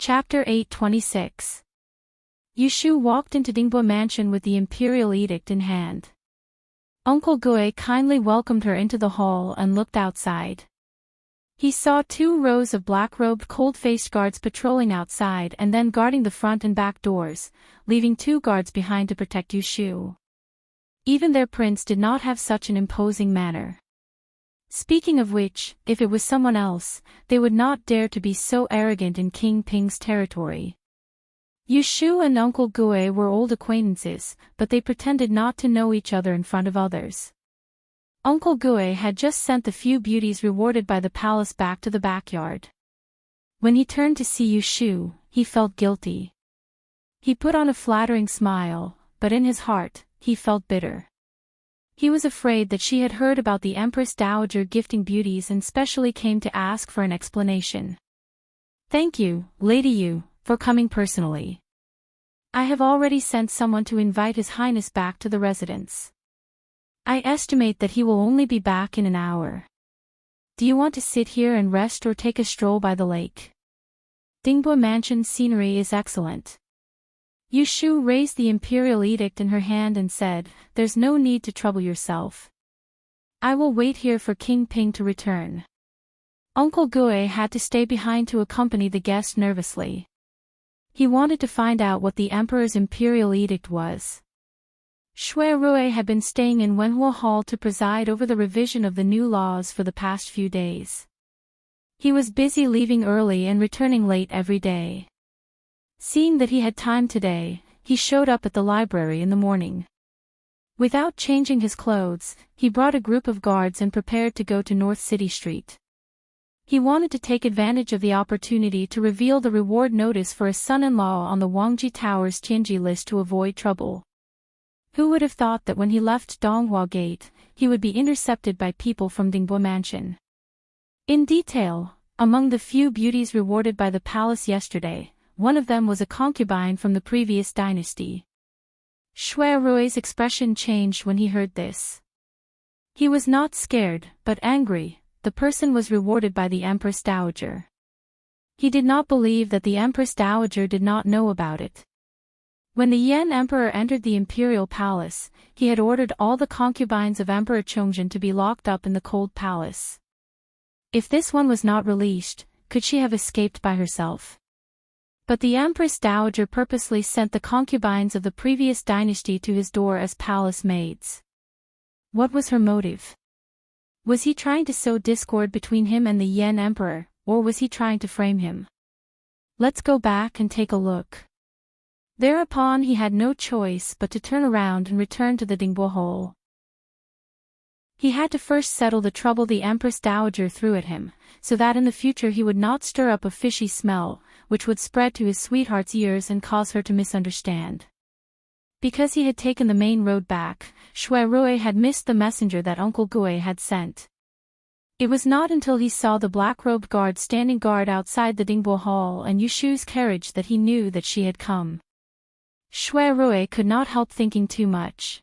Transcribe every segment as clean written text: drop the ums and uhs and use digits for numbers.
Chapter 826. Yushu walked into Dingbo Mansion with the imperial edict in hand. Uncle Gui kindly welcomed her into the hall and looked outside. He saw 2 rows of black-robed cold-faced guards patrolling outside and then guarding the front and back doors, leaving 2 guards behind to protect Yushu. Even their prince did not have such an imposing manner. Speaking of which, if it was someone else, they would not dare to be so arrogant in King Ping's territory. Yushu and Uncle Gui were old acquaintances, but they pretended not to know each other in front of others. Uncle Gui had just sent the few beauties rewarded by the palace back to the backyard. When he turned to see Yushu, he felt guilty. He put on a flattering smile, but in his heart, he felt bitter. He was afraid that she had heard about the Empress Dowager gifting beauties and specially came to ask for an explanation. "Thank you, Lady Yu, for coming personally. I have already sent someone to invite His Highness back to the residence. I estimate that he will only be back in an hour. Do you want to sit here and rest or take a stroll by the lake? Dingbo Mansion's scenery is excellent." Yushu raised the imperial edict in her hand and said, "There's no need to trouble yourself. I will wait here for King Ping to return." Uncle Gui had to stay behind to accompany the guest nervously. He wanted to find out what the emperor's imperial edict was. Shui Rui had been staying in Wenhua Hall to preside over the revision of the new laws for the past few days. He was busy leaving early and returning late every day. Seeing that he had time today, he showed up at the library in the morning. Without changing his clothes, he brought a group of guards and prepared to go to North City Street. He wanted to take advantage of the opportunity to reveal the reward notice for a son-in-law on the Wangji Tower's Tianji list to avoid trouble. Who would have thought that when he left Donghua Gate, he would be intercepted by people from Dingbo Mansion? In detail, among the few beauties rewarded by the palace yesterday, one of them was a concubine from the previous dynasty. Shui Rui's expression changed when he heard this. He was not scared, but angry. The person was rewarded by the Empress Dowager. He did not believe that the Empress Dowager did not know about it. When the Yan Emperor entered the imperial palace, he had ordered all the concubines of Emperor Chongjin to be locked up in the cold palace. If this one was not released, could she have escaped by herself? But the Empress Dowager purposely sent the concubines of the previous dynasty to his door as palace maids. What was her motive? Was he trying to sow discord between him and the Yan Emperor, or was he trying to frame him? Let's go back and take a look. Thereupon he had no choice but to turn around and return to the Dingbo Hall. He had to first settle the trouble the Empress Dowager threw at him, so that in the future he would not stir up a fishy smell, which would spread to his sweetheart's ears and cause her to misunderstand. Because he had taken the main road back, Shui Rui had missed the messenger that Uncle Gui had sent. It was not until he saw the black-robed guard standing guard outside the Dingbo Hall and Yushu's carriage that he knew that she had come. Shui Rui could not help thinking too much.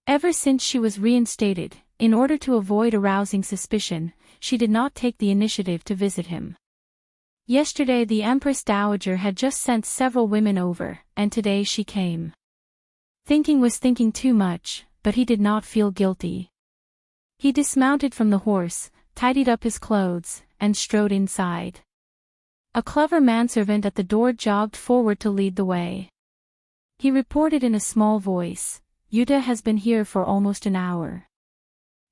Ever since she was reinstated, in order to avoid arousing suspicion, she did not take the initiative to visit him. Yesterday the Empress Dowager had just sent several women over, and today she came. Thinking was thinking too much, but he did not feel guilty. He dismounted from the horse, tidied up his clothes, and strode inside. A clever manservant at the door jogged forward to lead the way. He reported in a small voice, "Yuta has been here for almost an hour.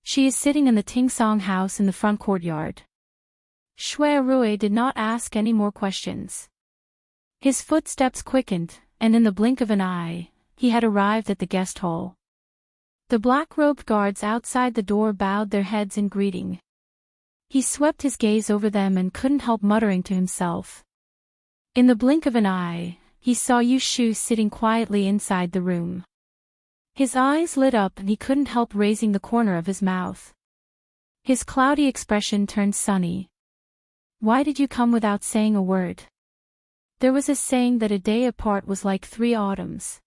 She is sitting in the Tingsong house in the front courtyard." Shui Rui did not ask any more questions. His footsteps quickened, and in the blink of an eye, he had arrived at the guest hall. The black-robed guards outside the door bowed their heads in greeting. He swept his gaze over them and couldn't help muttering to himself. In the blink of an eye, he saw Yushu sitting quietly inside the room. His eyes lit up and he couldn't help raising the corner of his mouth. His cloudy expression turned sunny. "Why did you come without saying a word?" There was a saying that a day apart was like 3 autumns.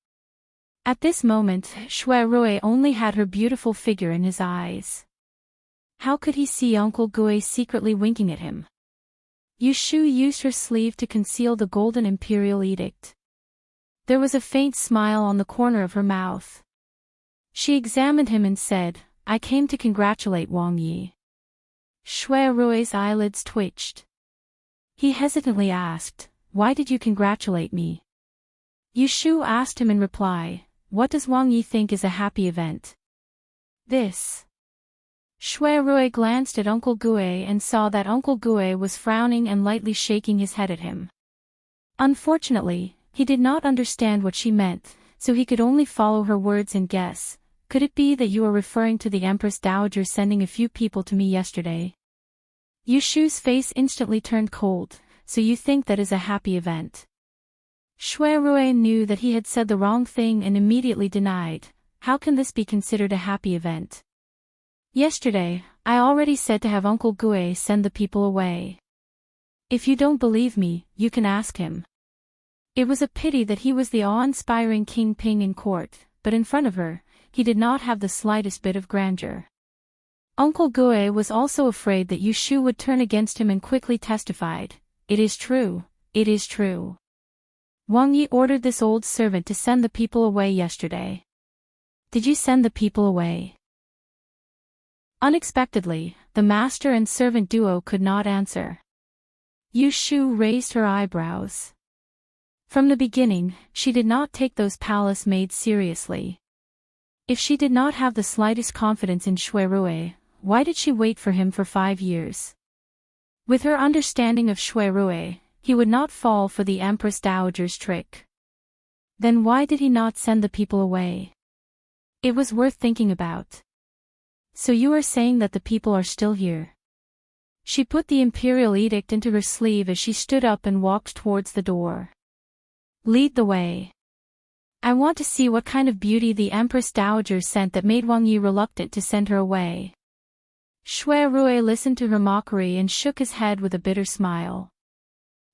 At this moment, Shui Rui only had her beautiful figure in his eyes. How could he see Uncle Gui secretly winking at him? Yushu used her sleeve to conceal the golden imperial edict. There was a faint smile on the corner of her mouth. She examined him and said, I came to congratulate Wang Yi. Shui Rui's eyelids twitched. He hesitantly asked, why did you congratulate me? Yushu asked him in reply, what does Wang Yi think is a happy event? This. Shui Rui glanced at Uncle Gue and saw that Uncle Gue was frowning and lightly shaking his head at him. Unfortunately, he did not understand what she meant, so he could only follow her words and guess. Could it be that you are referring to the Empress Dowager sending a few people to me yesterday? Yushu's face instantly turned cold. So you think that is a happy event? Shui Rui knew that he had said the wrong thing and immediately denied. How can this be considered a happy event? Yesterday, I already said to have Uncle Gue send the people away. If you don't believe me, you can ask him. It was a pity that he was the awe-inspiring King Ping in court, but in front of her, he did not have the slightest bit of grandeur. Uncle Gue was also afraid that Yushu would turn against him and quickly testified, it is true, it is true. Wang Yi ordered this old servant to send the people away yesterday. Did you send the people away? Unexpectedly, the master and servant duo could not answer. Yushu raised her eyebrows. From the beginning, she did not take those palace maids seriously. If she did not have the slightest confidence in Shui Rui, why did she wait for him for 5 years? With her understanding of Shui Rui, he would not fall for the Empress Dowager's trick. Then why did he not send the people away? It was worth thinking about. So you are saying that the people are still here? She put the imperial edict into her sleeve as she stood up and walked towards the door. Lead the way. I want to see what kind of beauty the Empress Dowager sent that made Wang Yi reluctant to send her away. Shui Rui listened to her mockery and shook his head with a bitter smile.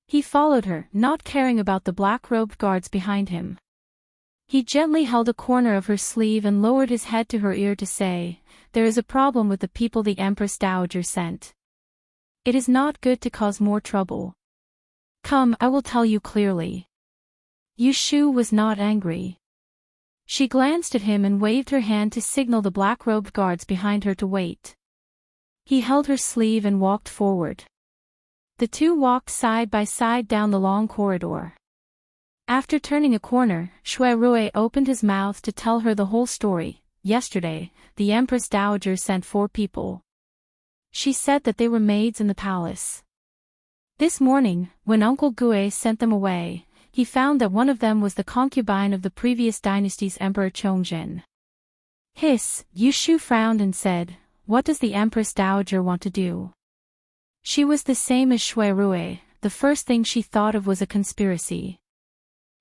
He followed her, not caring about the black-robed guards behind him. He gently held a corner of her sleeve and lowered his head to her ear to say, there is a problem with the people the Empress Dowager sent. It is not good to cause more trouble. Come, I will tell you clearly. Yushu was not angry. She glanced at him and waved her hand to signal the black-robed guards behind her to wait. He held her sleeve and walked forward. The two walked side by side down the long corridor. After turning a corner, Shui Rui opened his mouth to tell her the whole story. Yesterday, the Empress Dowager sent 4 people. She said that they were maids in the palace. This morning, when Uncle Gue sent them away, he found that one of them was the concubine of the previous dynasty's Emperor Chongzhen. Yushu frowned and said, what does the Empress Dowager want to do? She was the same as Shui Rui. The first thing she thought of was a conspiracy.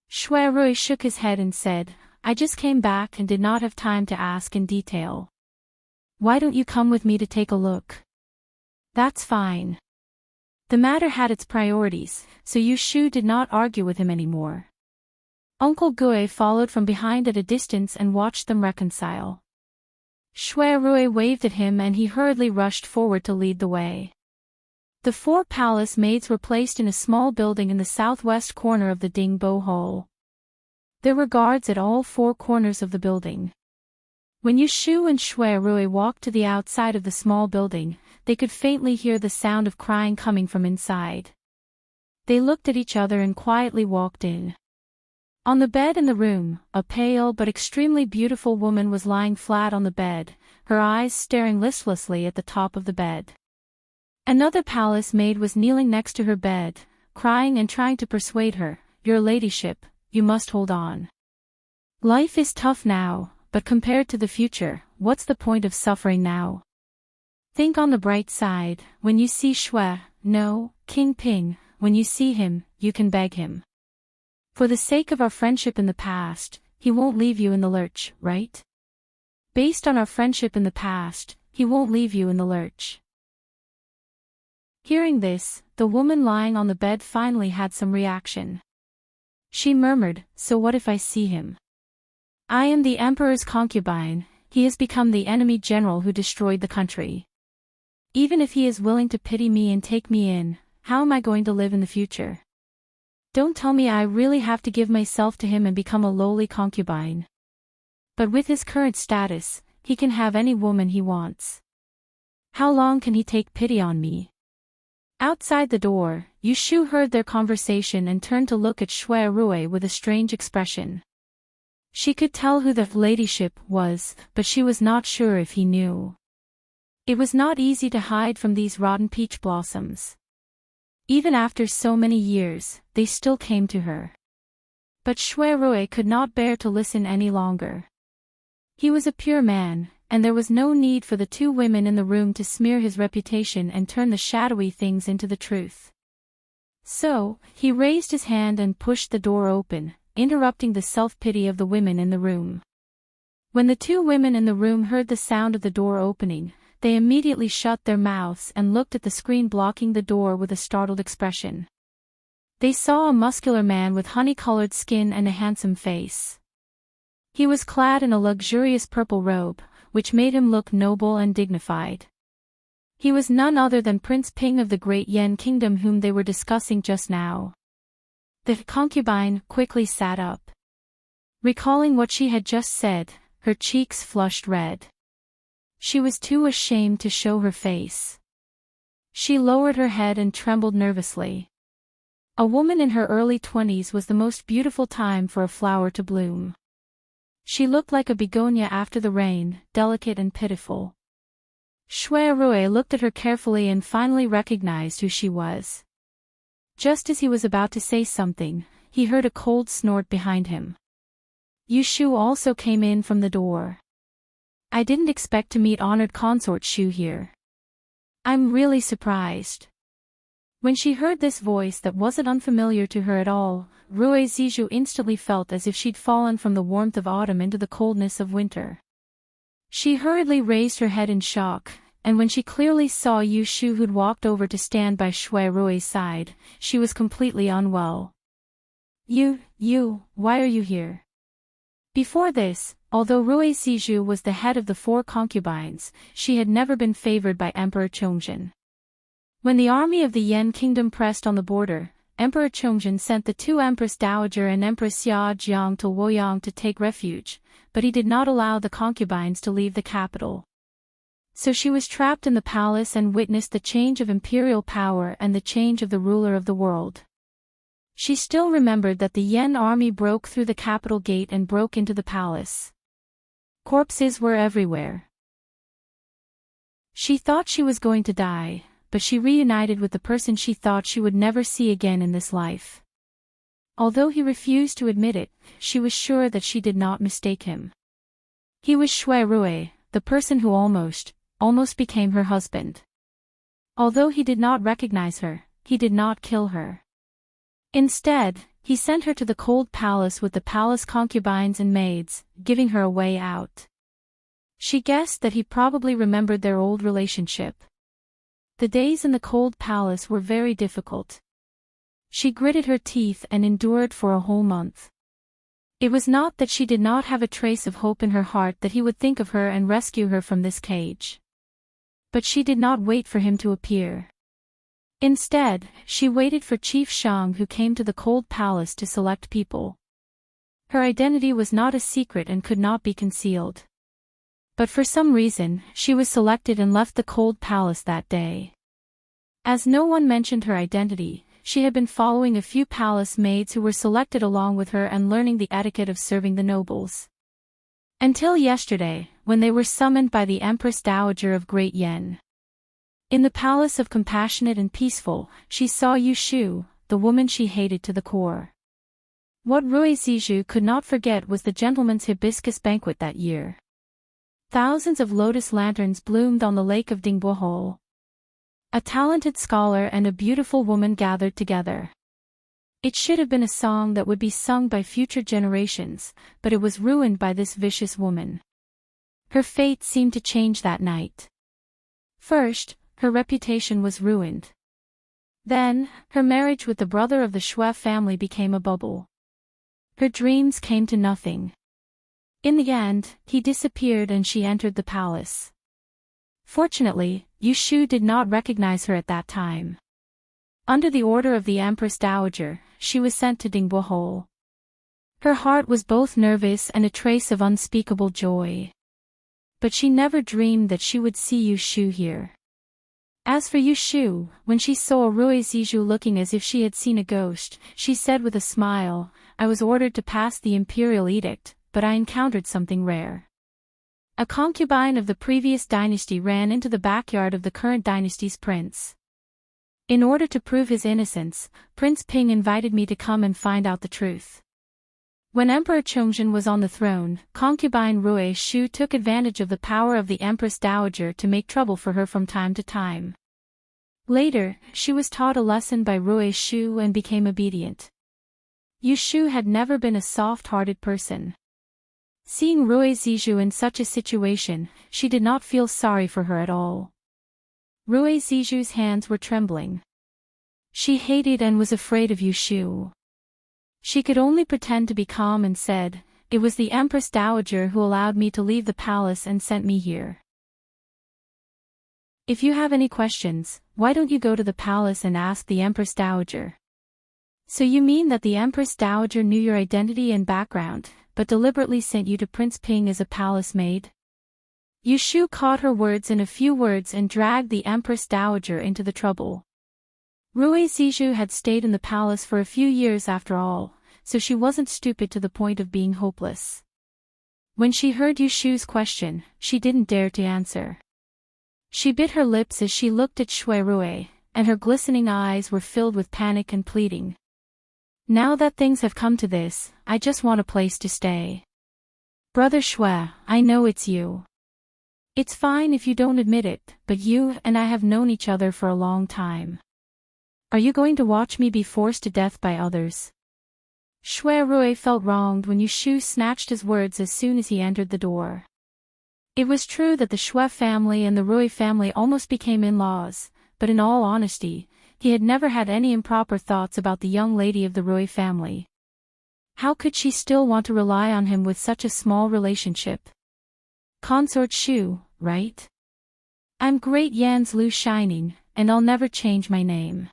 Shui Rui shook his head and said, I just came back and did not have time to ask in detail. Why don't you come with me to take a look? That's fine. The matter had its priorities, so Yushu did not argue with him anymore. Uncle Gue followed from behind at a distance and watched them reconcile. Shui Rui waved at him and he hurriedly rushed forward to lead the way. The 4 palace maids were placed in a small building in the southwest corner of the Dingbo Hall. There were guards at all 4 corners of the building. When Yushu and Shui Rui walked to the outside of the small building, they could faintly hear the sound of crying coming from inside. They looked at each other and quietly walked in. On the bed in the room, a pale but extremely beautiful woman was lying flat on the bed, her eyes staring listlessly at the top of the bed. Another palace maid was kneeling next to her bed, crying and trying to persuade her, Your Ladyship, you must hold on. Life is tough now, but compared to the future, what's the point of suffering now? Think on the bright side, when you see King Ping, when you see him, you can beg him. For the sake of our friendship in the past, he won't leave you in the lurch, right? Based on our friendship in the past, he won't leave you in the lurch. Hearing this, the woman lying on the bed finally had some reaction. She murmured, so what if I see him? I am the Emperor's concubine, he has become the enemy general who destroyed the country. Even if he is willing to pity me and take me in, how am I going to live in the future? Don't tell me I really have to give myself to him and become a lowly concubine. But with his current status, he can have any woman he wants. How long can he take pity on me? Outside the door, Yushu heard their conversation and turned to look at Shui Rui with a strange expression. She could tell who the ladyship was, but she was not sure if he knew. It was not easy to hide from these rotten peach blossoms. Even after so many years, they still came to her. But Shui Rui could not bear to listen any longer. He was a pure man, and there was no need for the two women in the room to smear his reputation and turn the shadowy things into the truth. So, he raised his hand and pushed the door open, interrupting the self-pity of the women in the room. When the two women in the room heard the sound of the door opening, they immediately shut their mouths and looked at the screen blocking the door with a startled expression. They saw a muscular man with honey-colored skin and a handsome face. He was clad in a luxurious purple robe, which made him look noble and dignified. He was none other than Prince Ping of the Great Yen Kingdom whom they were discussing just now. The concubine quickly sat up. Recalling what she had just said, her cheeks flushed red. She was too ashamed to show her face. She lowered her head and trembled nervously. A woman in her early 20s was the most beautiful time for a flower to bloom. She looked like a begonia after the rain, delicate and pitiful. Shui Rui looked at her carefully and finally recognized who she was. Just as he was about to say something, he heard a cold snort behind him. Yushu also came in from the door. I didn't expect to meet honored consort Shu here. I'm really surprised. When she heard this voice that wasn't unfamiliar to her at all, Rui Zizhu instantly felt as if she'd fallen from the warmth of autumn into the coldness of winter. She hurriedly raised her head in shock, and when she clearly saw Yushu who'd walked over to stand by Shui Rui's side, she was completely unwell. Why are you here? Before this, although Rui Zizhu was the head of the 4 concubines, she had never been favored by Emperor Chongzhen. When the army of the Yen kingdom pressed on the border, Emperor Chongzhen sent the 2 Empress Dowager and Empress Xia Jiang to Luoyang to take refuge, but he did not allow the concubines to leave the capital. So she was trapped in the palace and witnessed the change of imperial power and the change of the ruler of the world. She still remembered that the Yen army broke through the capital gate and broke into the palace. Corpses were everywhere. She thought she was going to die, but she reunited with the person she thought she would never see again in this life. Although he refused to admit it, she was sure that she did not mistake him. He was Shui Rui, the person who almost became her husband. Although he did not recognize her, he did not kill her. Instead, he sent her to the cold palace with the palace concubines and maids, giving her a way out. She guessed that he probably remembered their old relationship. The days in the cold palace were very difficult. She gritted her teeth and endured for a whole month. It was not that she did not have a trace of hope in her heart that he would think of her and rescue her from this cage. But she did not wait for him to appear. Instead, she waited for Chief Shang, who came to the cold palace to select people. Her identity was not a secret and could not be concealed. But for some reason, she was selected and left the cold palace that day. As no one mentioned her identity, she had been following a few palace maids who were selected along with her and learning the etiquette of serving the nobles. Until yesterday, when they were summoned by the Empress Dowager of Great Yen. In the palace of Compassionate and Peaceful, she saw Yushu, the woman she hated to the core. What Rui Zizhu could not forget was the gentleman's hibiscus banquet that year. Thousands of lotus lanterns bloomed on the lake of Dingbohol. A talented scholar and a beautiful woman gathered together. It should have been a song that would be sung by future generations, but it was ruined by this vicious woman. Her fate seemed to change that night. First, her reputation was ruined. Then, her marriage with the brother of the Shui family became a bubble. Her dreams came to nothing. In the end, he disappeared and she entered the palace. Fortunately, Yushu did not recognize her at that time. Under the order of the Empress Dowager, she was sent to Dingbo Hole. Her heart was both nervous and a trace of unspeakable joy. But she never dreamed that she would see Yu Shu here. As for Yu Shu, when she saw Rui Zizhu looking as if she had seen a ghost, she said with a smile, "I was ordered to pass the imperial edict, but I encountered something rare." A concubine of the previous dynasty ran into the backyard of the current dynasty's prince. In order to prove his innocence, Prince Ping invited me to come and find out the truth. When Emperor Chongzhen was on the throne, concubine Rui Shu took advantage of the power of the Empress Dowager to make trouble for her from time to time. Later, she was taught a lesson by Rui Shu and became obedient. Yu Shu had never been a soft-hearted person. Seeing Rui Zizhu in such a situation, she did not feel sorry for her at all. Rui Zizhu's hands were trembling. She hated and was afraid of Yu Shu. She could only pretend to be calm and said, "It was the Empress Dowager who allowed me to leave the palace and sent me here. If you have any questions, why don't you go to the palace and ask the Empress Dowager?" "So you mean that the Empress Dowager knew your identity and background, but deliberately sent you to Prince Ping as a palace maid?" Yu Shu caught her words in a few words and dragged the Empress Dowager into the trouble. Rui Zizhu had stayed in the palace for a few years after all, so she wasn't stupid to the point of being hopeless. When she heard Yu Shu's question, she didn't dare to answer. She bit her lips as she looked at Shui Rui, and her glistening eyes were filled with panic and pleading. "Now that things have come to this, I just want a place to stay. Brother Shui, I know it's you. It's fine if you don't admit it, but you and I have known each other for a long time. Are you going to watch me be forced to death by others?" Shui Rui felt wronged when Yu Shu snatched his words as soon as he entered the door. It was true that the Shui family and the Rui family almost became in-laws, but in all honesty, he had never had any improper thoughts about the young lady of the Rui family. How could she still want to rely on him with such a small relationship? Consort Shu, right? I'm Great Yan's Lu Shining, and I'll never change my name.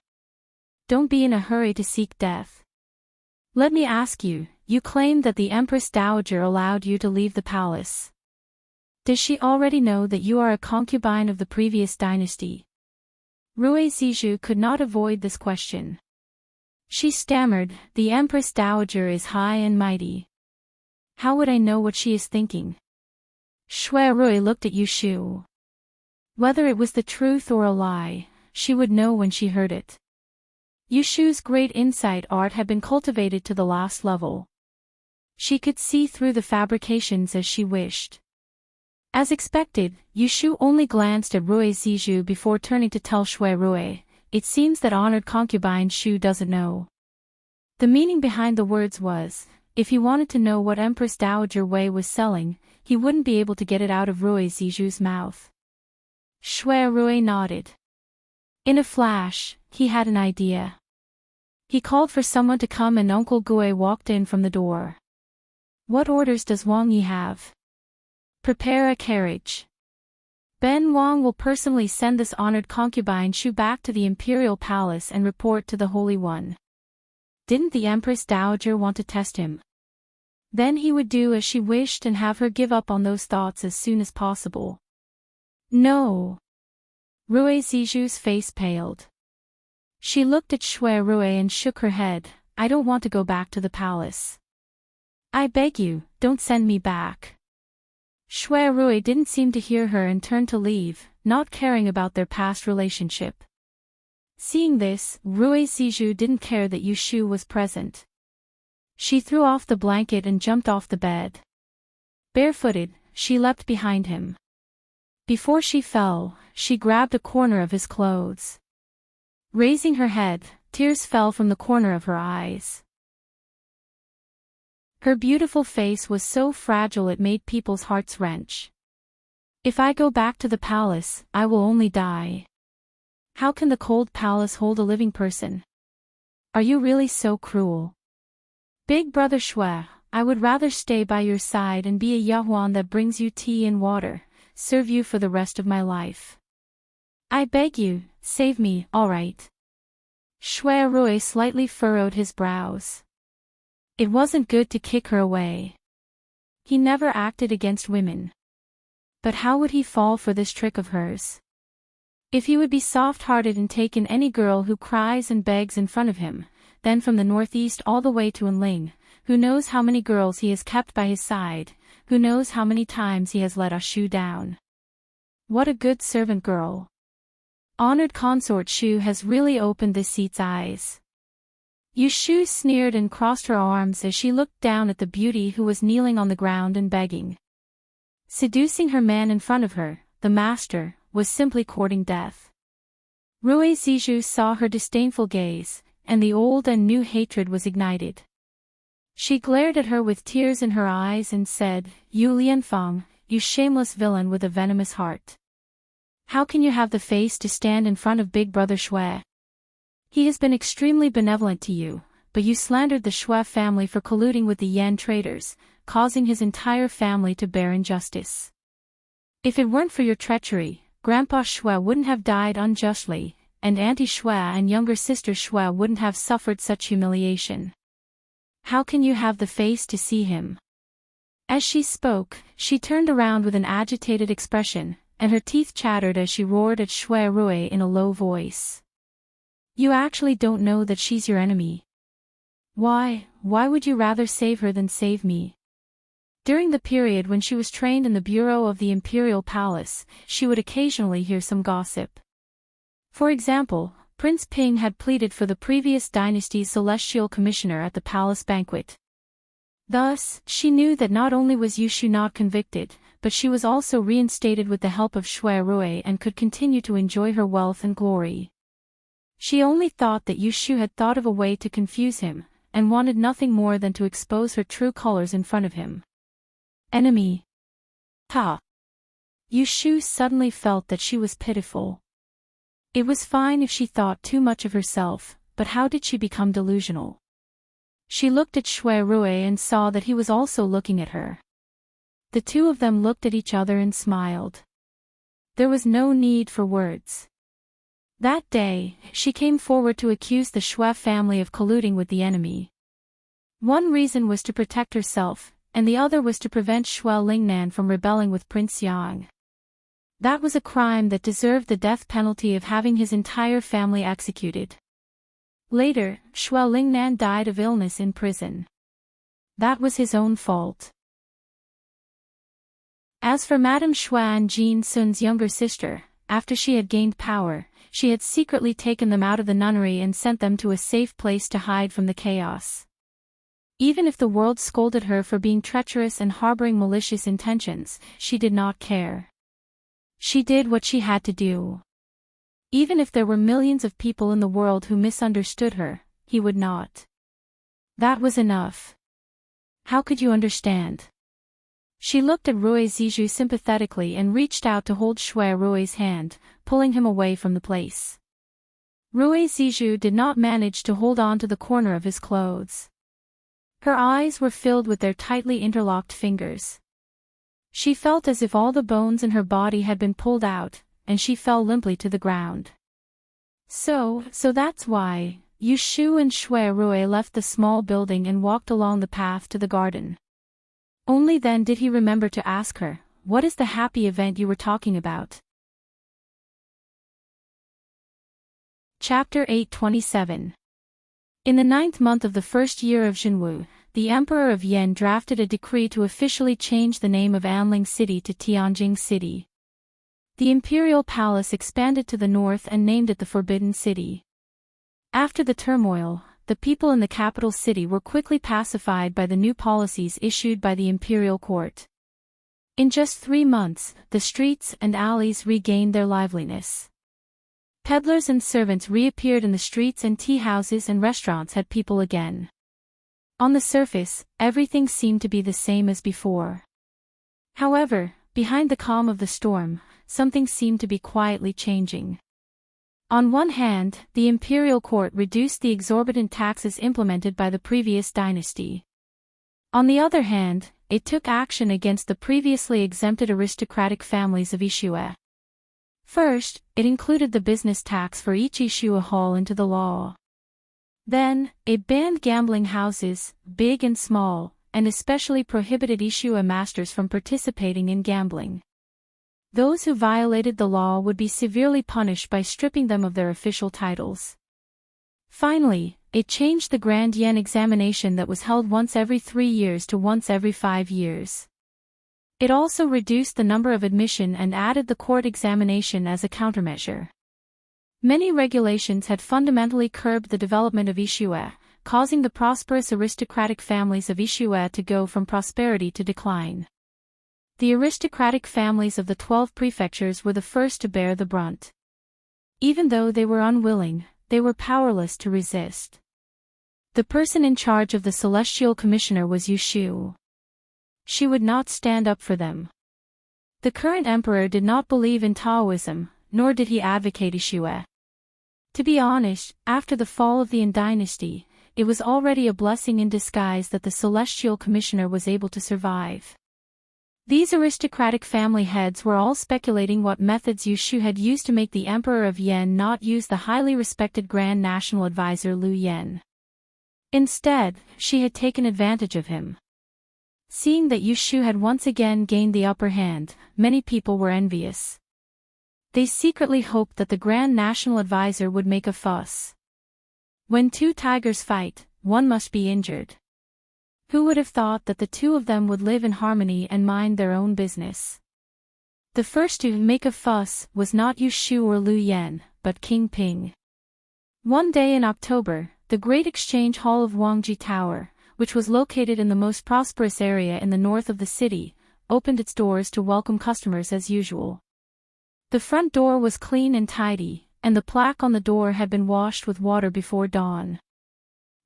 Don't be in a hurry to seek death. Let me ask you, you claimed that the Empress Dowager allowed you to leave the palace. Does she already know that you are a concubine of the previous dynasty? Rui Zizhu could not avoid this question. She stammered, "The Empress Dowager is high and mighty. How would I know what she is thinking?" Shui Rui looked at Yu Shu. Whether it was the truth or a lie, she would know when she heard it. Yu Shu's great insight art had been cultivated to the last level. She could see through the fabrications as she wished. As expected, Yu Shu only glanced at Rui Zizhu before turning to tell Shui Rui, "It seems that honored concubine Shu doesn't know." The meaning behind the words was, if he wanted to know what Empress Dowager Wei was selling, he wouldn't be able to get it out of Rui Zizhu's mouth. Shui Rui nodded. In a flash, he had an idea. He called for someone to come and Uncle Gui walked in from the door. "What orders does Wang Yi have?" "Prepare a carriage. Ben Wang will personally send this honored concubine Shu back to the imperial palace and report to the Holy One." Didn't the Empress Dowager want to test him? Then he would do as she wished and have her give up on those thoughts as soon as possible. No. Rui Zizhu's face paled. She looked at Shui Rui and shook her head. "I don't want to go back to the palace. I beg you, don't send me back." Shui Rui didn't seem to hear her and turned to leave, not caring about their past relationship. Seeing this, Rui Zizhu didn't care that Yu Shu was present. She threw off the blanket and jumped off the bed. Barefooted, she leapt behind him. Before she fell, she grabbed a corner of his clothes. Raising her head, tears fell from the corner of her eyes. Her beautiful face was so fragile it made people's hearts wrench. "If I go back to the palace, I will only die. How can the cold palace hold a living person? Are you really so cruel? Big brother Shui, I would rather stay by your side and be a Yahuan that brings you tea and water, serve you for the rest of my life. I beg you, save me, all right?" Shui Rui slightly furrowed his brows. It wasn't good to kick her away. He never acted against women. But how would he fall for this trick of hers? If he would be soft-hearted and take in any girl who cries and begs in front of him, then from the northeast all the way to Enling, who knows how many girls he has kept by his side, who knows how many times he has let Shu down. What a good servant girl. Honored consort Shu has really opened this seat's eyes. Shu sneered and crossed her arms as she looked down at the beauty who was kneeling on the ground and begging. Seducing her man in front of her, the master, was simply courting death. Rui Zizhu saw her disdainful gaze, and the old and new hatred was ignited. She glared at her with tears in her eyes and said, "You Lianfeng, you shameless villain with a venomous heart. How can you have the face to stand in front of Big Brother Shui? He has been extremely benevolent to you, but you slandered the Shui family for colluding with the Yan traitors, causing his entire family to bear injustice. If it weren't for your treachery, Grandpa Shui wouldn't have died unjustly, and Auntie Shui and younger sister Shui wouldn't have suffered such humiliation. How can you have the face to see him?" As she spoke, she turned around with an agitated expression, and her teeth chattered as she roared at Shui Rui in a low voice. "You actually don't know that she's your enemy. Why would you rather save her than save me?" During the period when she was trained in the bureau of the Imperial Palace, she would occasionally hear some gossip. For example, Prince Ping had pleaded for the previous dynasty's celestial commissioner at the palace banquet. Thus, she knew that not only was Shu not convicted, but she was also reinstated with the help of Shui Rui and could continue to enjoy her wealth and glory. She only thought that Shu had thought of a way to confuse him, and wanted nothing more than to expose her true colors in front of him. Enemy. Ha! Shu suddenly felt that she was pitiful. It was fine if she thought too much of herself, but how did she become delusional? She looked at Shui Rui and saw that he was also looking at her. The two of them looked at each other and smiled. There was no need for words. That day, she came forward to accuse the Shui family of colluding with the enemy. One reason was to protect herself, and the other was to prevent Shui Lingnan from rebelling with Prince Yang. That was a crime that deserved the death penalty of having his entire family executed. Later, Shui Lingnan died of illness in prison. That was his own fault. As for Madame Xuan Jin Sun's younger sister, after she had gained power, she had secretly taken them out of the nunnery and sent them to a safe place to hide from the chaos. Even if the world scolded her for being treacherous and harboring malicious intentions, she did not care. She did what she had to do. Even if there were millions of people in the world who misunderstood her, he would not. That was enough. How could you understand? She looked at Rui Zizhu sympathetically and reached out to hold Shui Rui's hand, pulling him away from the place. Rui Zizhu did not manage to hold on to the corner of his clothes. Her eyes were filled with their tightly interlocked fingers. She felt as if all the bones in her body had been pulled out, and she fell limply to the ground. So that's why, Shu and Shui Rui left the small building and walked along the path to the garden. Only then did he remember to ask her, "What is the happy event you were talking about?" Chapter 827. In the 9th month of the first year of Zhenwu, the Emperor of Yan drafted a decree to officially change the name of Anling City to Tianjing City. The imperial palace expanded to the north and named it the Forbidden City. After the turmoil, the people in the capital city were quickly pacified by the new policies issued by the imperial court. In just 3 months, the streets and alleys regained their liveliness. Peddlers and servants reappeared in the streets, and tea houses and restaurants had people again. On the surface, everything seemed to be the same as before. However, behind the calm of the storm, something seemed to be quietly changing. On one hand, the imperial court reduced the exorbitant taxes implemented by the previous dynasty. On the other hand, it took action against the previously exempted aristocratic families of Yishue. First, it included the business tax for each Yishue hall into the law. Then, it banned gambling houses, big and small, and especially prohibited Ishua masters from participating in gambling. Those who violated the law would be severely punished by stripping them of their official titles. Finally, it changed the Grand Yen examination that was held once every 3 years to once every 5 years. It also reduced the number of admission and added the court examination as a countermeasure. Many regulations had fundamentally curbed the development of Ishua, causing the prosperous aristocratic families of Ishua to go from prosperity to decline. The aristocratic families of the 12 prefectures were the first to bear the brunt. Even though they were unwilling, they were powerless to resist. The person in charge of the celestial commissioner was Yushu. She would not stand up for them. The current emperor did not believe in Taoism, nor did he advocate Ishua. To be honest, after the fall of the Yin dynasty, it was already a blessing in disguise that the celestial commissioner was able to survive. These aristocratic family heads were all speculating what methods Yushu had used to make the emperor of Yen not use the highly respected Grand National Advisor Liu Yen. Instead, she had taken advantage of him. Seeing that Yushu had once again gained the upper hand, many people were envious. They secretly hoped that the Grand National Advisor would make a fuss. When two tigers fight, one must be injured. Who would have thought that the two of them would live in harmony and mind their own business? The first to make a fuss was not Yushu or Liu Yen, but King Ping. One day in October, the Great Exchange Hall of Wangji Tower, which was located in the most prosperous area in the north of the city, opened its doors to welcome customers as usual. The front door was clean and tidy, and the plaque on the door had been washed with water before dawn.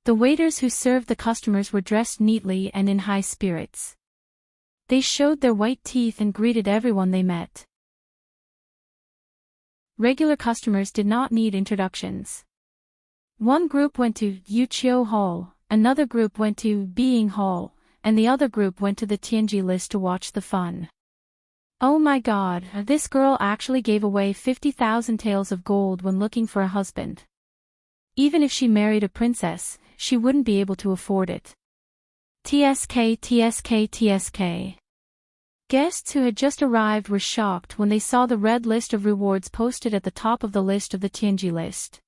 The waiters who served the customers were dressed neatly and in high spirits. They showed their white teeth and greeted everyone they met. Regular customers did not need introductions. One group went to Yuchio Hall, another group went to Being Hall, and the other group went to the Tianji list to watch the fun. Oh my god, this girl actually gave away 50,000 taels of gold when looking for a husband. Even if she married a princess, she wouldn't be able to afford it. TSK TSK TSK. Guests who had just arrived were shocked when they saw the red list of rewards posted at the top of the list of the Tianji list.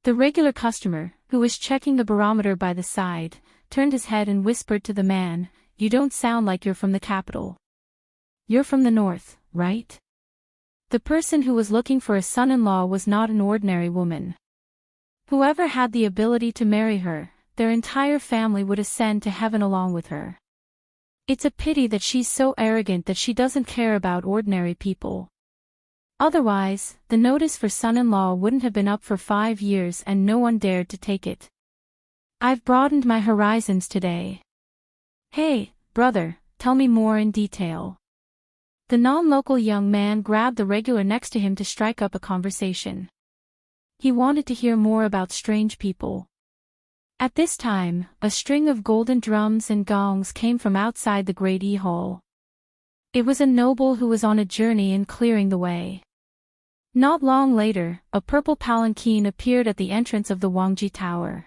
The regular customer, who was checking the barometer by the side, turned his head and whispered to the man, "You don't sound like you're from the capital. You're from the north, right?" The person who was looking for a son-in-law was not an ordinary woman. Whoever had the ability to marry her, their entire family would ascend to heaven along with her. It's a pity that she's so arrogant that she doesn't care about ordinary people. Otherwise, the notice for son-in-law wouldn't have been up for 5 years and no one dared to take it. I've broadened my horizons today. Hey, brother, tell me more in detail. The non-local young man grabbed the regular next to him to strike up a conversation. He wanted to hear more about strange people. At this time, a string of golden drums and gongs came from outside the Great E Hall. It was a noble who was on a journey in clearing the way. Not long later, a purple palanquin appeared at the entrance of the Wangji Tower.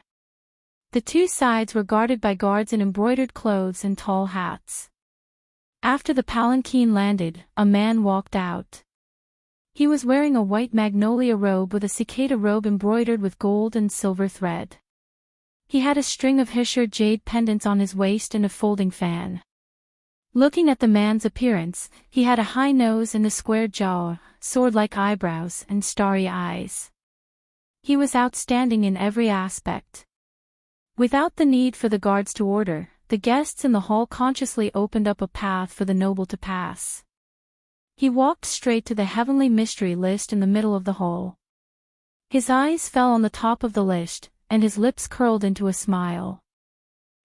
The two sides were guarded by guards in embroidered clothes and tall hats. After the palanquin landed, a man walked out. He was wearing a white magnolia robe with a cicada robe embroidered with gold and silver thread. He had a string of Hishur jade pendants on his waist and a folding fan. Looking at the man's appearance, he had a high nose and a square jaw, sword-like eyebrows and starry eyes. He was outstanding in every aspect. Without the need for the guards to order, the guests in the hall consciously opened up a path for the noble to pass. He walked straight to the heavenly mystery list in the middle of the hall. His eyes fell on the top of the list, and his lips curled into a smile.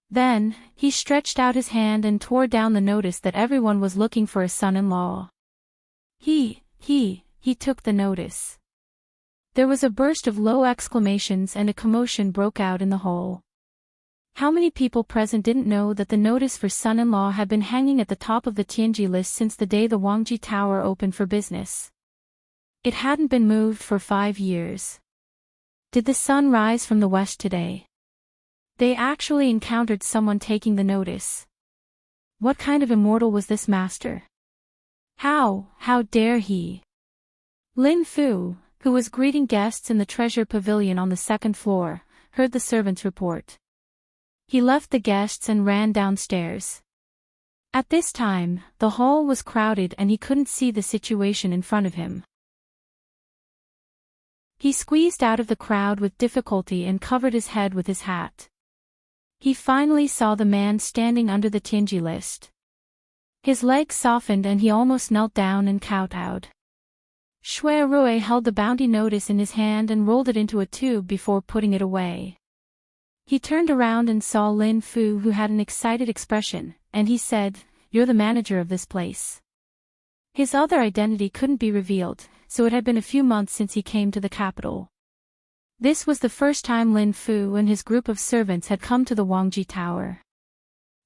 Then, he stretched out his hand and tore down the notice that everyone was looking for a son-in-law. He took the notice. There was a burst of low exclamations and a commotion broke out in the hall. How many people present didn't know that the notice for son-in-law had been hanging at the top of the Tianji list since the day the Wangji Tower opened for business? It hadn't been moved for 5 years. Did the sun rise from the west today? They actually encountered someone taking the notice. What kind of immortal was this master? How dare he? Lin Fu, who was greeting guests in the treasure pavilion on the second floor, heard the servants report. He left the guests and ran downstairs. At this time, the hall was crowded and he couldn't see the situation in front of him. He squeezed out of the crowd with difficulty and covered his head with his hat. He finally saw the man standing under the Tianji list. His legs softened and he almost knelt down and kowtowed. Shui Rui held the bounty notice in his hand and rolled it into a tube before putting it away. He turned around and saw Lin Fu, who had an excited expression, and he said, "You're the manager of this place." His other identity couldn't be revealed, so it had been a few months since he came to the capital. This was the first time Lin Fu and his group of servants had come to the Wangji Tower.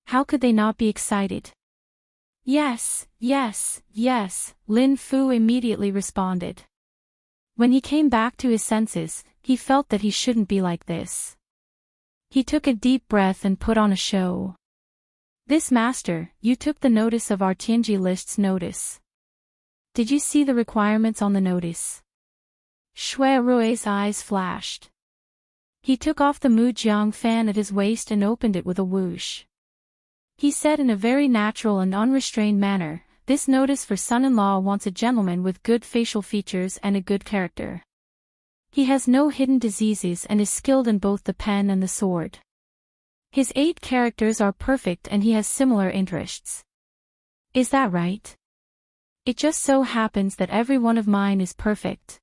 How could they not be excited? Yes, yes, yes, Lin Fu immediately responded. When he came back to his senses, he felt that he shouldn't be like this. He took a deep breath and put on a show. "This master, you took the notice of our Tianji list's notice. Did you see the requirements on the notice?" Shui Rui's eyes flashed. He took off the Mujiang fan at his waist and opened it with a whoosh. He said in a very natural and unrestrained manner, "This notice for son-in-law wants a gentleman with good facial features and a good character. He has no hidden diseases and is skilled in both the pen and the sword. His 8 characters are perfect and he has similar interests. Is that right? It just so happens that every one of mine is perfect."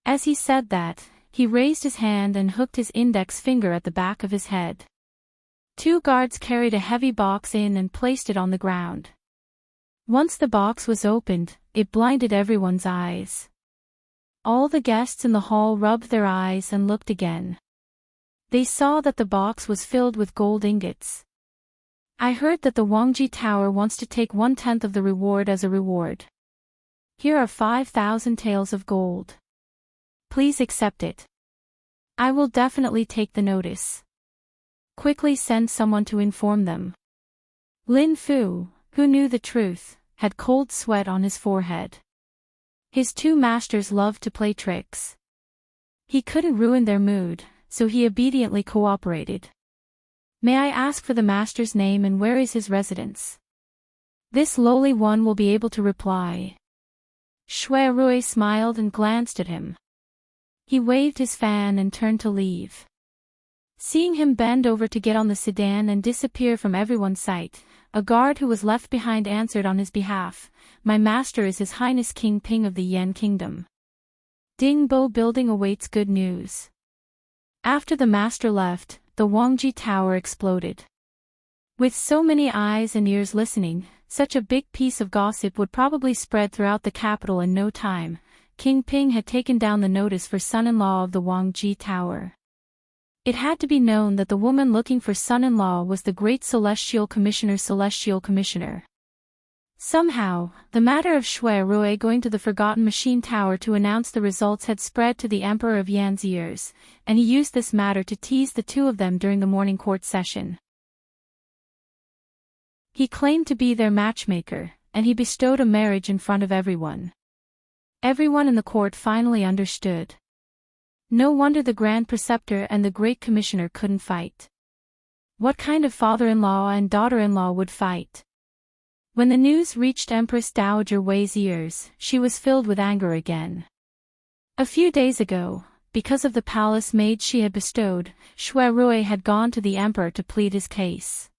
As he said that, he raised his hand and hooked his index finger at the back of his head. 2 guards carried a heavy box in and placed it on the ground. Once the box was opened, it blinded everyone's eyes. All the guests in the hall rubbed their eyes and looked again. They saw that the box was filled with gold ingots. "I heard that the Wangji Tower wants to take 1/10 of the reward as a reward. Here are 5,000 taels of gold. Please accept it. I will definitely take the notice. Quickly send someone to inform them." Lin Fu, who knew the truth, had cold sweat on his forehead. His 2 masters loved to play tricks. He couldn't ruin their mood, so he obediently cooperated. "May I ask for the master's name and where is his residence?" This lowly one will be able to reply. Shui Rui smiled and glanced at him. He waved his fan and turned to leave. Seeing him bend over to get on the sedan and disappear from everyone's sight, a guard who was left behind answered on his behalf, "My master is His Highness King Ping of the Yan Kingdom. Dingbo Building awaits good news." After the master left, the Wangji Tower exploded. With so many eyes and ears listening, such a big piece of gossip would probably spread throughout the capital in no time. King Ping had taken down the notice for son-in-law of the Wangji Tower. It had to be known that the woman looking for son-in-law was the great Celestial Commissioner. Somehow, the matter of Shui Rui going to the Forgotten Machine Tower to announce the results had spread to the Emperor of Yan's ears, and he used this matter to tease the 2 of them during the morning court session. He claimed to be their matchmaker, and he bestowed a marriage in front of everyone. Everyone in the court finally understood. No wonder the Grand Preceptor and the Great Commissioner couldn't fight. What kind of father-in-law and daughter-in-law would fight? When the news reached Empress Dowager Wei's ears, she was filled with anger again. A few days ago, because of the palace maid she had bestowed, Shui Rui had gone to the emperor to plead his case.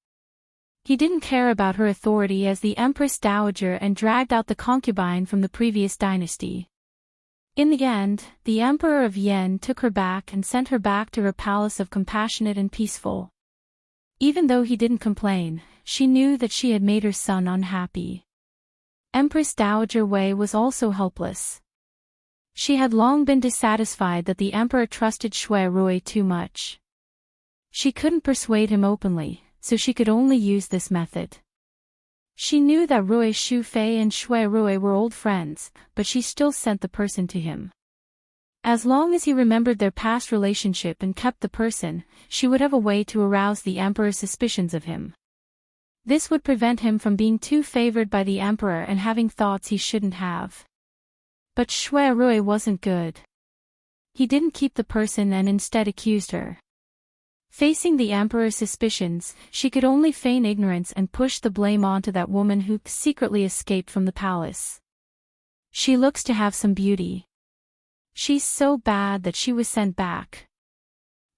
He didn't care about her authority as the Empress Dowager and dragged out the concubine from the previous dynasty. In the end, the Emperor of Yan took her back and sent her back to her palace of compassionate and peaceful. Even though he didn't complain, she knew that she had made her son unhappy. Empress Dowager Wei was also helpless. She had long been dissatisfied that the emperor trusted Shui Rui too much. She couldn't persuade him openly, so she could only use this method. She knew that Rui Shufei and Shui Rui were old friends, but she still sent the person to him. As long as he remembered their past relationship and kept the person, she would have a way to arouse the emperor's suspicions of him. This would prevent him from being too favored by the emperor and having thoughts he shouldn't have. But Shui Rui wasn't good. He didn't keep the person and instead accused her. Facing the emperor's suspicions, she could only feign ignorance and push the blame onto that woman who secretly escaped from the palace. She looks to have some beauty. She's so bad that she was sent back.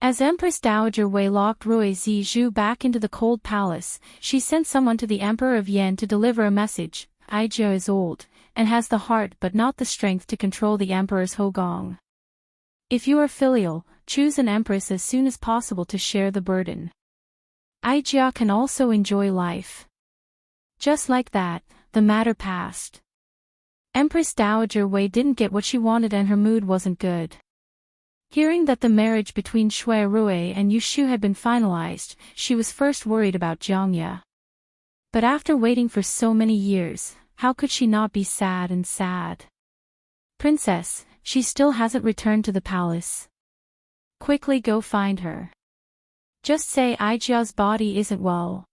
As Empress Dowager Wei locked Rui Zizhu back into the cold palace, she sent someone to the Emperor of Yen to deliver a message. Aijia is old, and has the heart but not the strength to control the Emperor's Hogong. If you are filial, choose an empress as soon as possible to share the burden. Aijia can also enjoy life. Just like that, the matter passed. Empress Dowager Wei didn't get what she wanted and her mood wasn't good. Hearing that the marriage between Shui Rui and Yu Shu had been finalized, she was first worried about Jiangye. But after waiting for so many years, how could she not be sad and sad? Princess, she still hasn't returned to the palace. Quickly go find her. Just say Aijia's body isn't well.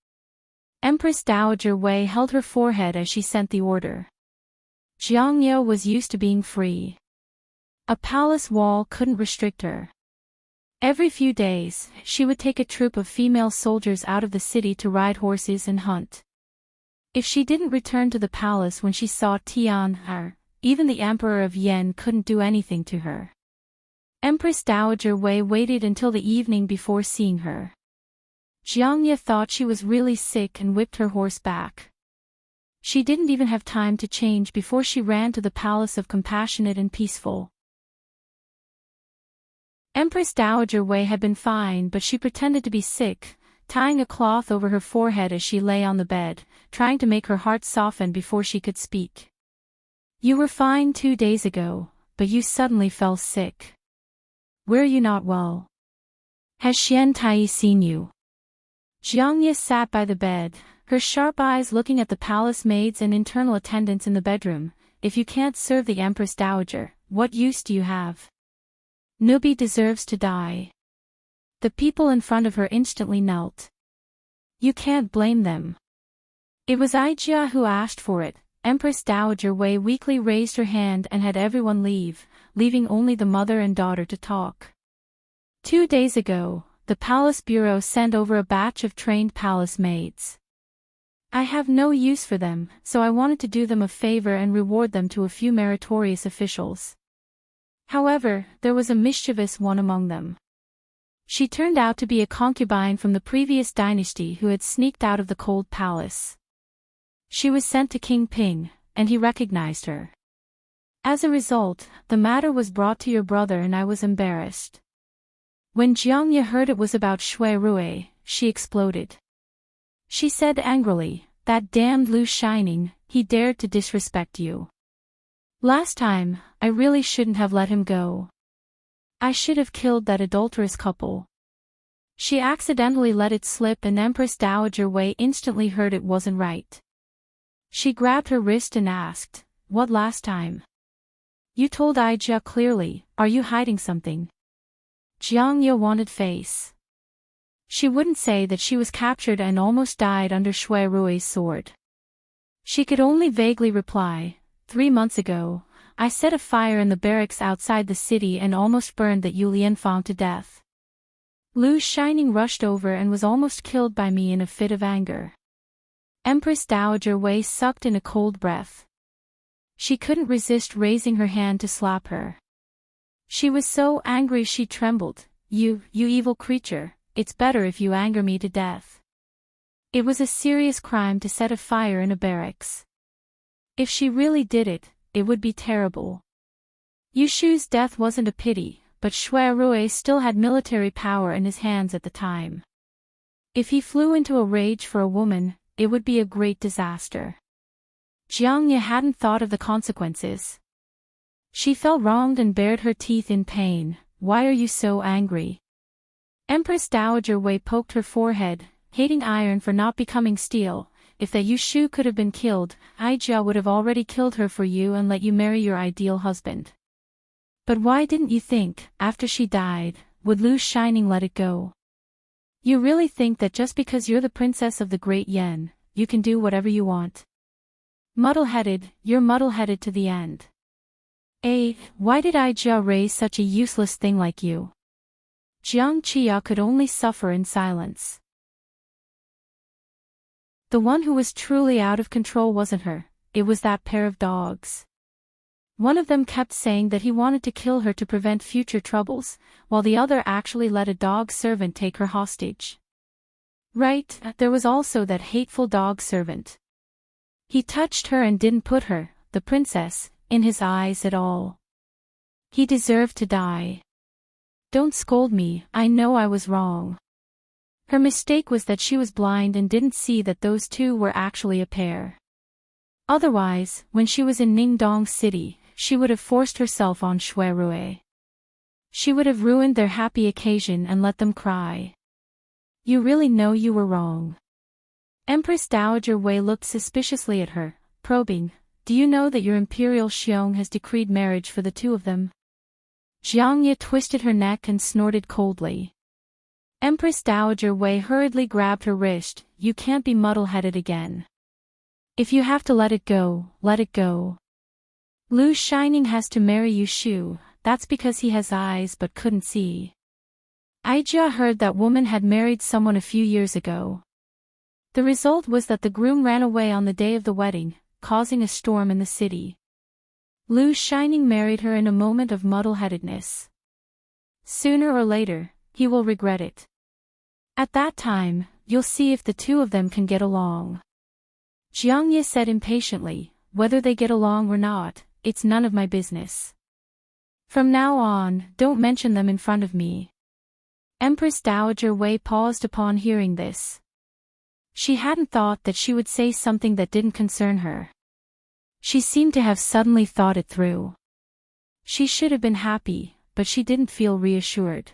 Empress Dowager Wei held her forehead as she sent the order. Jiangye was used to being free. A palace wall couldn't restrict her. Every few days, she would take a troop of female soldiers out of the city to ride horses and hunt. If she didn't return to the palace when she saw Tian, even the Emperor of Yen couldn't do anything to her. Empress Dowager Wei waited until the evening before seeing her. Jiangye thought she was really sick and whipped her horse back. She didn't even have time to change before she ran to the palace of Compassionate and Peaceful. Empress Dowager Wei had been fine, but she pretended to be sick, tying a cloth over her forehead as she lay on the bed, trying to make her heart soften before she could speak. You were fine 2 days ago, but you suddenly fell sick. Were you not well? Has Xian Tai seen you? Jiangye sat by the bed, her sharp eyes looking at the palace maids and internal attendants in the bedroom. If you can't serve the Empress Dowager, what use do you have? Nubi deserves to die. The people in front of her instantly knelt. You can't blame them. It was Aijia who asked for it. Empress Dowager Wei weakly raised her hand and had everyone leave, leaving only the mother and daughter to talk. 2 days ago, the palace bureau sent over a batch of trained palace maids. I have no use for them, so I wanted to do them a favor and reward them to a few meritorious officials. However, there was a mischievous one among them. She turned out to be a concubine from the previous dynasty who had sneaked out of the cold palace. She was sent to King Ping, and he recognized her. As a result, the matter was brought to your brother and I was embarrassed. When Jiangye heard it was about Shui Rui, she exploded. She said angrily, that damned Lu Shining, he dared to disrespect you. Last time, I really shouldn't have let him go. I should have killed that adulterous couple. She accidentally let it slip and Empress Dowager Wei instantly heard it wasn't right. She grabbed her wrist and asked, what last time? You told Aijia clearly, are you hiding something? Jiangye wanted face. She wouldn't say that she was captured and almost died under Shui Rui's sword. She could only vaguely reply, 3 months ago, I set a fire in the barracks outside the city and almost burned that Yu Lianfang to death. Lu Shining rushed over and was almost killed by me in a fit of anger. Empress Dowager Wei sucked in a cold breath. She couldn't resist raising her hand to slap her. She was so angry she trembled. You evil creature, it's better if you anger me to death. It was a serious crime to set a fire in a barracks. If she really did it, it would be terrible. Yu Shu's death wasn't a pity, but Shui Rui still had military power in his hands at the time. If he flew into a rage for a woman, it would be a great disaster. Jiangye hadn't thought of the consequences. She felt wronged and bared her teeth in pain. Why are you so angry? Empress Dowager Wei poked her forehead, hating iron for not becoming steel. If that Yu Shu could have been killed, Aijia would have already killed her for you and let you marry your ideal husband. But why didn't you think, after she died, would Lu Shining let it go? You really think that just because you're the princess of the Great Yen, you can do whatever you want? Muddle-headed, you're muddle-headed to the end. Why did Jia raise such a useless thing like you? Jiang Qia could only suffer in silence. The one who was truly out of control wasn't her, it was that pair of dogs. One of them kept saying that he wanted to kill her to prevent future troubles, while the other actually let a dog servant take her hostage. Right, there was also that hateful dog servant. He touched her and didn't put her, the princess, in his eyes at all. He deserved to die. Don't scold me, I know I was wrong. Her mistake was that she was blind and didn't see that those two were actually a pair. Otherwise, when she was in Ningdong City, she would have forced herself on Shui Rui. She would have ruined their happy occasion and let them cry. You really know you were wrong. Empress Dowager Wei looked suspiciously at her, probing, do you know that your Imperial Xiong has decreed marriage for the two of them? Jiang Ye twisted her neck and snorted coldly. Empress Dowager Wei hurriedly grabbed her wrist, you can't be muddle-headed again. If you have to let it go, let it go. Lu Shining has to marry Yu Shu, that's because he has eyes but couldn't see. Aijia heard that woman had married someone a few years ago. The result was that the groom ran away on the day of the wedding, causing a storm in the city. Lu Shining married her in a moment of muddle-headedness. Sooner or later, he will regret it. At that time, you'll see if the two of them can get along. Jiang Ye said impatiently, whether they get along or not, it's none of my business. From now on, don't mention them in front of me. Empress Dowager Wei paused upon hearing this. She hadn't thought that she would say something that didn't concern her. She seemed to have suddenly thought it through. She should have been happy, but she didn't feel reassured.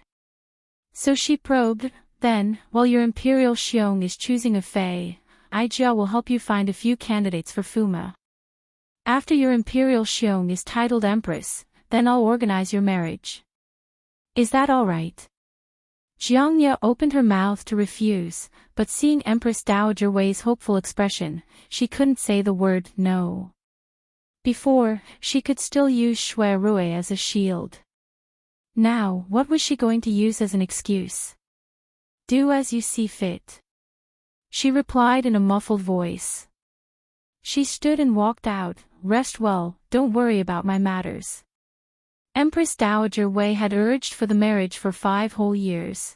So she probed, then, while your Imperial Xiong is choosing a Fei, Aijia will help you find a few candidates for Fuma. After your Imperial Xiong is titled Empress, then I'll organize your marriage. Is that all right? Jiang Ye opened her mouth to refuse, but seeing Empress Dowager Wei's hopeful expression, she couldn't say the word no. Before, she could still use Shui Rui as a shield. Now, what was she going to use as an excuse? Do as you see fit. She replied in a muffled voice. She stood and walked out, rest well, don't worry about my matters. Empress Dowager Wei had urged for the marriage for 5 whole years.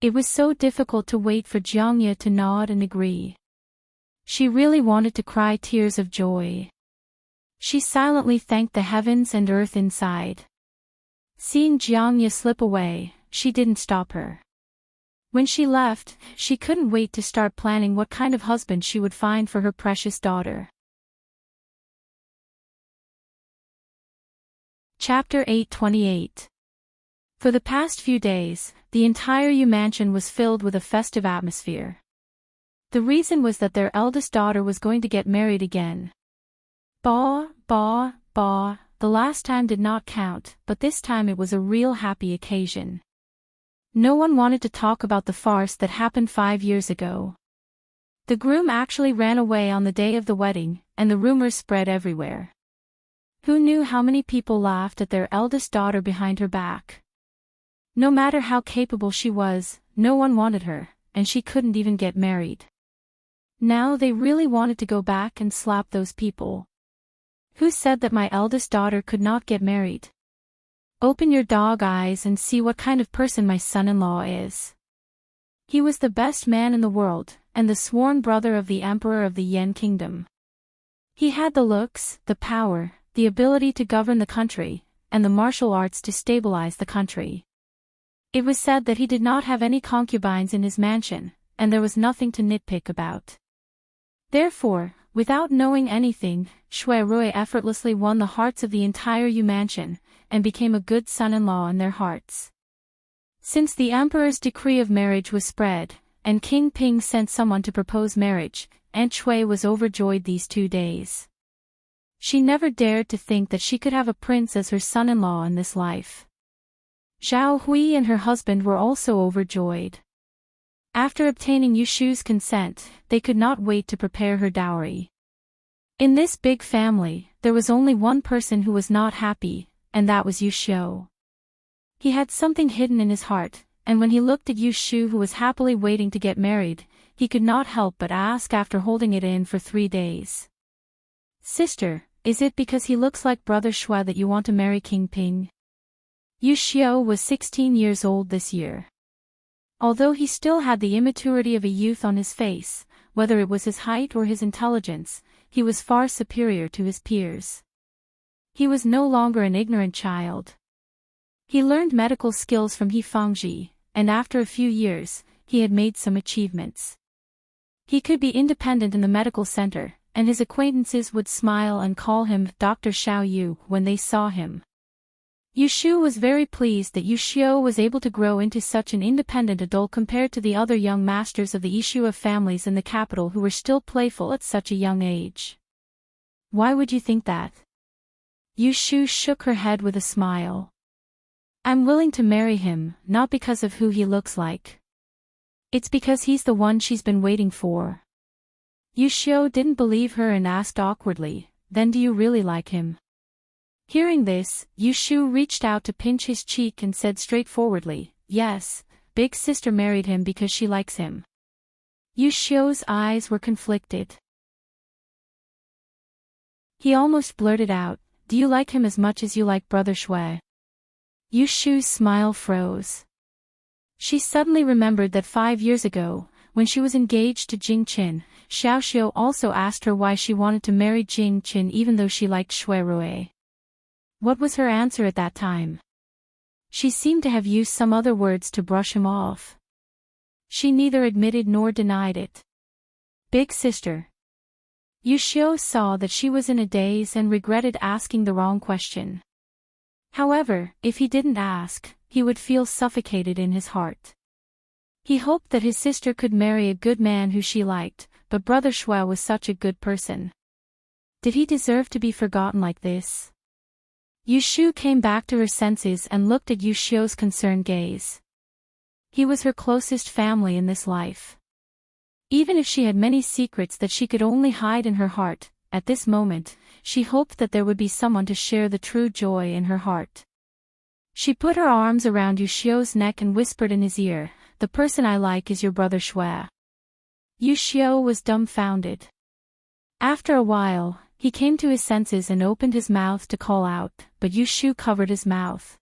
It was so difficult to wait for Jiang Ye to nod and agree. She really wanted to cry tears of joy. She silently thanked the heavens and earth inside. Seeing Jiang Ye slip away, she didn't stop her. When she left, she couldn't wait to start planning what kind of husband she would find for her precious daughter. Chapter 828. For the past few days, the entire Yu mansion was filled with a festive atmosphere. The reason was that their eldest daughter was going to get married again. The last time did not count, but this time it was a real happy occasion. No one wanted to talk about the farce that happened 5 years ago. The groom actually ran away on the day of the wedding, and the rumors spread everywhere. Who knew how many people laughed at their eldest daughter behind her back? No matter how capable she was, no one wanted her, and she couldn't even get married. Now they really wanted to go back and slap those people. Who said that my eldest daughter could not get married? Open your dog eyes and see what kind of person my son-in-law is. He was the best man in the world, and the sworn brother of the Emperor of the Yen Kingdom. He had the looks, the power, the ability to govern the country, and the martial arts to stabilize the country. It was said that he did not have any concubines in his mansion, and there was nothing to nitpick about. Therefore, without knowing anything, Shui Rui effortlessly won the hearts of the entire Yu mansion, and became a good son-in-law in their hearts. Since the emperor's decree of marriage was spread, and King Ping sent someone to propose marriage, Aunt Shui was overjoyed these 2 days. She never dared to think that she could have a prince as her son-in-law in this life. Zhao Hui and her husband were also overjoyed. After obtaining Yushu's consent, they could not wait to prepare her dowry. In this big family, there was only one person who was not happy, and that was Yushu. He had something hidden in his heart, and when he looked at Yushu, who was happily waiting to get married, he could not help but ask after holding it in for 3 days. "Sister, is it because he looks like Brother Shui that you want to marry King Ping?" Yushu was 16 years old this year. Although he still had the immaturity of a youth on his face, whether it was his height or his intelligence, he was far superior to his peers. He was no longer an ignorant child. He learned medical skills from He Fangji, and after a few years, he had made some achievements. He could be independent in the medical center, and his acquaintances would smile and call him Dr. Xiao Yu when they saw him. Yushu was very pleased that Yushu was able to grow into such an independent adult compared to the other young masters of the Yishua families in the capital who were still playful at such a young age. "Why would you think that?" Yushu shook her head with a smile. "I'm willing to marry him, not because of who he looks like. It's because he's the one she's been waiting for." Yushu didn't believe her and asked awkwardly, "Then do you really like him?" Hearing this, Yushu reached out to pinch his cheek and said straightforwardly, "Yes, big sister married him because she likes him." Yushu's eyes were conflicted. He almost blurted out, "Do you like him as much as you like Brother Shui?" Yushu's smile froze. She suddenly remembered that 5 years ago, when she was engaged to Jing Qin, Xiao Xiu also asked her why she wanted to marry Jing Qin even though she liked Shui Rui. What was her answer at that time? She seemed to have used some other words to brush him off. She neither admitted nor denied it. "Big sister." Yushu saw that she was in a daze and regretted asking the wrong question. However, if he didn't ask, he would feel suffocated in his heart. He hoped that his sister could marry a good man who she liked, but Brother Shui was such a good person. Did he deserve to be forgotten like this? Yushu came back to her senses and looked at Yushu's concerned gaze. He was her closest family in this life. Even if she had many secrets that she could only hide in her heart, at this moment, she hoped that there would be someone to share the true joy in her heart. She put her arms around Yushu's neck and whispered in his ear, "The person I like is your Brother Shui." Yushu was dumbfounded. After a while, he came to his senses and opened his mouth to call out, but Yushu covered his mouth.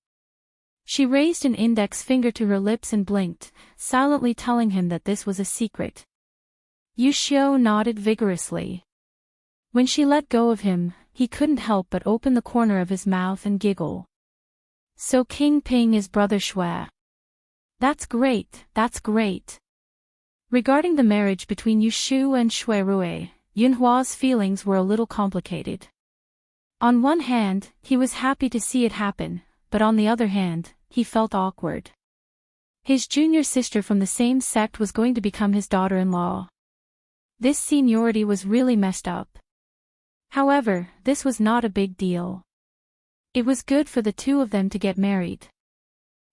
She raised an index finger to her lips and blinked, silently telling him that this was a secret. Yushu nodded vigorously. When she let go of him, he couldn't help but open the corner of his mouth and giggle. "So King Ping is Brother Shui. That's great, that's great." Regarding the marriage between Yushu and Shui Rui, Yunhua's feelings were a little complicated. On one hand, he was happy to see it happen, but on the other hand, he felt awkward. His junior sister from the same sect was going to become his daughter-in-law. This seniority was really messed up. However, this was not a big deal. It was good for the two of them to get married.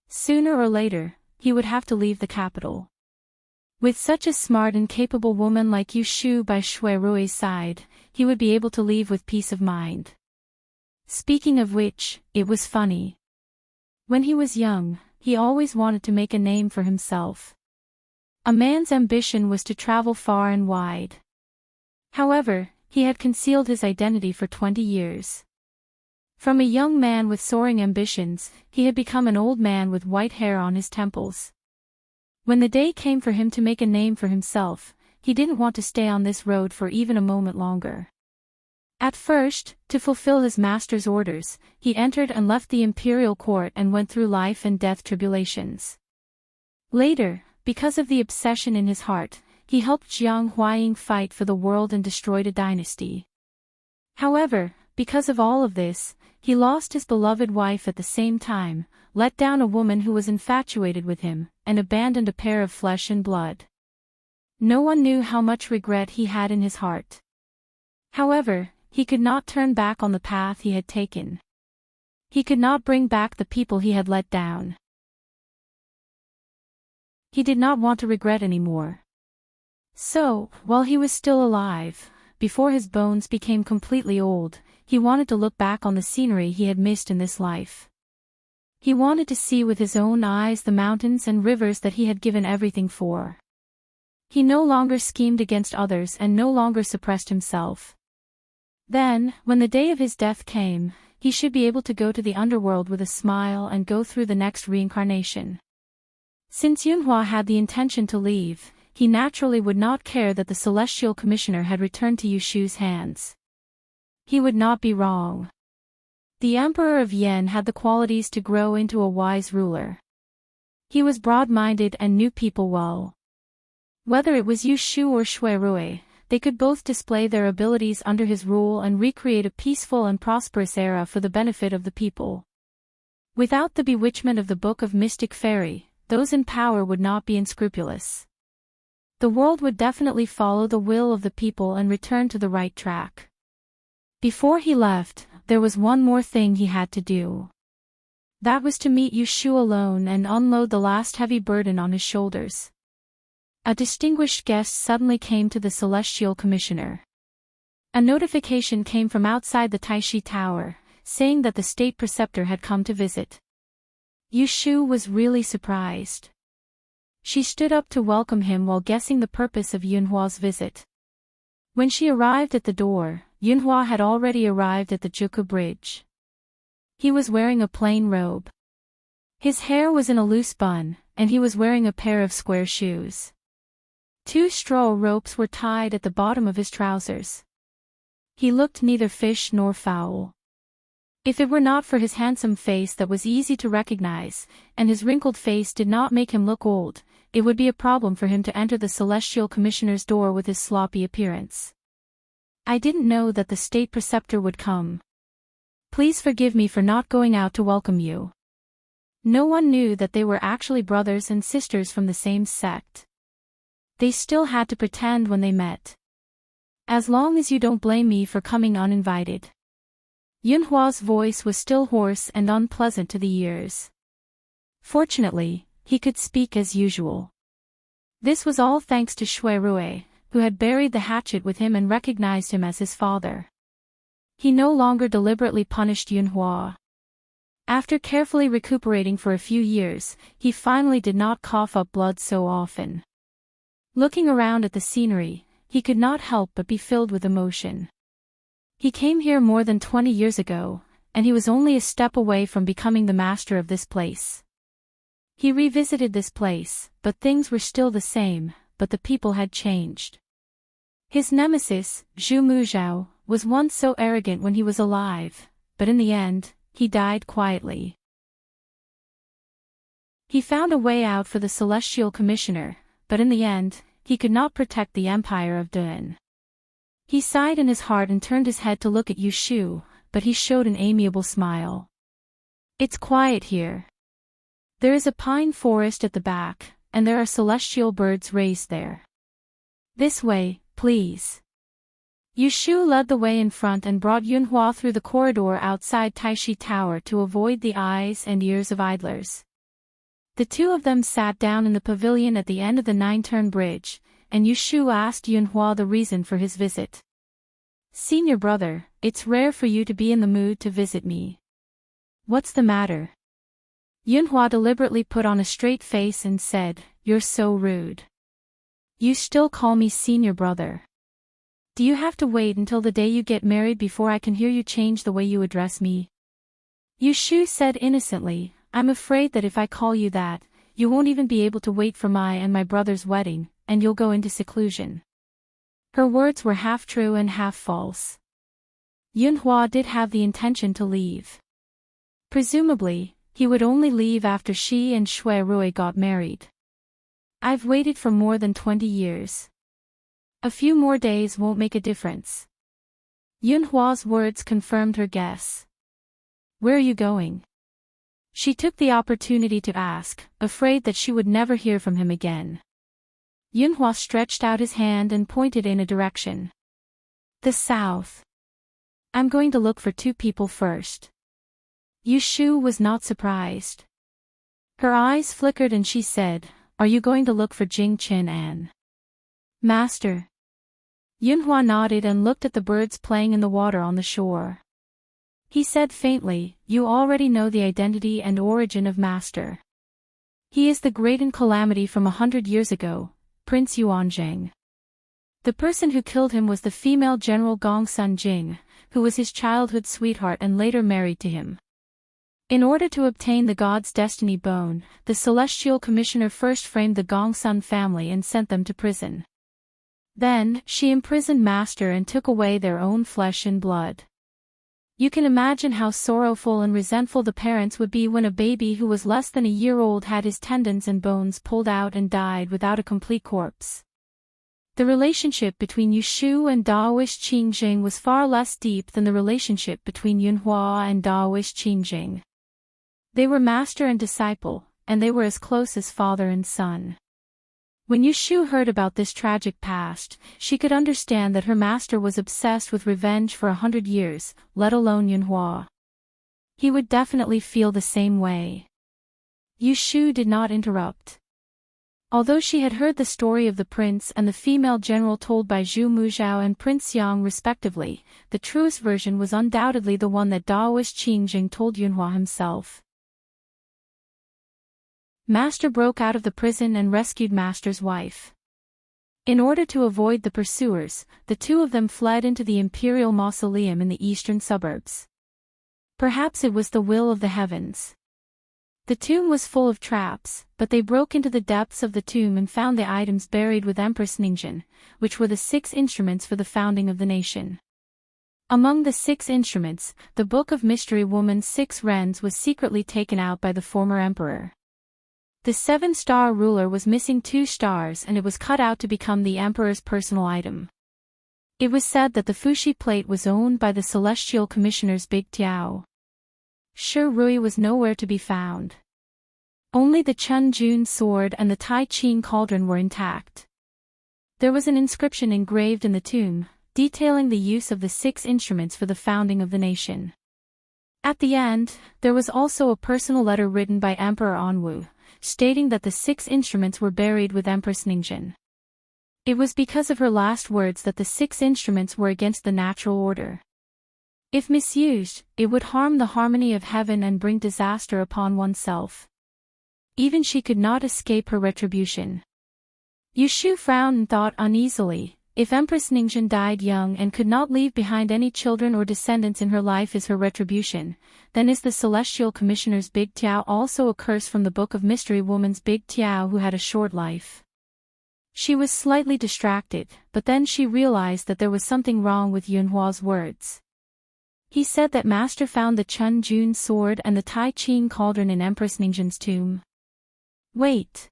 Sooner or later, he would have to leave the capital. With such a smart and capable woman like Yushu by Shui Rui's side, he would be able to leave with peace of mind. Speaking of which, it was funny. When he was young, he always wanted to make a name for himself. A man's ambition was to travel far and wide. However, he had concealed his identity for 20 years. From a young man with soaring ambitions, he had become an old man with white hair on his temples. When the day came for him to make a name for himself, he didn't want to stay on this road for even a moment longer. At first, to fulfill his master's orders, he entered and left the imperial court and went through life and death tribulations. Later, because of the obsession in his heart, he helped Jiang Huaying fight for the world and destroyed a dynasty. However, because of all of this, he lost his beloved wife at the same time, let down a woman who was infatuated with him, and abandoned a pair of flesh and blood. No one knew how much regret he had in his heart. However, he could not turn back on the path he had taken. He could not bring back the people he had let down. He did not want to regret anymore. So, while he was still alive, before his bones became completely old, he wanted to look back on the scenery he had missed in this life. He wanted to see with his own eyes the mountains and rivers that he had given everything for. He no longer schemed against others and no longer suppressed himself. Then, when the day of his death came, he should be able to go to the underworld with a smile and go through the next reincarnation. Since Yunhua had the intention to leave, he naturally would not care that the Celestial Commissioner had returned to Yushu's hands. He would not be wrong. The Emperor of Yen had the qualities to grow into a wise ruler. He was broad-minded and knew people well. Whether it was Yushu or Shuirui, they could both display their abilities under his rule and recreate a peaceful and prosperous era for the benefit of the people. Without the bewitchment of the Book of Mystic Fairy, those in power would not be unscrupulous. The world would definitely follow the will of the people and return to the right track. Before he left, there was one more thing he had to do. That was to meet Yushu alone and unload the last heavy burden on his shoulders. A distinguished guest suddenly came to the Celestial Commissioner. A notification came from outside the Taishi Tower, saying that the State Preceptor had come to visit. Yushu was really surprised. She stood up to welcome him while guessing the purpose of Yunhua's visit. When she arrived at the door, Yunhua had already arrived at the Juku Bridge. He was wearing a plain robe. His hair was in a loose bun, and he was wearing a pair of square shoes. 2 straw ropes were tied at the bottom of his trousers. He looked neither fish nor fowl. If it were not for his handsome face that was easy to recognize, and his wrinkled face did not make him look old, it would be a problem for him to enter the Celestial Commissioner's door with his sloppy appearance. I didn't know that the State Preceptor would come. Please forgive me for not going out to welcome you. No one knew that they were actually brothers and sisters from the same sect. They still had to pretend when they met. As long as you don't blame me for coming uninvited. Yunhua's voice was still hoarse and unpleasant to the ears. Fortunately, he could speak as usual. This was all thanks to Shuirui, who had buried the hatchet with him and recognized him as his father. He no longer deliberately punished Yunhua. After carefully recuperating for a few years, he finally did not cough up blood so often. Looking around at the scenery, he could not help but be filled with emotion. He came here more than 20 years ago, and he was only a step away from becoming the master of this place. He revisited this place, but things were still the same, but the people had changed. His nemesis, Zhu Muzhao, was once so arrogant when he was alive, but in the end, he died quietly. He found a way out for the Celestial Commissioner, but in the end, he could not protect the Empire of Dun. He sighed in his heart and turned his head to look at Yushu, but he showed an amiable smile. It's quiet here. There is a pine forest at the back, and there are celestial birds raised there. This way, please. Yushu led the way in front and brought Yunhua through the corridor outside Taishi Tower to avoid the eyes and ears of idlers. The two of them sat down in the pavilion at the end of the 9-turn bridge, and Yushu asked Yunhua the reason for his visit. Senior brother, it's rare for you to be in the mood to visit me. What's the matter? Yunhua deliberately put on a straight face and said, You're so rude. You still call me senior brother. Do you have to wait until the day you get married before I can hear you change the way you address me? Yushu said innocently, I'm afraid that if I call you that, you won't even be able to wait for my and my brother's wedding, and you'll go into seclusion. Her words were half true and half false. Yunhua did have the intention to leave. Presumably, he would only leave after she and Shuirui got married. I've waited for more than 20 years. A few more days won't make a difference. Yunhua's words confirmed her guess. Where are you going? She took the opportunity to ask, afraid that she would never hear from him again. Yunhua stretched out his hand and pointed in a direction. The south. I'm going to look for 2 people first. Yushu was not surprised. Her eyes flickered and she said, "Are you going to look for Jing Qin An?" "Master." Yunhua nodded and looked at the birds playing in the water on the shore. He said faintly, "You already know the identity and origin of Master. He is the great calamity from 100 years ago, Prince Yuanzheng. The person who killed him was the female General Gong Sun Jing, who was his childhood sweetheart and later married to him. In order to obtain the god's destiny bone, the celestial commissioner first framed the Gong Sun family and sent them to prison. Then, she imprisoned Master and took away their own flesh and blood. You can imagine how sorrowful and resentful the parents would be when a baby who was less than a year old had his tendons and bones pulled out and died without a complete corpse." The relationship between Yushu and Daoist Qingjing was far less deep than the relationship between Yunhua and Daoist Qingjing. They were master and disciple, and they were as close as father and son. When Yushu heard about this tragic past, she could understand that her master was obsessed with revenge for 100 years, let alone Yunhua. He would definitely feel the same way. Yushu did not interrupt. Although she had heard the story of the prince and the female general told by Zhu Muzhao and Prince Yang respectively, the truest version was undoubtedly the one that Daoist Qingjing told Yunhua himself. Master broke out of the prison and rescued Master's wife. In order to avoid the pursuers, the 2 of them fled into the imperial mausoleum in the eastern suburbs. Perhaps it was the will of the heavens. The tomb was full of traps, but they broke into the depths of the tomb and found the items buried with Empress Ningzhen, which were the 6 instruments for the founding of the nation. Among the 6 instruments, the Book of Mystery Woman's 6 wrens was secretly taken out by the former emperor. The 7-star ruler was missing 2 stars and it was cut out to become the emperor's personal item. It was said that the Fuxi plate was owned by the celestial commissioner's Big Tiao. Shi Rui was nowhere to be found. Only the Chun Jun sword and the Tai Qing cauldron were intact. There was an inscription engraved in the tomb, detailing the use of the 6 instruments for the founding of the nation. At the end, there was also a personal letter written by Emperor Anwu, stating that the 6 instruments were buried with Empress Ningzhen. It was because of her last words that the 6 instruments were against the natural order. If misused, it would harm the harmony of heaven and bring disaster upon oneself. Even she could not escape her retribution. Yushu frowned and thought uneasily, if Empress Ningzhen died young and could not leave behind any children or descendants in her life as her retribution, then is the celestial commissioner's Big Tiao also a curse from the Book of Mystery Woman's Big Tiao who had a short life? She was slightly distracted, but then she realized that there was something wrong with Yunhua's words. He said that Master found the Chun Jun sword and the Tai Qing cauldron in Empress Ningzhen's tomb. Wait.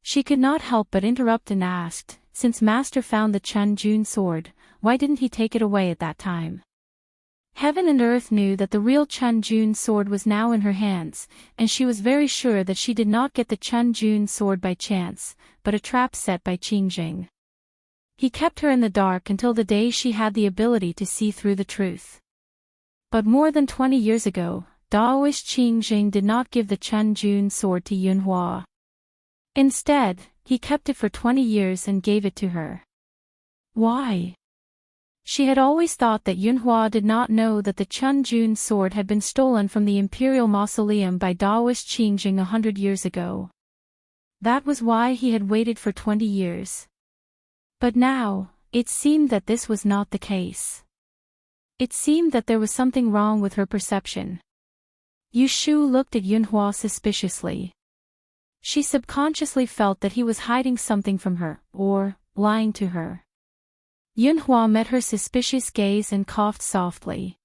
She could not help but interrupt and asked, since Master found the Chun Jun sword, why didn't he take it away at that time? Heaven and earth knew that the real Chun Jun sword was now in her hands, and she was very sure that she did not get the Chun Jun sword by chance, but a trap set by Qingjing. He kept her in the dark until the day she had the ability to see through the truth. But more than 20 years ago, Daoist Qingjing did not give the Chun Jun sword to Yunhua. Instead, he kept it for 20 years and gave it to her. Why? She had always thought that Yunhua did not know that the Chun Jun sword had been stolen from the imperial mausoleum by Daoist Qingjing 100 years ago. That was why he had waited for 20 years. But now, it seemed that this was not the case. It seemed that there was something wrong with her perception. Yushu looked at Yunhua suspiciously. She subconsciously felt that he was hiding something from her, or lying to her. Yunhua met her suspicious gaze and coughed softly.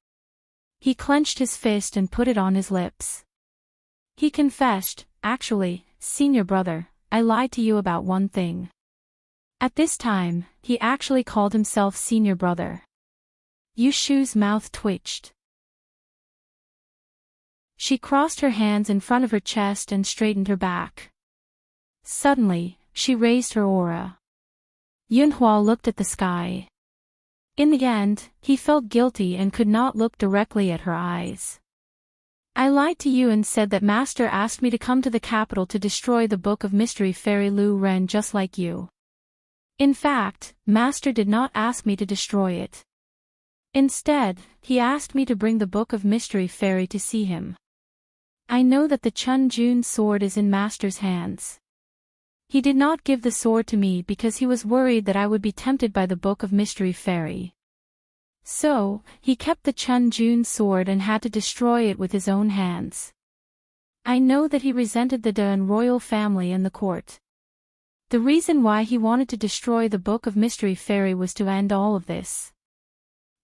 He clenched his fist and put it on his lips. He confessed, actually, senior brother, I lied to you about one thing. At this time, he actually called himself senior brother. Yushu's mouth twitched. She crossed her hands in front of her chest and straightened her back. Suddenly, she raised her aura. Yunhua looked at the sky. In the end, he felt guilty and could not look directly at her eyes. I lied to you and said that Master asked me to come to the capital to destroy the Book of Mystery Fairy Lu Ren just like you. In fact, Master did not ask me to destroy it. Instead, he asked me to bring the Book of Mystery Fairy to see him. I know that the Chun Jun sword is in Master's hands. He did not give the sword to me because he was worried that I would be tempted by the Book of Mystery Fairy. So, he kept the Chun Jun sword and had to destroy it with his own hands. I know that he resented the Dun royal family and the court. The reason why he wanted to destroy the Book of Mystery Fairy was to end all of this.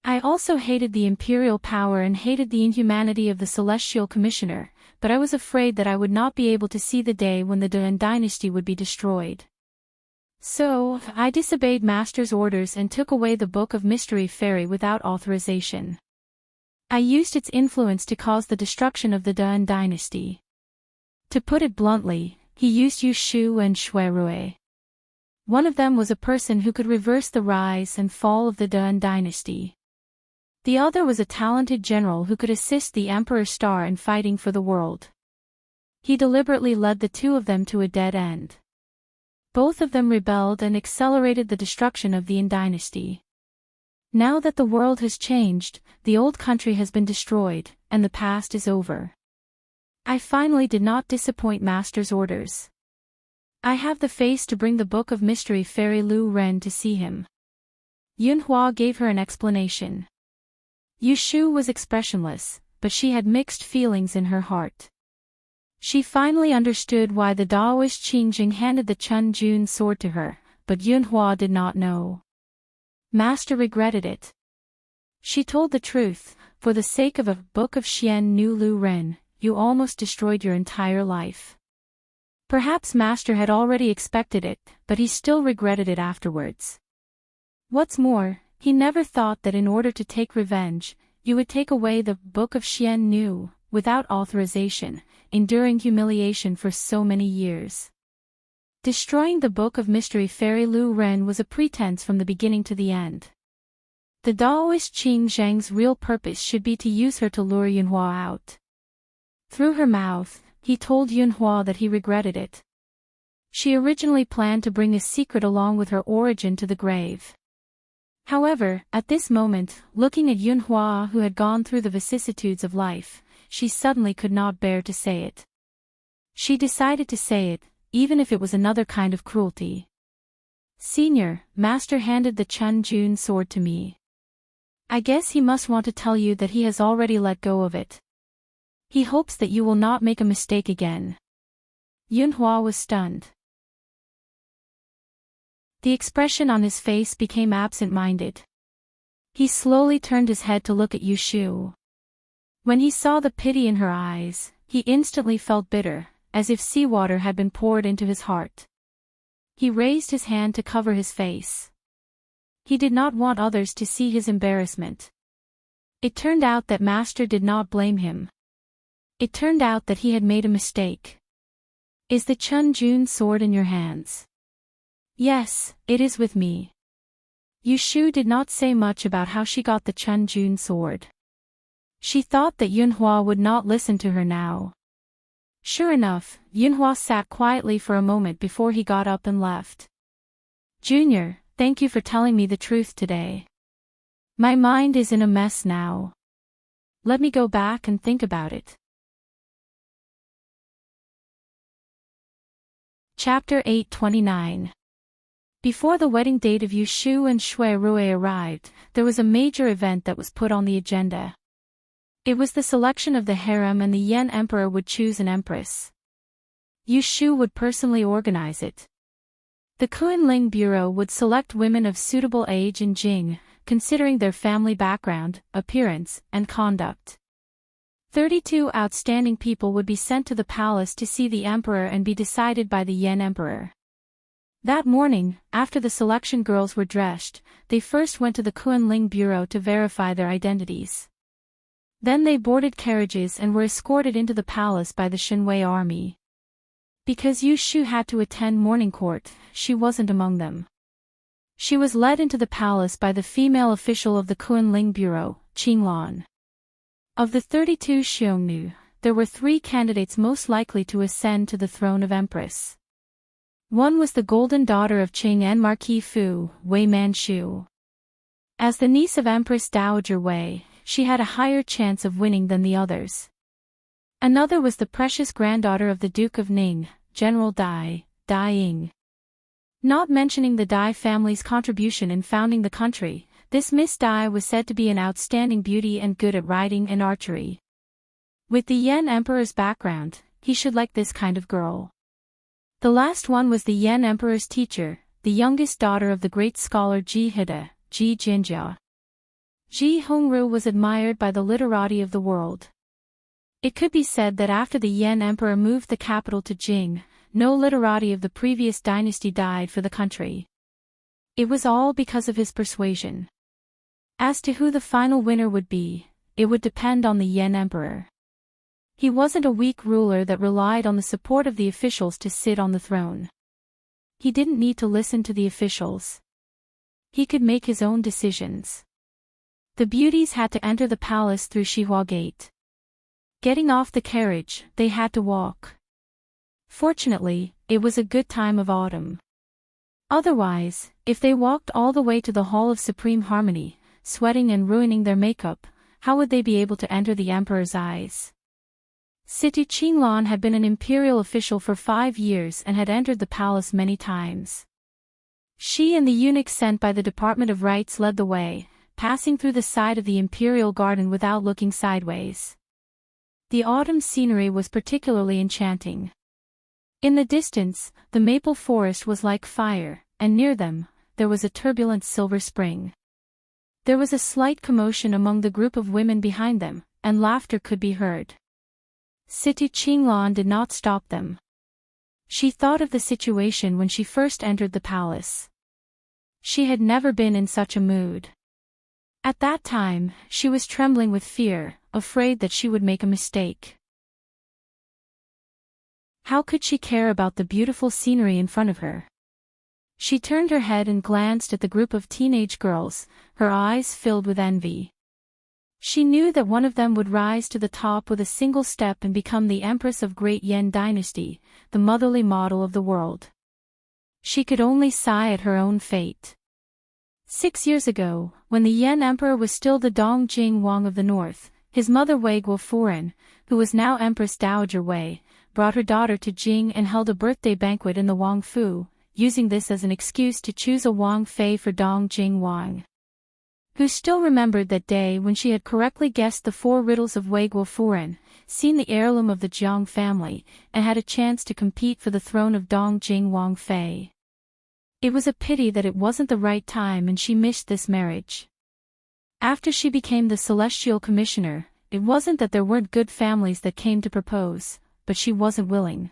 I also hated the imperial power and hated the inhumanity of the Celestial Commissioner, but I was afraid that I would not be able to see the day when the Dun dynasty would be destroyed. So, I disobeyed Master's orders and took away the Book of Mystery Fairy without authorization. I used its influence to cause the destruction of the Dun dynasty. To put it bluntly, he used Yu Shu and Shui Rui. One of them was a person who could reverse the rise and fall of the Dun dynasty. The other was a talented general who could assist the Emperor Star in fighting for the world. He deliberately led the two of them to a dead end. Both of them rebelled and accelerated the destruction of the Yin dynasty. Now that the world has changed, the old country has been destroyed, and the past is over. I finally did not disappoint Master's orders. I have the face to bring the Book of Mystery Fairy Lu Ren to see him. Yunhua gave her an explanation. Yu Shu was expressionless, but she had mixed feelings in her heart. She finally understood why the Daoist Qing Jing handed the Chun Jun sword to her, but Yunhua did not know. Master regretted it. She told the truth, for the sake of a Book of Xian Nu Lu Ren, you almost destroyed your entire life. Perhaps Master had already expected it, but he still regretted it afterwards. What's more, he never thought that in order to take revenge, you would take away the Book of Xian Nu, without authorization, enduring humiliation for so many years. Destroying the Book of Mystery Fairy Lu Ren was a pretense from the beginning to the end. The Daoist Qing Zhang's real purpose should be to use her to lure Yunhua out. Through her mouth, he told Yunhua that he regretted it. She originally planned to bring a secret along with her origin to the grave. However, at this moment, looking at Yunhua who had gone through the vicissitudes of life, she suddenly could not bear to say it. She decided to say it, even if it was another kind of cruelty. Senior, Master handed the Chun Jun sword to me. I guess he must want to tell you that he has already let go of it. He hopes that you will not make a mistake again. Yunhua was stunned. The expression on his face became absent-minded. He slowly turned his head to look at Yu Shu. When he saw the pity in her eyes, he instantly felt bitter, as if seawater had been poured into his heart. He raised his hand to cover his face. He did not want others to see his embarrassment. It turned out that Master did not blame him. It turned out that he had made a mistake. Is the Chun Jun sword in your hands? Yes, it is with me. Yu Shu did not say much about how she got the Chun Jun sword. She thought that Yunhua would not listen to her now. Sure enough, Yunhua sat quietly for a moment before he got up and left. Junior, thank you for telling me the truth today. My mind is in a mess now. Let me go back and think about it. Chapter 829. Before the wedding date of Yu Shu and Shui Rui arrived, there was a major event that was put on the agenda. It was the selection of the harem, and the Yen Emperor would choose an empress. Yu Shu would personally organize it. The Kunling Bureau would select women of suitable age and Jing, considering their family background, appearance, and conduct. 32 outstanding people would be sent to the palace to see the emperor and be decided by the Yen Emperor. That morning, after the selection girls were dressed, they first went to the Kunling Bureau to verify their identities. Then they boarded carriages and were escorted into the palace by the Shenwei army. Because Yu Shu had to attend morning court, she wasn't among them. She was led into the palace by the female official of the Kunling Bureau, Qinglan. Of the 32 Xiongnu, there were 3 candidates most likely to ascend to the throne of empress. One was the golden daughter of Qing and Marquis Fu, Wei Manchu. As the niece of Empress Dowager Wei, she had a higher chance of winning than the others. Another was the precious granddaughter of the Duke of Ning, General Dai Ying. Not mentioning the Dai family's contribution in founding the country, this Miss Dai was said to be an outstanding beauty and good at riding and archery. With the Yan Emperor's background, he should like this kind of girl. The last one was the Yan Emperor's teacher, the youngest daughter of the great scholar Ji Hida, Ji Jinjia. Ji Hongru was admired by the literati of the world. It could be said that after the Yan Emperor moved the capital to Jing, no literati of the previous dynasty died for the country. It was all because of his persuasion. As to who the final winner would be, it would depend on the Yan Emperor. He wasn't a weak ruler that relied on the support of the officials to sit on the throne. He didn't need to listen to the officials. He could make his own decisions. The beauties had to enter the palace through Xihua Gate. Getting off the carriage, they had to walk. Fortunately, it was a good time of autumn. Otherwise, if they walked all the way to the Hall of Supreme Harmony, sweating and ruining their makeup, how would they be able to enter the emperor's eyes? Situ Qinglan had been an imperial official for 5 years and had entered the palace many times. She and the eunuch sent by the Department of Rites led the way, passing through the side of the imperial garden without looking sideways. The autumn scenery was particularly enchanting. In the distance, the maple forest was like fire, and near them, there was a turbulent silver spring. There was a slight commotion among the group of women behind them, and laughter could be heard. Situ Qinglan did not stop them. She thought of the situation when she first entered the palace. She had never been in such a mood. At that time, she was trembling with fear, afraid that she would make a mistake. How could she care about the beautiful scenery in front of her? She turned her head and glanced at the group of teenage girls, her eyes filled with envy. She knew that one of them would rise to the top with a single step and become the Empress of Great Yan Dynasty, the motherly model of the world. She could only sigh at her own fate. 6 years ago, when the Yan Emperor was still the Dongjing Wang of the north, his mother Wei Guofuren, who was now Empress Dowager Wei, brought her daughter to Jing and held a birthday banquet in the Wang Fu, using this as an excuse to choose a Wang Fei for Dongjing Wang. Who still remembered that day when she had correctly guessed the 4 riddles of Wei Guofuren, seen the heirloom of the Jiang family, and had a chance to compete for the throne of Dongjing Wang Fei. It was a pity that it wasn't the right time and she missed this marriage. After she became the Celestial Commissioner, it wasn't that there weren't good families that came to propose, but she wasn't willing.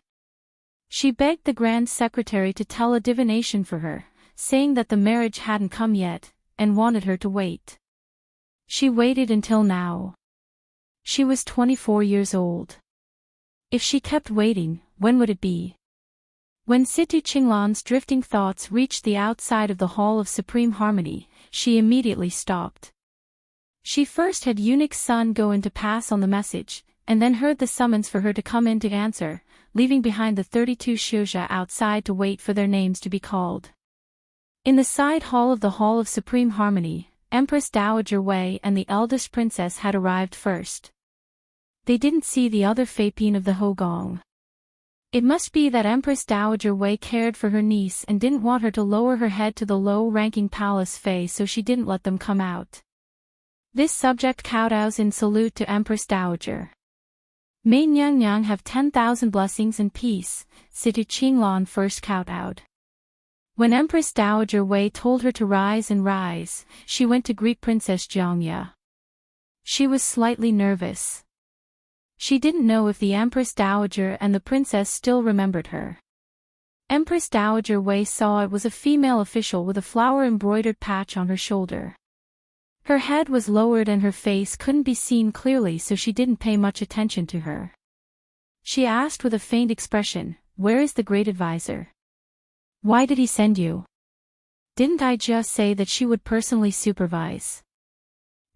She begged the Grand Secretary to tell a divination for her, saying that the marriage hadn't come yet, and wanted her to wait. She waited until now. She was 24 years old. If she kept waiting, when would it be? When Situ Qinglan's drifting thoughts reached the outside of the Hall of Supreme Harmony, she immediately stopped. She first had Eunuch's son go in to pass on the message, and then heard the summons for her to come in to answer, leaving behind the 32 Xiuzha outside to wait for their names to be called. In the side hall of the Hall of Supreme Harmony, Empress Dowager Wei and the eldest princess had arrived first. They didn't see the other Feipin of the Hogong. It must be that Empress Dowager Wei cared for her niece and didn't want her to lower her head to the low-ranking palace Fei, so she didn't let them come out. This subject kowtows in salute to Empress Dowager. May Nyang Nyang have 10,000 blessings and peace, Situ Qinglan first kowtowed. When Empress Dowager Wei told her to rise, she went to greet Princess Jiangya. She was slightly nervous. She didn't know if the Empress Dowager and the princess still remembered her. Empress Dowager Wei saw it was a female official with a flower-embroidered patch on her shoulder. Her head was lowered and her face couldn't be seen clearly, so she didn't pay much attention to her. She asked with a faint expression, "Where is the great advisor? Why did he send you?" Didn't I just say that she would personally supervise?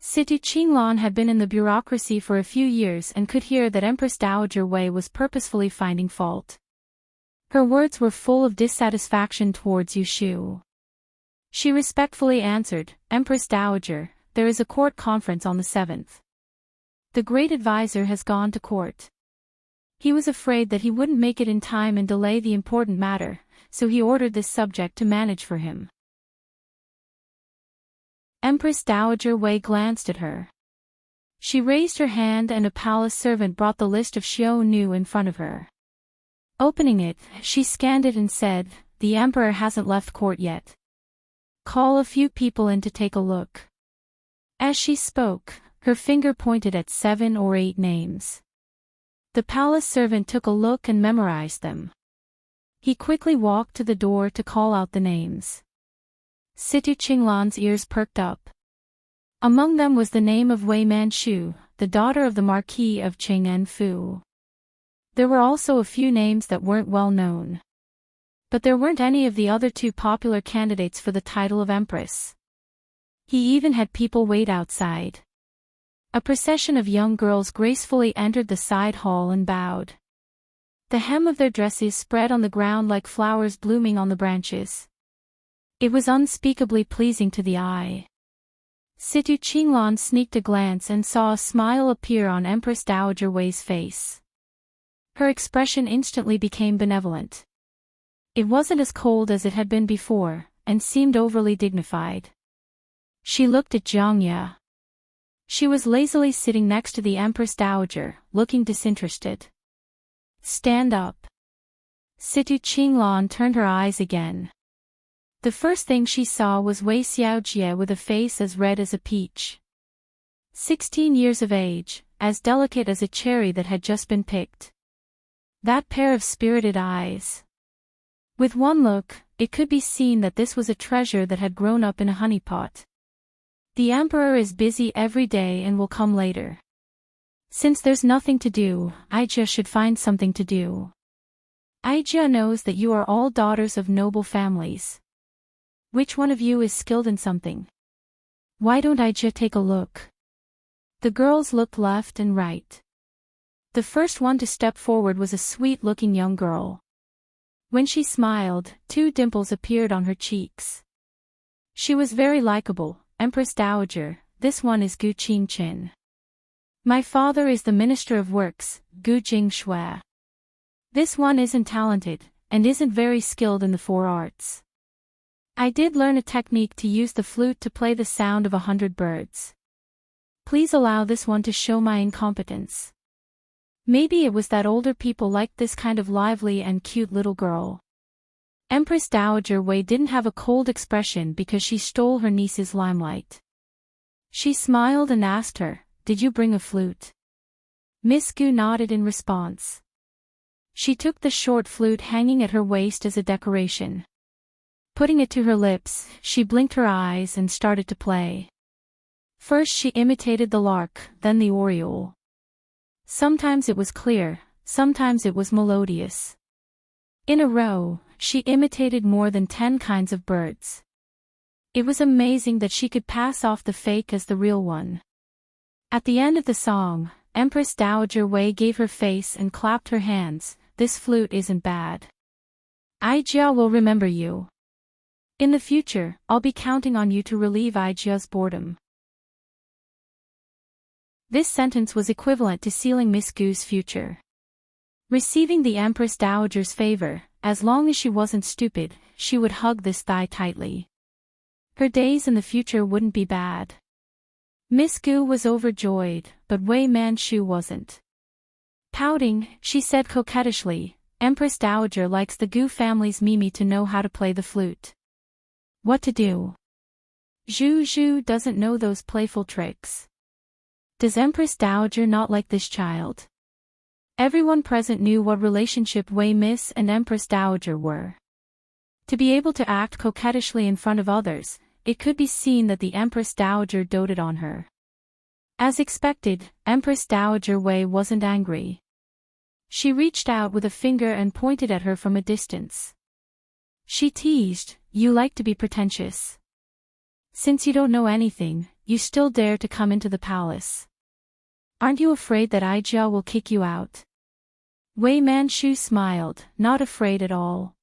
Situ Qinglan had been in the bureaucracy for a few years and could hear that Empress Dowager Wei was purposefully finding fault. Her words were full of dissatisfaction towards Yu Shu. She respectfully answered, Empress Dowager, there is a court conference on the 7th. The great advisor has gone to court. He was afraid that he wouldn't make it in time and delay the important matter, so he ordered this subject to manage for him. Empress Dowager Wei glanced at her. She raised her hand and a palace servant brought the list of Xiao Nu in front of her. Opening it, she scanned it and said, the emperor hasn't left court yet. Call a few people in to take a look. As she spoke, her finger pointed at 7 or 8 names. The palace servant took a look and memorized them. He quickly walked to the door to call out the names. Situ Qinglan's ears perked up. Among them was the name of Wei Manchu, the daughter of the Marquis of Cheng'enfu. There were also a few names that weren't well known. But there weren't any of the other 2 popular candidates for the title of empress. He even had people wait outside. A procession of young girls gracefully entered the side hall and bowed. The hem of their dresses spread on the ground like flowers blooming on the branches. It was unspeakably pleasing to the eye. Situ Qinglan sneaked a glance and saw a smile appear on Empress Dowager Wei's face. Her expression instantly became benevolent. It wasn't as cold as it had been before, and seemed overly dignified. She looked at Jiang Ye. She was lazily sitting next to the Empress Dowager, looking disinterested. Stand up. Situ Qinglan turned her eyes again. The first thing she saw was Wei Xiaojie with a face as red as a peach. 16 years of age, as delicate as a cherry that had just been picked. That pair of spirited eyes. With one look, it could be seen that this was a treasure that had grown up in a honeypot. The emperor is busy every day and will come later. Since there's nothing to do, Aijia should find something to do. Aijia knows that you are all daughters of noble families. Which one of you is skilled in something? Why don't Aijia take a look? The girls looked left and right. The first one to step forward was a sweet-looking young girl. When she smiled, 2 dimples appeared on her cheeks. She was very likable. Empress Dowager, this one is Gu Qingqin. My father is the Minister of Works, Gu Jingshui. This one isn't talented, and isn't very skilled in the 4 arts. I did learn a technique to use the flute to play the sound of 100 birds. Please allow this one to show my incompetence. Maybe it was that older people liked this kind of lively and cute little girl. Empress Dowager Wei didn't have a cold expression because she stole her niece's limelight. She smiled and asked her, did you bring a flute? Miss Gu nodded in response. She took the short flute hanging at her waist as a decoration. Putting it to her lips, she blinked her eyes and started to play. First she imitated the lark, then the oriole. Sometimes it was clear, sometimes it was melodious. In a row, she imitated more than 10 kinds of birds. It was amazing that she could pass off the fake as the real one. At the end of the song, Empress Dowager Wei gave her face and clapped her hands. This flute isn't bad. Aijia will remember you. In the future, I'll be counting on you to relieve Aijia's boredom. This sentence was equivalent to sealing Miss Gu's future. Receiving the Empress Dowager's favor, as long as she wasn't stupid, she would hug this thigh tightly. Her days in the future wouldn't be bad. Miss Gu was overjoyed, but Wei Manchu wasn't. Pouting, she said coquettishly, Empress Dowager likes the Gu family's Mimi to know how to play the flute. What to do? Zhu Zhu doesn't know those playful tricks. Does Empress Dowager not like this child? Everyone present knew what relationship Wei Miss and Empress Dowager were. To be able to act coquettishly in front of others, it could be seen that the Empress Dowager doted on her. As expected, Empress Dowager Wei wasn't angry. She reached out with a finger and pointed at her from a distance. She teased, "You like to be pretentious. Since you don't know anything, you still dare to come into the palace. Aren't you afraid that Aijia will kick you out?" Wei Manchu smiled, not afraid at all.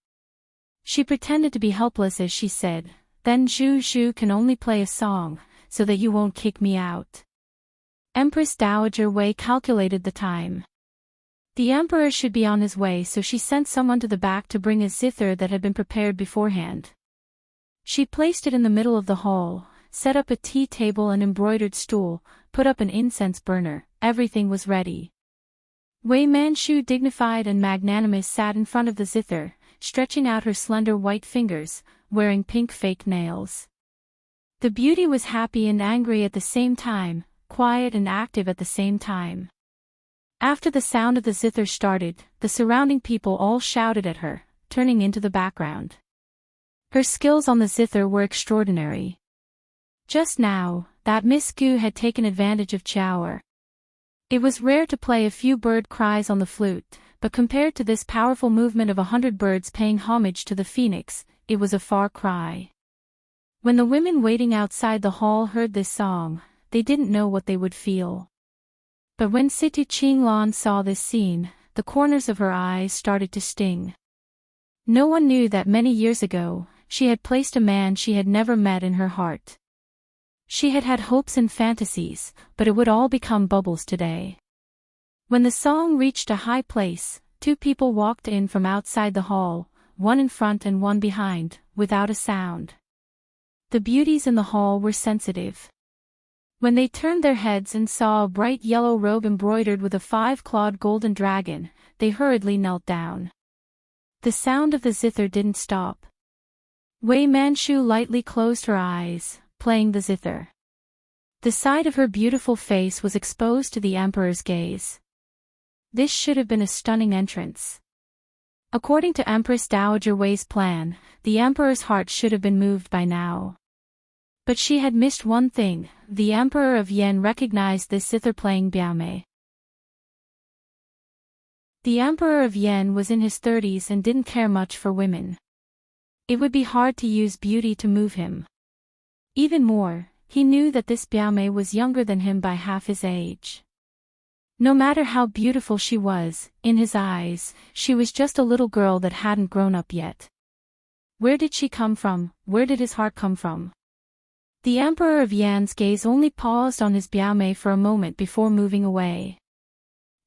She pretended to be helpless as she said, "Then Zhu Zhu can only play a song, so that you won't kick me out." Empress Dowager Wei calculated the time. The emperor should be on his way, so she sent someone to the back to bring a zither that had been prepared beforehand. She placed it in the middle of the hall, set up a tea table and embroidered stool, put up an incense burner. Everything was ready. Wei Manchu, dignified and magnanimous, sat in front of the zither, stretching out her slender white fingers, wearing pink fake nails. The beauty was happy and angry at the same time, quiet and active at the same time. After the sound of the zither started, the surrounding people all shouted at her, turning into the background. Her skills on the zither were extraordinary. Just now, that Miss Gu had taken advantage of Chow'er. It was rare to play a few bird cries on the flute, but compared to this powerful movement of 100 birds paying homage to the phoenix, it was a far cry. When the women waiting outside the hall heard this song, they didn't know what they would feel. But when Situ Qinglan saw this scene, the corners of her eyes started to sting. No one knew that many years ago, she had placed a man she had never met in her heart. She had had hopes and fantasies, but it would all become bubbles today. When the song reached a high place, two people walked in from outside the hall, one in front and one behind, without a sound. The beauties in the hall were sensitive. When they turned their heads and saw a bright yellow robe embroidered with a 5-clawed golden dragon, they hurriedly knelt down. The sound of the zither didn't stop. Wei Manchu lightly closed her eyes, playing the zither. The side of her beautiful face was exposed to the emperor's gaze. This should have been a stunning entrance. According to Empress Dowager Wei's plan, the emperor's heart should have been moved by now. But she had missed one thing. The Emperor of Yen recognized this zither-playing Biaomei. The Emperor of Yen was in his 30s and didn't care much for women. It would be hard to use beauty to move him. Even more, he knew that this Biaomei was younger than him by half his age. No matter how beautiful she was, in his eyes, she was just a little girl that hadn't grown up yet. Where did she come from? Where did his heart come from? The Emperor of Yan's gaze only paused on his Biaomei for a moment before moving away.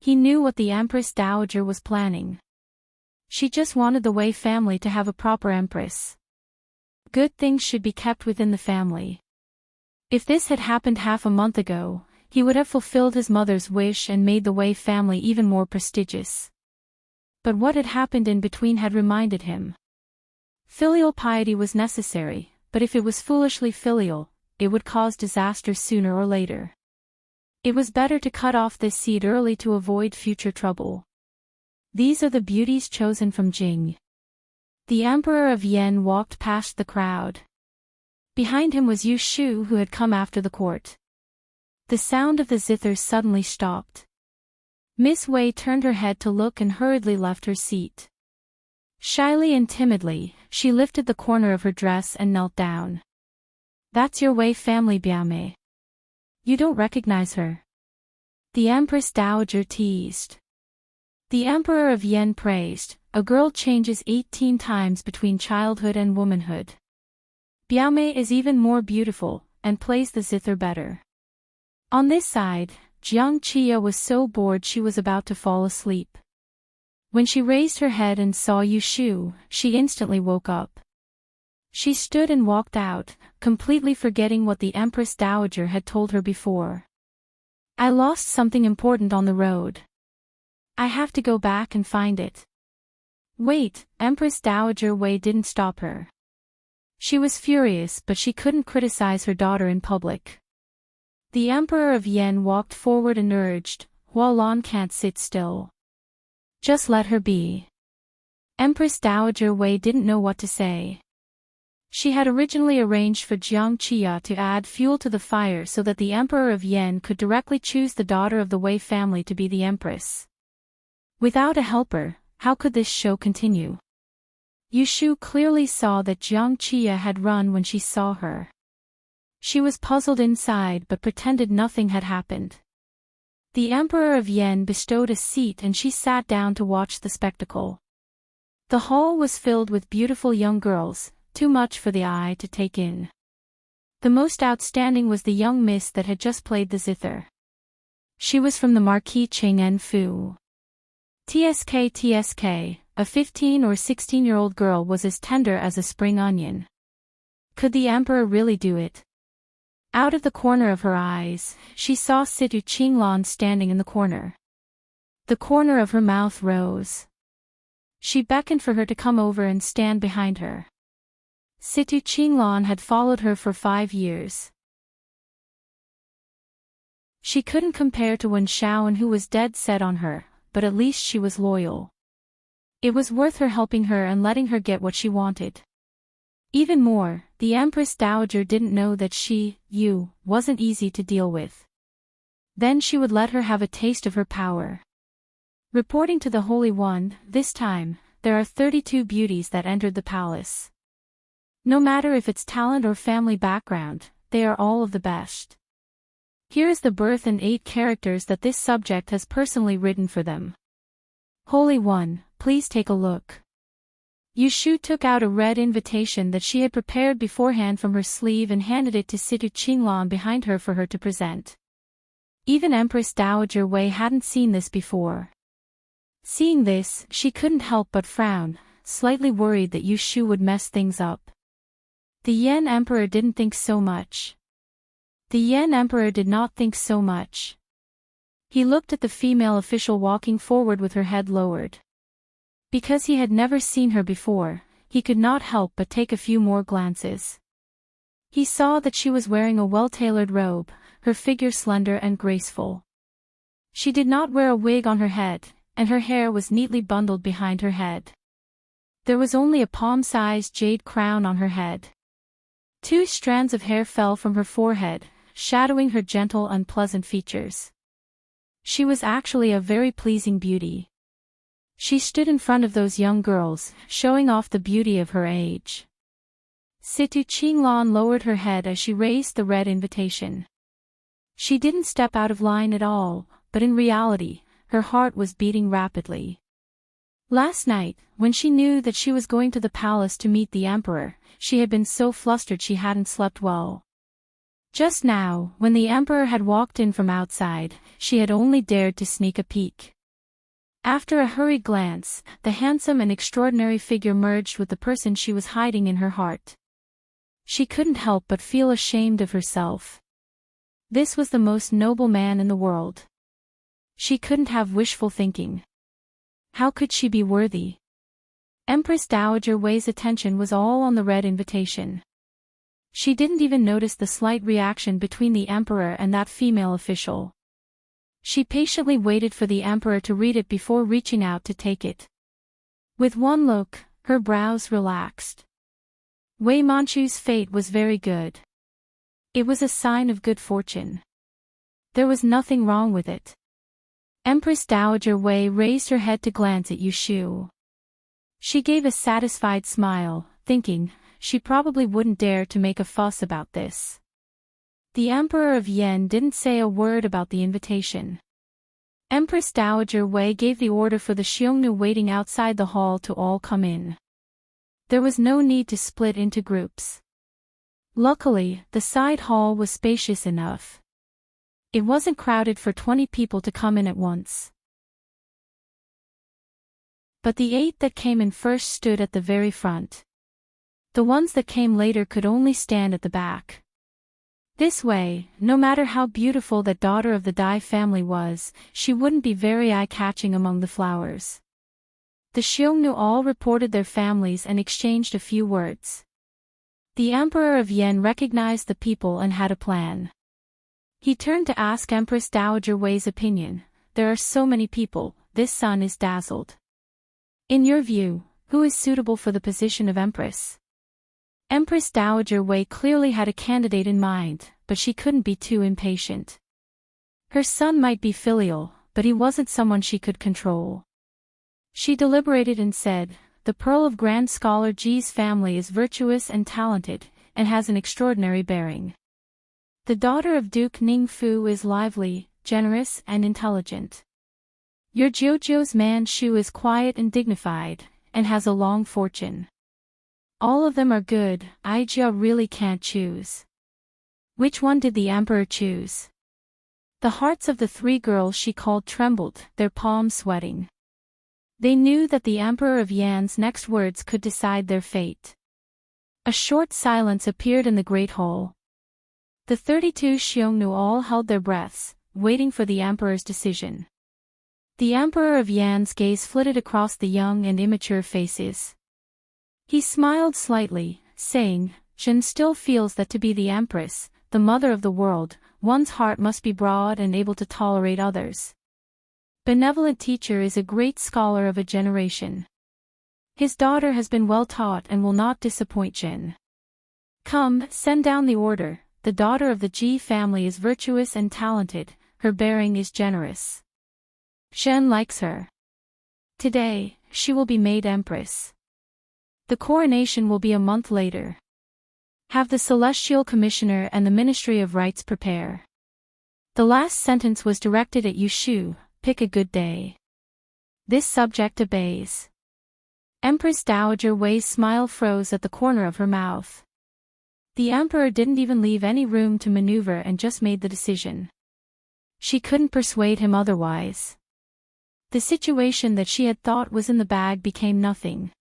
He knew what the Empress Dowager was planning. She just wanted the Wei family to have a proper empress. Good things should be kept within the family. If this had happened half a month ago, he would have fulfilled his mother's wish and made the Wei family even more prestigious. But what had happened in between had reminded him. Filial piety was necessary, but if it was foolishly filial, it would cause disaster sooner or later. It was better to cut off this seed early to avoid future trouble. These are the beauties chosen from Jing. The Emperor of Yen walked past the crowd. Behind him was Yu Shu, who had come after the court. The sound of the zither suddenly stopped. Miss Wei turned her head to look and hurriedly left her seat. Shyly and timidly, she lifted the corner of her dress and knelt down. "That's your Wei family, Biaomei. You don't recognize her?" The Empress Dowager teased. The Emperor of Yen praised, "A girl changes 18 times between childhood and womanhood. Biaomei is even more beautiful, and plays the zither better." On this side, Jiang Qia was so bored she was about to fall asleep. When she raised her head and saw Yu Shu, she instantly woke up. She stood and walked out, completely forgetting what the Empress Dowager had told her before. "I lost something important on the road. I have to go back and find it." "Wait," Empress Dowager Wei didn't stop her. She was furious, but she couldn't criticize her daughter in public. The Emperor of Yen walked forward and urged, "Hualon can't sit still. Just let her be." Empress Dowager Wei didn't know what to say. She had originally arranged for Jiang Qia to add fuel to the fire so that the Emperor of Yen could directly choose the daughter of the Wei family to be the empress. Without a helper, how could this show continue? Yushu clearly saw that Jiang Qia had run when she saw her. She was puzzled inside but pretended nothing had happened. The Emperor of Yen bestowed a seat and she sat down to watch the spectacle. The hall was filled with beautiful young girls, too much for the eye to take in. The most outstanding was the young miss that had just played the zither. She was from the Marquis Cheng Fu. TSK, a 15 or 16-year-old girl was as tender as a spring onion. Could the emperor really do it? Out of the corner of her eyes, she saw Situ Qinglan standing in the corner. The corner of her mouth rose. She beckoned for her to come over and stand behind her. Situ Qinglan had followed her for 5 years. She couldn't compare to Wen Shaoan, who was dead set on her, but at least she was loyal. It was worth her helping her and letting her get what she wanted. Even more, the Empress Dowager didn't know that she, wasn't easy to deal with. Then she would let her have a taste of her power. Reporting to the Holy One, this time, there are 32 beauties that entered the palace. No matter if it's talent or family background, they are all of the best. Here is the birth and 8 characters that this subject has personally written for them. Holy One, please take a look. Yushu took out a red invitation that she had prepared beforehand from her sleeve and handed it to Situ Qinglan behind her for her to present. Even Empress Dowager Wei hadn't seen this before. Seeing this, she couldn't help but frown, slightly worried that Yushu would mess things up. The Yen Emperor didn't think so much. The Yen Emperor did not think so much. He looked at the female official walking forward with her head lowered. Because he had never seen her before, he could not help but take a few more glances. He saw that she was wearing a well-tailored robe, her figure slender and graceful. She did not wear a wig on her head, and her hair was neatly bundled behind her head. There was only a palm-sized jade crown on her head. 2 strands of hair fell from her forehead, shadowing her gentle and pleasant features. She was actually a very pleasing beauty. She stood in front of those young girls, showing off the beauty of her age. Situ Qinglan lowered her head as she raised the red invitation. She didn't step out of line at all, but in reality, her heart was beating rapidly. Last night, when she knew that she was going to the palace to meet the emperor, she had been so flustered she hadn't slept well. Just now, when the emperor had walked in from outside, she had only dared to sneak a peek. After a hurried glance, the handsome and extraordinary figure merged with the person she was hiding in her heart. She couldn't help but feel ashamed of herself. This was the most noble man in the world. She couldn't have wishful thinking. How could she be worthy? Empress Dowager Wei's attention was all on the red invitation. She didn't even notice the slight reaction between the emperor and that female official. She patiently waited for the emperor to read it before reaching out to take it. With one look, her brows relaxed. Wei Manchu's fate was very good. It was a sign of good fortune. There was nothing wrong with it. Empress Dowager Wei raised her head to glance at Yushu. She gave a satisfied smile, thinking, she probably wouldn't dare to make a fuss about this. The Emperor of Yen didn't say a word about the invitation. Empress Dowager Wei gave the order for the Xiongnu waiting outside the hall to all come in. There was no need to split into groups. Luckily, the side hall was spacious enough. It wasn't crowded for 20 people to come in at once. But the 8 that came in first stood at the very front. The ones that came later could only stand at the back. This way, no matter how beautiful that daughter of the Dai family was, she wouldn't be very eye-catching among the flowers. The Xiongnu all reported their families and exchanged a few words. The Emperor of Yen recognized the people and had a plan. He turned to ask Empress Dowager Wei's opinion. There are so many people, this sun is dazzled. In your view, who is suitable for the position of Empress? Empress Dowager Wei clearly had a candidate in mind, but she couldn't be too impatient. Her son might be filial, but he wasn't someone she could control. She deliberated and said, the pearl of grand scholar Ji's family is virtuous and talented, and has an extraordinary bearing. The daughter of Duke Ningfu is lively, generous, and intelligent. Your Jojo's man Shu is quiet and dignified, and has a long fortune. All of them are good, Aijia really can't choose. Which one did the emperor choose? The hearts of the three girls she called trembled, their palms sweating. They knew that the Emperor of Yan's next words could decide their fate. A short silence appeared in the great hall. The 32 Xiongnu all held their breaths, waiting for the Emperor's decision. The Emperor of Yan's gaze flitted across the young and immature faces. He smiled slightly, saying, Shen still feels that to be the Empress, the mother of the world, one's heart must be broad and able to tolerate others. Benevolent teacher is a great scholar of a generation. His daughter has been well taught and will not disappoint Shen. Come, send down the order. The daughter of the Ji family is virtuous and talented, her bearing is generous. Shen likes her. Today, she will be made empress. The coronation will be a month later. Have the Celestial Commissioner and the Ministry of Rights prepare. The last sentence was directed at Yushu, pick a good day. This subject obeys. Empress Dowager Wei's smile froze at the corner of her mouth. The emperor didn't even leave any room to maneuver and just made the decision. She couldn't persuade him otherwise. The situation that she had thought was in the bag became nothing.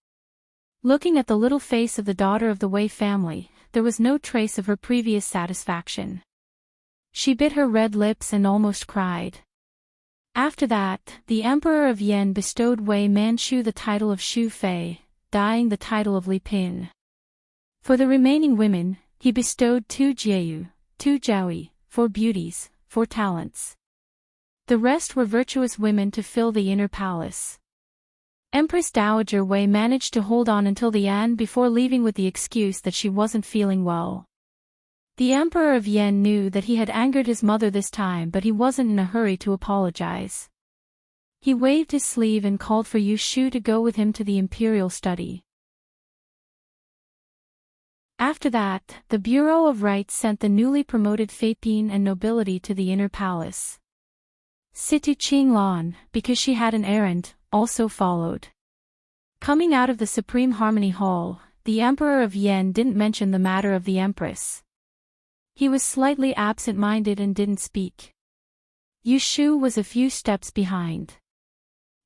Looking at the little face of the daughter of the Wei family, there was no trace of her previous satisfaction. She bit her red lips and almost cried. After that, the Emperor of Yan bestowed Wei Manchu the title of Shu Fei, Dying the title of Li Pin. For the remaining women, he bestowed 2 Jieyu, 2 Jiaoyi, 4 beauties, 4 talents. The rest were virtuous women to fill the inner palace. Empress Dowager Wei managed to hold on until the end before leaving with the excuse that she wasn't feeling well. The Emperor of Yan knew that he had angered his mother this time, but he wasn't in a hurry to apologize. He waved his sleeve and called for Yu Shu to go with him to the imperial study. After that, the Bureau of Rights sent the newly promoted Feipin and nobility to the inner palace. Situ Qinglan, because she had an errand, also followed. Coming out of the Supreme Harmony Hall, the Emperor of Yan didn't mention the matter of the Empress. He was slightly absent-minded and didn't speak. Yu Shu was a few steps behind.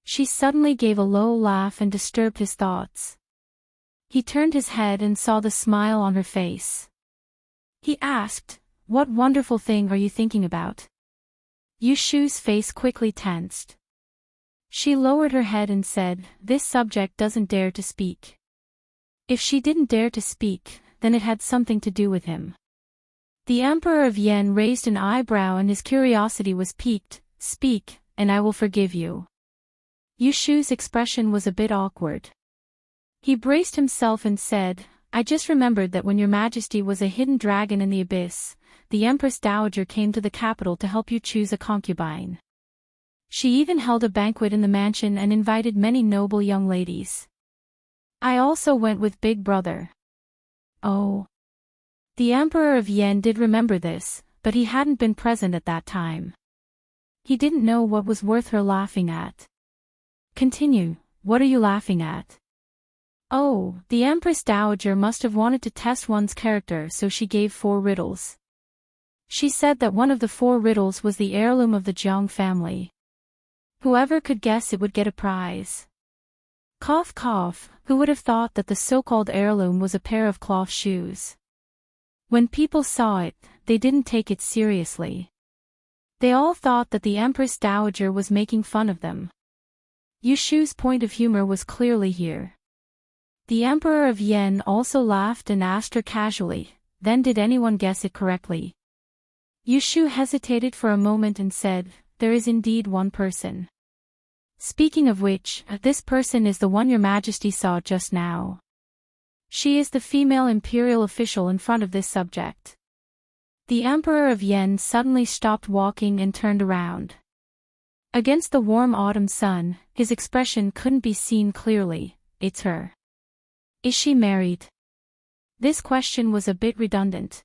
She suddenly gave a low laugh and disturbed his thoughts. He turned his head and saw the smile on her face. He asked, "What wonderful thing are you thinking about?" Yu Shu's face quickly tensed. She lowered her head and said, "This subject doesn't dare to speak." If she didn't dare to speak, then it had something to do with him. The Emperor of Yan raised an eyebrow and his curiosity was piqued. "Speak, and I will forgive you." Yu Shu's expression was a bit awkward. He braced himself and said, "I just remembered that when your majesty was a hidden dragon in the abyss, the Empress Dowager came to the capital to help you choose a concubine. She even held a banquet in the mansion and invited many noble young ladies. I also went with Big Brother." Oh. The Emperor of Yan did remember this, but he hadn't been present at that time. He didn't know what was worth her laughing at. "Continue, what are you laughing at?" "Oh, the Empress Dowager must have wanted to test one's character, so she gave 4 riddles. She said that one of the 4 riddles was the heirloom of the Jiang family. Whoever could guess it would get a prize." Cough cough, who would have thought that the so-called heirloom was a pair of cloth shoes? When people saw it, they didn't take it seriously. They all thought that the Empress Dowager was making fun of them. Yu Shu's point of humor was clearly here. The Emperor of Yan also laughed and asked her casually, "Then did anyone guess it correctly?" Yu Shu hesitated for a moment and said, "There is indeed one person. Speaking of which, this person is the one your majesty saw just now. She is the female imperial official in front of this subject." The Emperor of Yan suddenly stopped walking and turned around. Against the warm autumn sun, his expression couldn't be seen clearly, it's her. Is she married? This question was a bit redundant.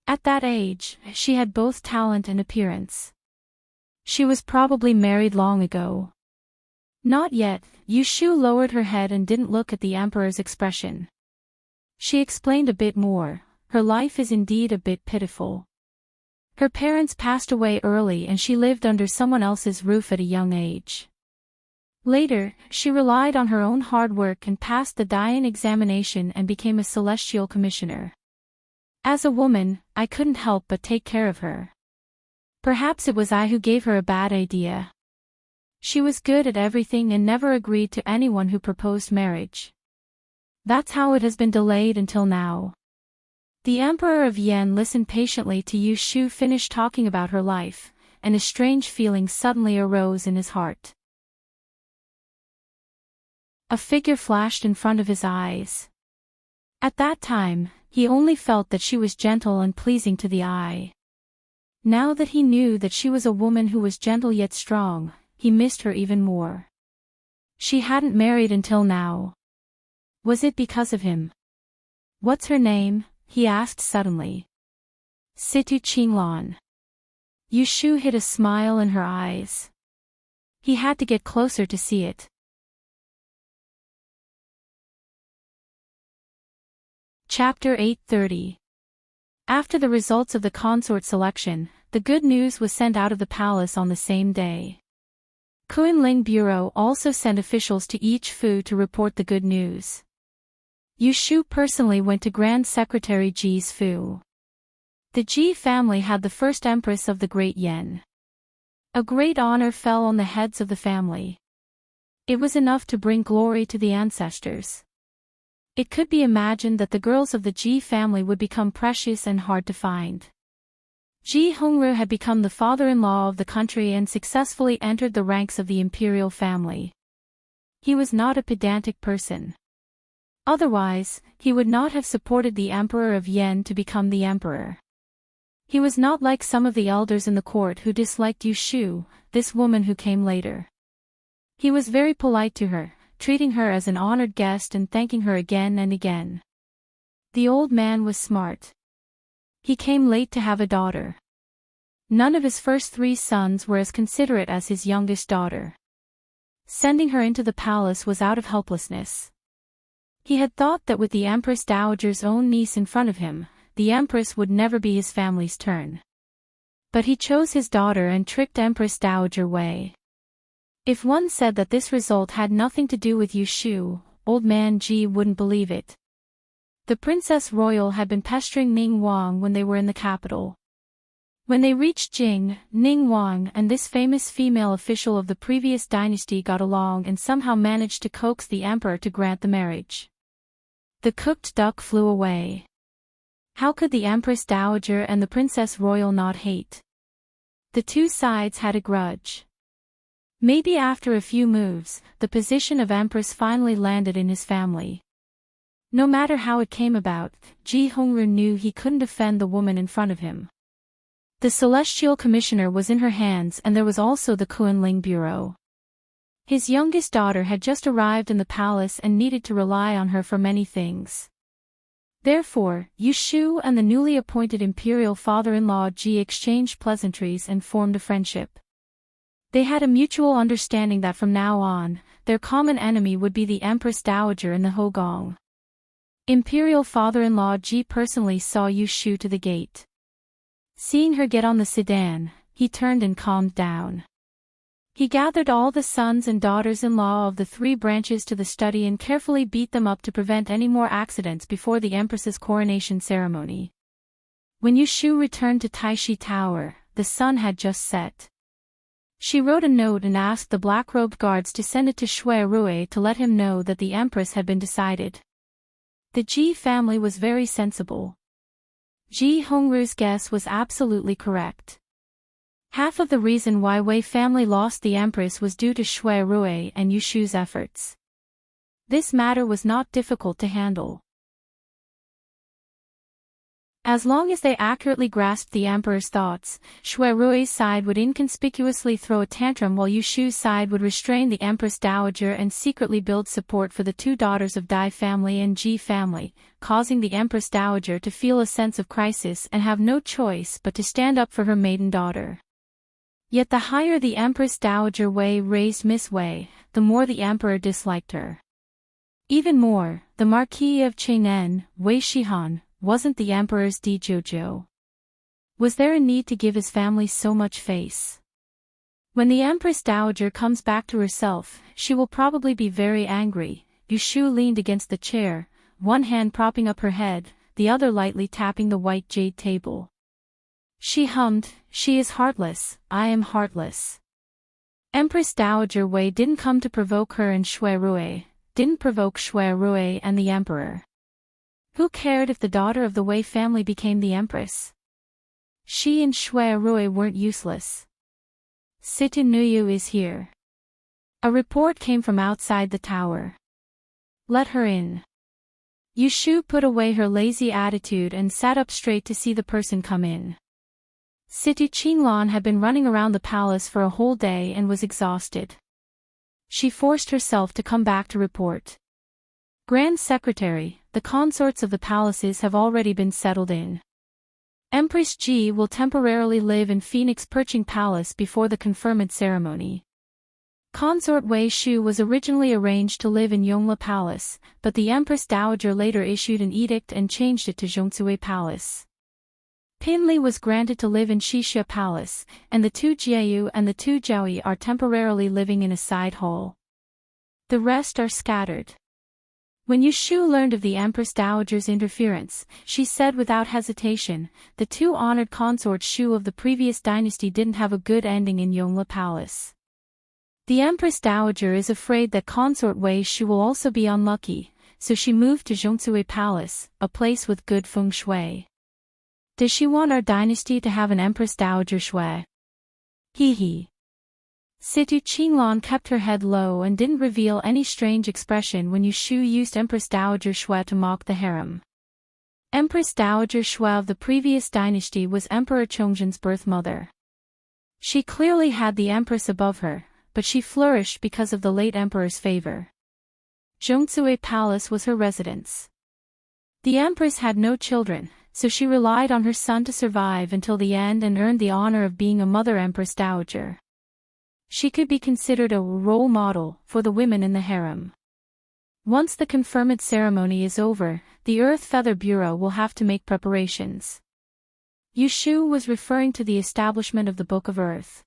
At that age, she had both talent and appearance. She was probably married long ago. Not yet. Yushu lowered her head and didn't look at the emperor's expression. She explained a bit more. Her life is indeed a bit pitiful. Her parents passed away early and she lived under someone else's roof at a young age. Later, she relied on her own hard work and passed the Dayan examination and became a celestial commissioner. As a woman, I couldn't help but take care of her. Perhaps it was I who gave her a bad idea. She was good at everything and never agreed to anyone who proposed marriage. That's how it has been delayed until now. The Emperor of Yen listened patiently to Yu Shu finish talking about her life, and a strange feeling suddenly arose in his heart. A figure flashed in front of his eyes. At that time, he only felt that she was gentle and pleasing to the eye. Now that he knew that she was a woman who was gentle yet strong, he missed her even more. She hadn't married until now. Was it because of him? What's her name? He asked suddenly. Situ Qinglan. Yu Shu hid a smile in her eyes. He had to get closer to see it. Chapter 830. After the results of the consort selection, the good news was sent out of the palace on the same day. Kunling Bureau also sent officials to each Fu to report the good news. Yu Shu personally went to Grand Secretary Ji's Fu. The Ji family had the first empress of the Great Yen. A great honor fell on the heads of the family. It was enough to bring glory to the ancestors. It could be imagined that the girls of the Ji family would become precious and hard to find. Ji Hongru had become the father-in-law of the country and successfully entered the ranks of the imperial family. He was not a pedantic person. Otherwise, he would not have supported the Emperor of Yen to become the emperor. He was not like some of the elders in the court who disliked Yu Shu, this woman who came later. He was very polite to her, treating her as an honored guest and thanking her again and again. The old man was smart. He came late to have a daughter. None of his first 3 sons were as considerate as his youngest daughter. Sending her into the palace was out of helplessness. He had thought that with the Empress Dowager's own niece in front of him, the Empress would never be his family's turn. But he chose his daughter and tricked Empress Dowager Wei. If one said that this result had nothing to do with Yu Shu, old man Ji wouldn't believe it. The Princess Royal had been pestering Ning Wang when they were in the capital. When they reached Jing, Ning Wang and this famous female official of the previous dynasty got along and somehow managed to coax the emperor to grant the marriage. The cooked duck flew away. How could the Empress Dowager and the Princess Royal not hate? The two sides had a grudge. Maybe after a few moves, the position of Empress finally landed in his family. No matter how it came about, Ji Hongru knew he couldn't defend the woman in front of him. The Celestial Commissioner was in her hands and there was also the Kunling Bureau. His youngest daughter had just arrived in the palace and needed to rely on her for many things. Therefore, Yu Shu and the newly appointed imperial father-in-law Ji exchanged pleasantries and formed a friendship. They had a mutual understanding that from now on, their common enemy would be the Empress Dowager in the Hogong. Imperial father-in-law Ji personally saw Yu Shu to the gate. Seeing her get on the sedan, he turned and calmed down. He gathered all the sons and daughters-in-law of the 3 branches to the study and carefully beat them up to prevent any more accidents before the Empress's coronation ceremony. When Yu Shu returned to Taishi Tower, the sun had just set. She wrote a note and asked the black-robed guards to send it to Shui Rui to let him know that the Empress had been decided. The Ji family was very sensible. Ji Hongru's guess was absolutely correct. Half of the reason why Wei family lost the Empress was due to Shui Rui and Yu Shu's efforts. This matter was not difficult to handle. As long as they accurately grasped the emperor's thoughts, Shui Rui's side would inconspicuously throw a tantrum while Yushu's side would restrain the Empress Dowager and secretly build support for the two daughters of Dai family and Ji family, causing the Empress Dowager to feel a sense of crisis and have no choice but to stand up for her maiden daughter. Yet the higher the Empress Dowager Wei raised Miss Wei, the more the emperor disliked her. Even more, the Marquis of Cheng'en, Wei Shihan, wasn't the emperor's Di Jojo. Was there a need to give his family so much face? When the Empress Dowager comes back to herself, she will probably be very angry. Yushu leaned against the chair, one hand propping up her head, the other lightly tapping the white jade table. She hummed, "She is heartless, I am heartless." Empress Dowager Wei didn't come to provoke her and Shui Rui, didn't provoke Shui Rui and the emperor. Who cared if the daughter of the Wei family became the empress? She and Shui Rui weren't useless. Situ Nuyu is here. A report came from outside the tower. Let her in. Yushu put away her lazy attitude and sat up straight to see the person come in. Situ Qinglan had been running around the palace for a whole day and was exhausted. She forced herself to come back to report. Grand Secretary, the consorts of the palaces have already been settled in. Empress Ji will temporarily live in Phoenix Perching Palace before the conferment ceremony. Consort Wei Shu was originally arranged to live in Yongla Palace, but the Empress Dowager later issued an edict and changed it to Zhongzui Palace. Pinli was granted to live in Shixia Palace, and the two Jiayu and the two Jiaoyi are temporarily living in a side hall. The rest are scattered. When Yushu learned of the Empress Dowager's interference, she said without hesitation, the two honored consorts Shu of the previous dynasty didn't have a good ending in Yongla Palace. The Empress Dowager is afraid that consort Wei Shu will also be unlucky, so she moved to Zhongzui Palace, a place with good feng shui. Does she want our dynasty to have an Empress Dowager Shui? Hee hee. Situ Qinglan kept her head low and didn't reveal any strange expression when Yushu used Empress Dowager Shui to mock the harem. Empress Dowager Shui of the previous dynasty was Emperor Chongzhen's birth mother. She clearly had the empress above her, but she flourished because of the late emperor's favor. Zhongzui Palace was her residence. The empress had no children, so she relied on her son to survive until the end and earned the honor of being a mother Empress Dowager. She could be considered a role model for the women in the harem. Once the conferment ceremony is over, the Earth Feather Bureau will have to make preparations. Yushu was referring to the establishment of the Book of Earth.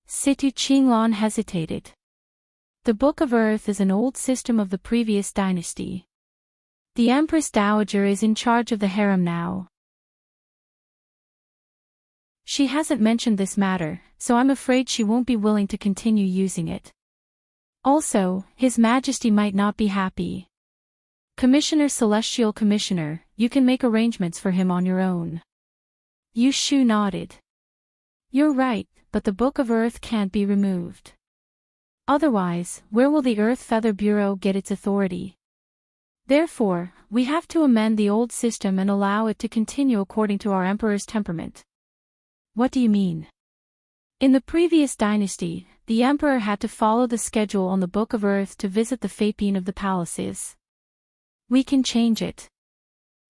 Situ Qinglan hesitated. The Book of Earth is an old system of the previous dynasty. The Empress Dowager is in charge of the harem now. She hasn't mentioned this matter, so I'm afraid she won't be willing to continue using it. Also, His Majesty might not be happy. Commissioner Celestial Commissioner, you can make arrangements for him on your own. Yushu nodded. You're right, but the Book of Earth can't be removed. Otherwise, where will the Earth Feather Bureau get its authority? Therefore, we have to amend the old system and allow it to continue according to our emperor's temperament. What do you mean? In the previous dynasty, the emperor had to follow the schedule on the Book of Earth to visit the Fapine of the palaces. We can change it.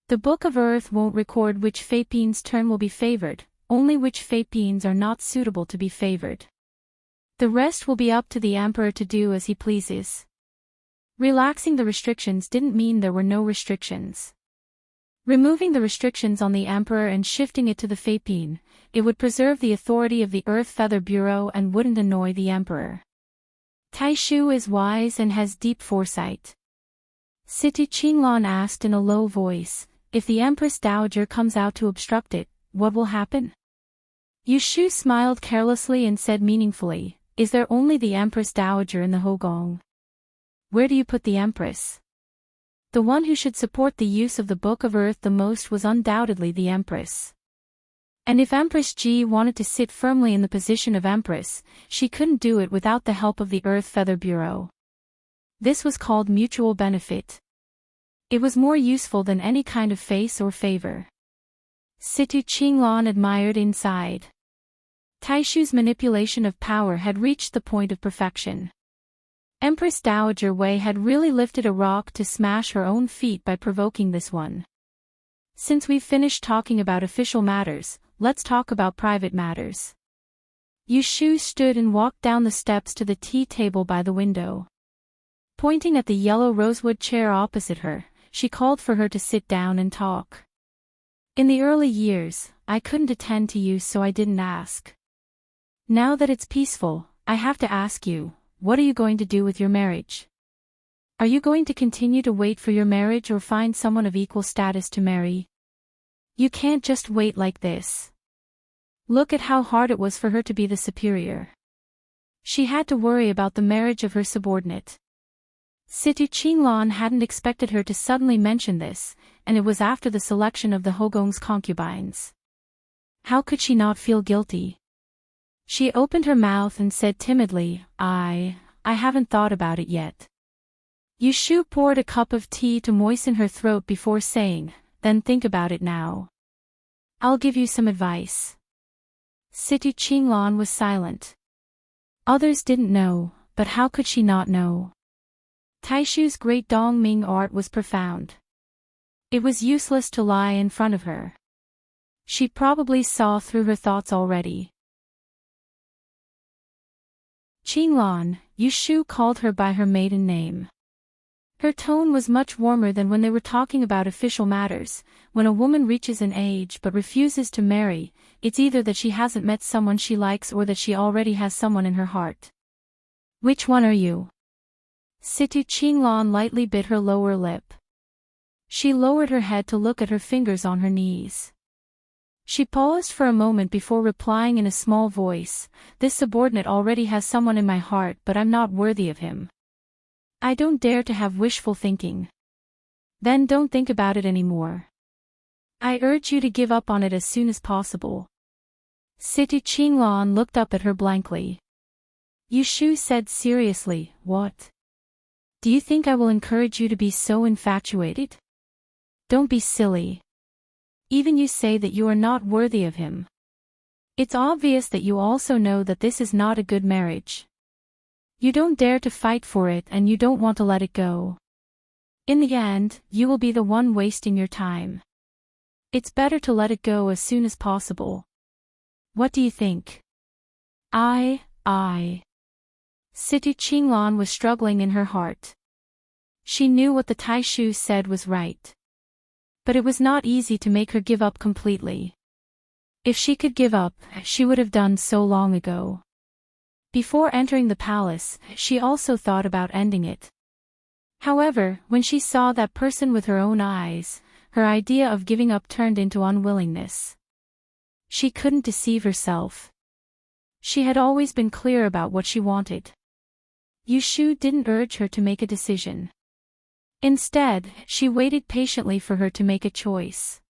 The Book of Earth won't record which Fapine's turn will be favored, only which Fapines are not suitable to be favored. The rest will be up to the emperor to do as he pleases. Relaxing the restrictions didn't mean there were no restrictions. Removing the restrictions on the emperor and shifting it to the Fapine, it would preserve the authority of the Earth Feather Bureau and wouldn't annoy the emperor. Taishu is wise and has deep foresight. Situ Qinglan asked in a low voice, if the Empress Dowager comes out to obstruct it, what will happen? Yushu smiled carelessly and said meaningfully, is there only the Empress Dowager in the Hogong? Where do you put the Empress? The one who should support the use of the Book of Earth the most was undoubtedly the Empress. And if Empress Ji wanted to sit firmly in the position of Empress, she couldn't do it without the help of the Earth Feather Bureau. This was called mutual benefit. It was more useful than any kind of face or favor. Situ Qinglan admired inside. Taishu's manipulation of power had reached the point of perfection. Empress Dowager Wei had really lifted a rock to smash her own feet by provoking this one. Since we've finished talking about official matters, let's talk about private matters. Yu Shu stood and walked down the steps to the tea table by the window. Pointing at the yellow rosewood chair opposite her, she called for her to sit down and talk. In the early years, I couldn't attend to you, so I didn't ask. Now that it's peaceful, I have to ask you, what are you going to do with your marriage? Are you going to continue to wait for your marriage or find someone of equal status to marry? You can't just wait like this. Look at how hard it was for her to be the superior. She had to worry about the marriage of her subordinate. Situ Qinglan hadn't expected her to suddenly mention this, and it was after the selection of the Hogong's concubines. How could she not feel guilty? She opened her mouth and said timidly, I haven't thought about it yet. Yu Shu poured a cup of tea to moisten her throat before saying, then think about it now. I'll give you some advice. Situ Qinglan was silent. Others didn't know, but how could she not know? Taishu's great Dongming art was profound. It was useless to lie in front of her. She probably saw through her thoughts already. Qinglan, Yu Shu called her by her maiden name. Her tone was much warmer than when they were talking about official matters. When a woman reaches an age but refuses to marry, it's either that she hasn't met someone she likes or that she already has someone in her heart. Which one are you? Situ Qinglan lightly bit her lower lip. She lowered her head to look at her fingers on her knees. She paused for a moment before replying in a small voice, this subordinate already has someone in my heart, but I'm not worthy of him. I don't dare to have wishful thinking. Then don't think about it anymore. I urge you to give up on it as soon as possible. Situ Qinglan looked up at her blankly. Yu Shu said seriously, what? Do you think I will encourage you to be so infatuated? Don't be silly. Even you say that you are not worthy of him. It's obvious that you also know that this is not a good marriage. You don't dare to fight for it and you don't want to let it go. In the end, you will be the one wasting your time. It's better to let it go as soon as possible. What do you think? Situ Qinglan was struggling in her heart. She knew what the Taishu said was right. But it was not easy to make her give up completely. If she could give up, she would have done so long ago. Before entering the palace, she also thought about ending it. However, when she saw that person with her own eyes, her idea of giving up turned into unwillingness. She couldn't deceive herself. She had always been clear about what she wanted. Yu Shu didn't urge her to make a decision. Instead, she waited patiently for her to make a choice.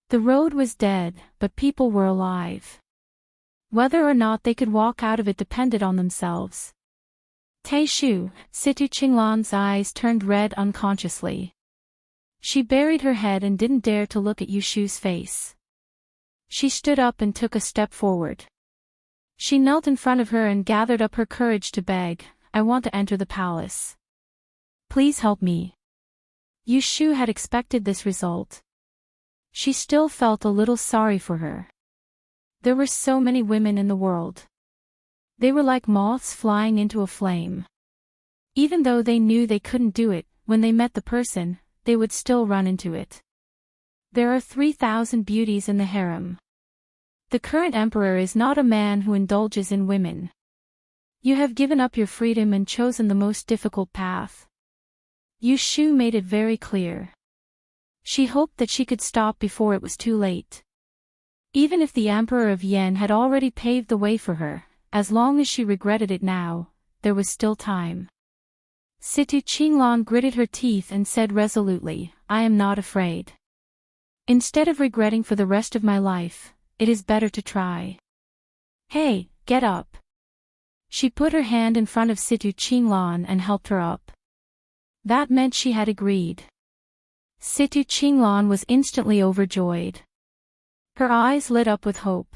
The road was dead, but people were alive. Whether or not they could walk out of it depended on themselves. Taishu, Situ Qinglan's eyes turned red unconsciously. She buried her head and didn't dare to look at Yu Shu's face. She stood up and took a step forward. She knelt in front of her and gathered up her courage to beg, I want to enter the palace. Please help me. Yu Shu had expected this result. She still felt a little sorry for her. There were so many women in the world. They were like moths flying into a flame. Even though they knew they couldn't do it, when they met the person, they would still run into it. There are 3,000 beauties in the harem. The current emperor is not a man who indulges in women. You have given up your freedom and chosen the most difficult path. Yu Shu made it very clear. She hoped that she could stop before it was too late. Even if the Emperor of Yen had already paved the way for her, as long as she regretted it now, there was still time. Situ Qinglan gritted her teeth and said resolutely, I am not afraid. Instead of regretting for the rest of my life, it is better to try. Hey, get up. She put her hand in front of Situ Qinglan and helped her up. That meant she had agreed. Situ Qinglan was instantly overjoyed. Her eyes lit up with hope.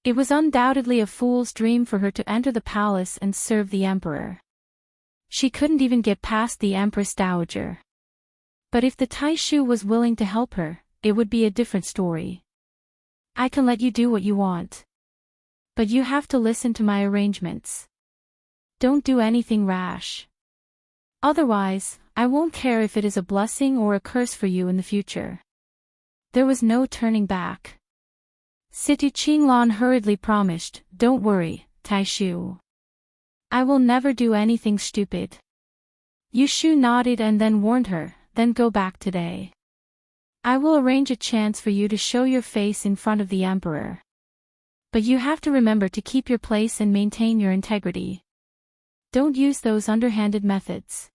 It was undoubtedly a fool's dream for her to enter the palace and serve the emperor. She couldn't even get past the Empress Dowager. But if the Taishu was willing to help her, it would be a different story. I can let you do what you want. But you have to listen to my arrangements. Don't do anything rash. Otherwise, I won't care if it is a blessing or a curse for you in the future. There was no turning back. Situ Qinglan hurriedly promised, "Don't worry, Taishu. I will never do anything stupid." Yushu nodded and then warned her, "Then go back today. I will arrange a chance for you to show your face in front of the emperor. But you have to remember to keep your place and maintain your integrity. Don't use those underhanded methods.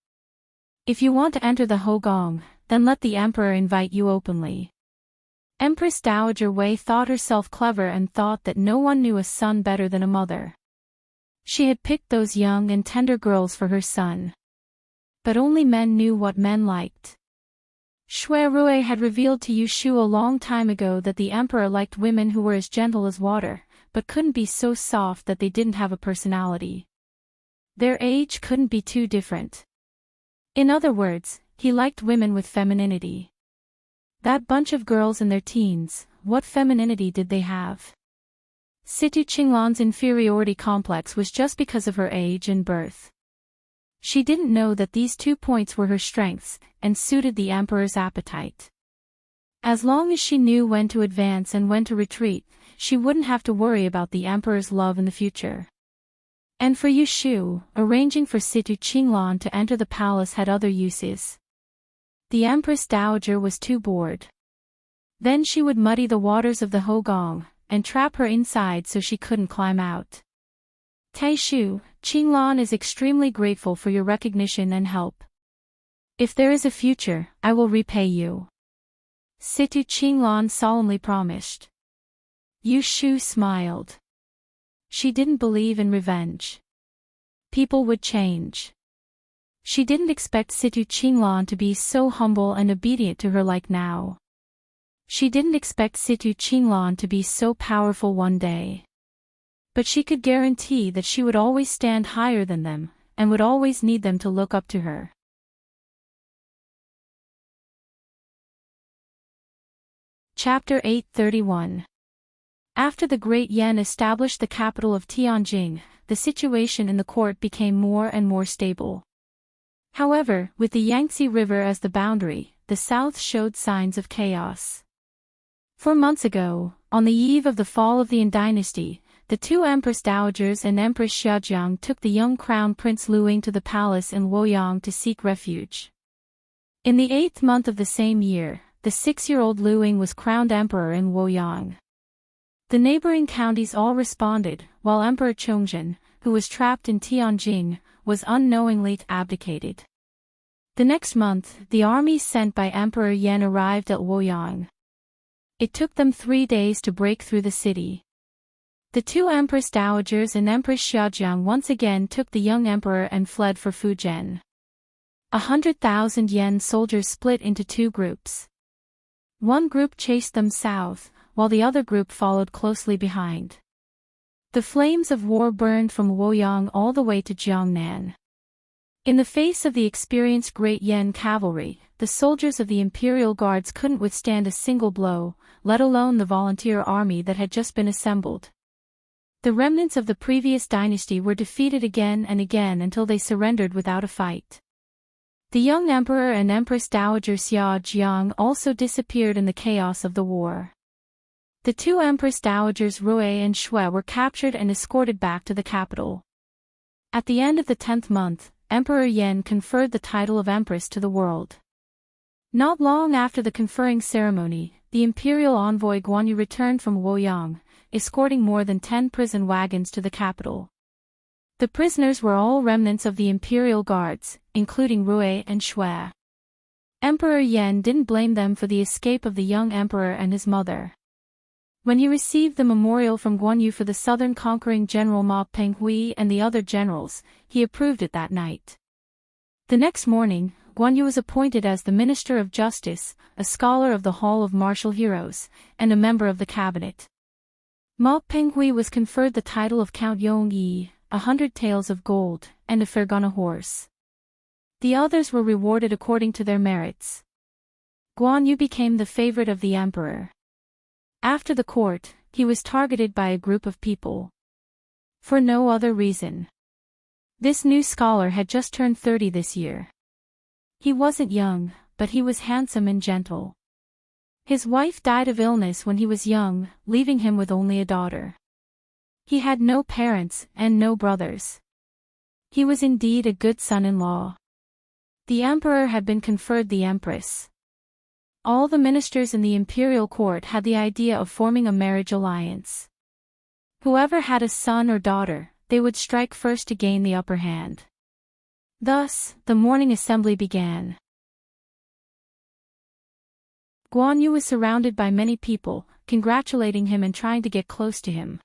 If you want to enter the Hogong, then let the emperor invite you openly." Empress Dowager Wei thought herself clever and thought that no one knew a son better than a mother. She had picked those young and tender girls for her son. But only men knew what men liked. Shui Rui had revealed to Yushu a long time ago that the emperor liked women who were as gentle as water, but couldn't be so soft that they didn't have a personality. Their age couldn't be too different. In other words, he liked women with femininity. That bunch of girls in their teens, what femininity did they have? Situ Qinglan's inferiority complex was just because of her age and birth. She didn't know that these 2 points were her strengths, and suited the emperor's appetite. As long as she knew when to advance and when to retreat, she wouldn't have to worry about the emperor's love in the future. And for Yushu, arranging for Situ Qinglan to enter the palace had other uses. The Empress Dowager was too bored. Then she would muddy the waters of the Hogong, and trap her inside so she couldn't climb out. "Taishu, Qinglan is extremely grateful for your recognition and help. If there is a future, I will repay you," Situ Qinglan solemnly promised. Yushu smiled. She didn't believe in revenge. People would change. She didn't expect Situ Qinglan to be so humble and obedient to her like now. She didn't expect Situ Qinglan to be so powerful one day. But she could guarantee that she would always stand higher than them, and would always need them to look up to her. Chapter 831. After the Great Yan established the capital of Tianjing, the situation in the court became more and more stable. However, with the Yangtze River as the boundary, the south showed signs of chaos. 4 months ago, on the eve of the fall of the Yan dynasty, the 2 Empress Dowagers and Empress Xiaojiang took the young Crown Prince Luing to the palace in Luoyang to seek refuge. In the 8th month of the same year, the 6-year-old Luing was crowned emperor in Luoyang. The neighboring counties all responded, while Emperor Chongzhen, who was trapped in Tianjing, was unknowingly abdicated. The next month, the army sent by Emperor Yan arrived at Luoyang. It took them 3 days to break through the city. The 2 Empress Dowagers and Empress Xiaojiang once again took the young emperor and fled for Fujian. 100,000 Yan soldiers split into 2 groups. One group chased them south, while the other group followed closely behind. The flames of war burned from Luoyang all the way to Jiangnan. In the face of the experienced Great Yan cavalry, the soldiers of the Imperial Guards couldn't withstand a single blow, let alone the volunteer army that had just been assembled. The remnants of the previous dynasty were defeated again and again until they surrendered without a fight. The young emperor and Empress Dowager Xiaojiang also disappeared in the chaos of the war. The 2 Empress Dowagers Rui and Shui were captured and escorted back to the capital. At the end of the 10th month, Emperor Yan conferred the title of Empress to the world. Not long after the conferring ceremony, the imperial envoy Guanyu returned from Luoyang, escorting more than 10 prison wagons to the capital. The prisoners were all remnants of the Imperial Guards, including Rui and Shui. Emperor Yan didn't blame them for the escape of the young emperor and his mother. When he received the memorial from Guanyu for the southern conquering general Ma Penghui and the other generals, he approved it that night. The next morning, Guan Yu was appointed as the Minister of Justice, a scholar of the Hall of Martial Heroes, and a member of the cabinet. Ma Penghui was conferred the title of Count Yong Yi, 100 taels of gold, and a Fergana horse. The others were rewarded according to their merits. Guan Yu became the favorite of the emperor. After the court, he was targeted by a group of people. For no other reason. This new scholar had just turned 30 this year. He wasn't young, but he was handsome and gentle. His wife died of illness when he was young, leaving him with only a daughter. He had no parents and no brothers. He was indeed a good son-in-law. The emperor had been conferred the empress. All the ministers in the imperial court had the idea of forming a marriage alliance. Whoever had a son or daughter, they would strike first to gain the upper hand. Thus, the morning assembly began. Guan Yu was surrounded by many people, congratulating him and trying to get close to him.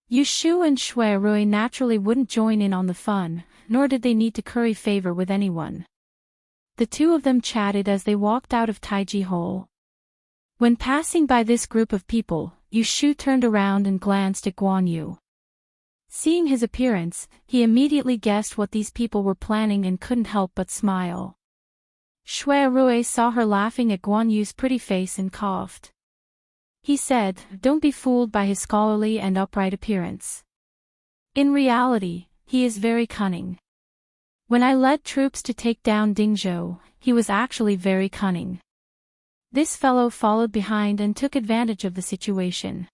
Yu Shu and Shui Rui naturally wouldn't join in on the fun, nor did they need to curry favor with anyone. The two of them chatted as they walked out of Taiji Hall. When passing by this group of people, Yu Shu turned around and glanced at Guan Yu. Seeing his appearance, he immediately guessed what these people were planning and couldn't help but smile. Shui Rui saw her laughing at Guan Yu's pretty face and coughed. He said, "Don't be fooled by his scholarly and upright appearance. In reality, he is very cunning. When I led troops to take down Dingzhou, he was actually very cunning. This fellow followed behind and took advantage of the situation.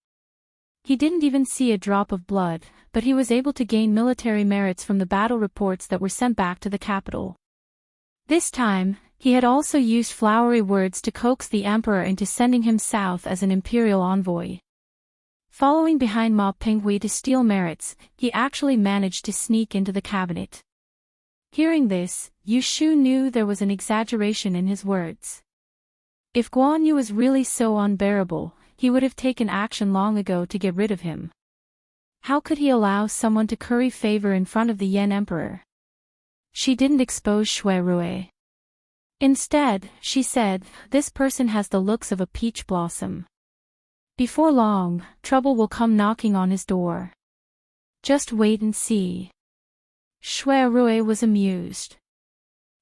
He didn't even see a drop of blood, but he was able to gain military merits from the battle reports that were sent back to the capital. This time, he had also used flowery words to coax the emperor into sending him south as an imperial envoy. Following behind Ma Penghui to steal merits, he actually managed to sneak into the cabinet." Hearing this, Yu Shu knew there was an exaggeration in his words. If Guan Yu was really so unbearable, he would have taken action long ago to get rid of him. How could he allow someone to curry favor in front of the Yan Emperor? She didn't expose Shui Rui. Instead, she said, "This person has the looks of a peach blossom. Before long, trouble will come knocking on his door. Just wait and see." Shui Rui was amused.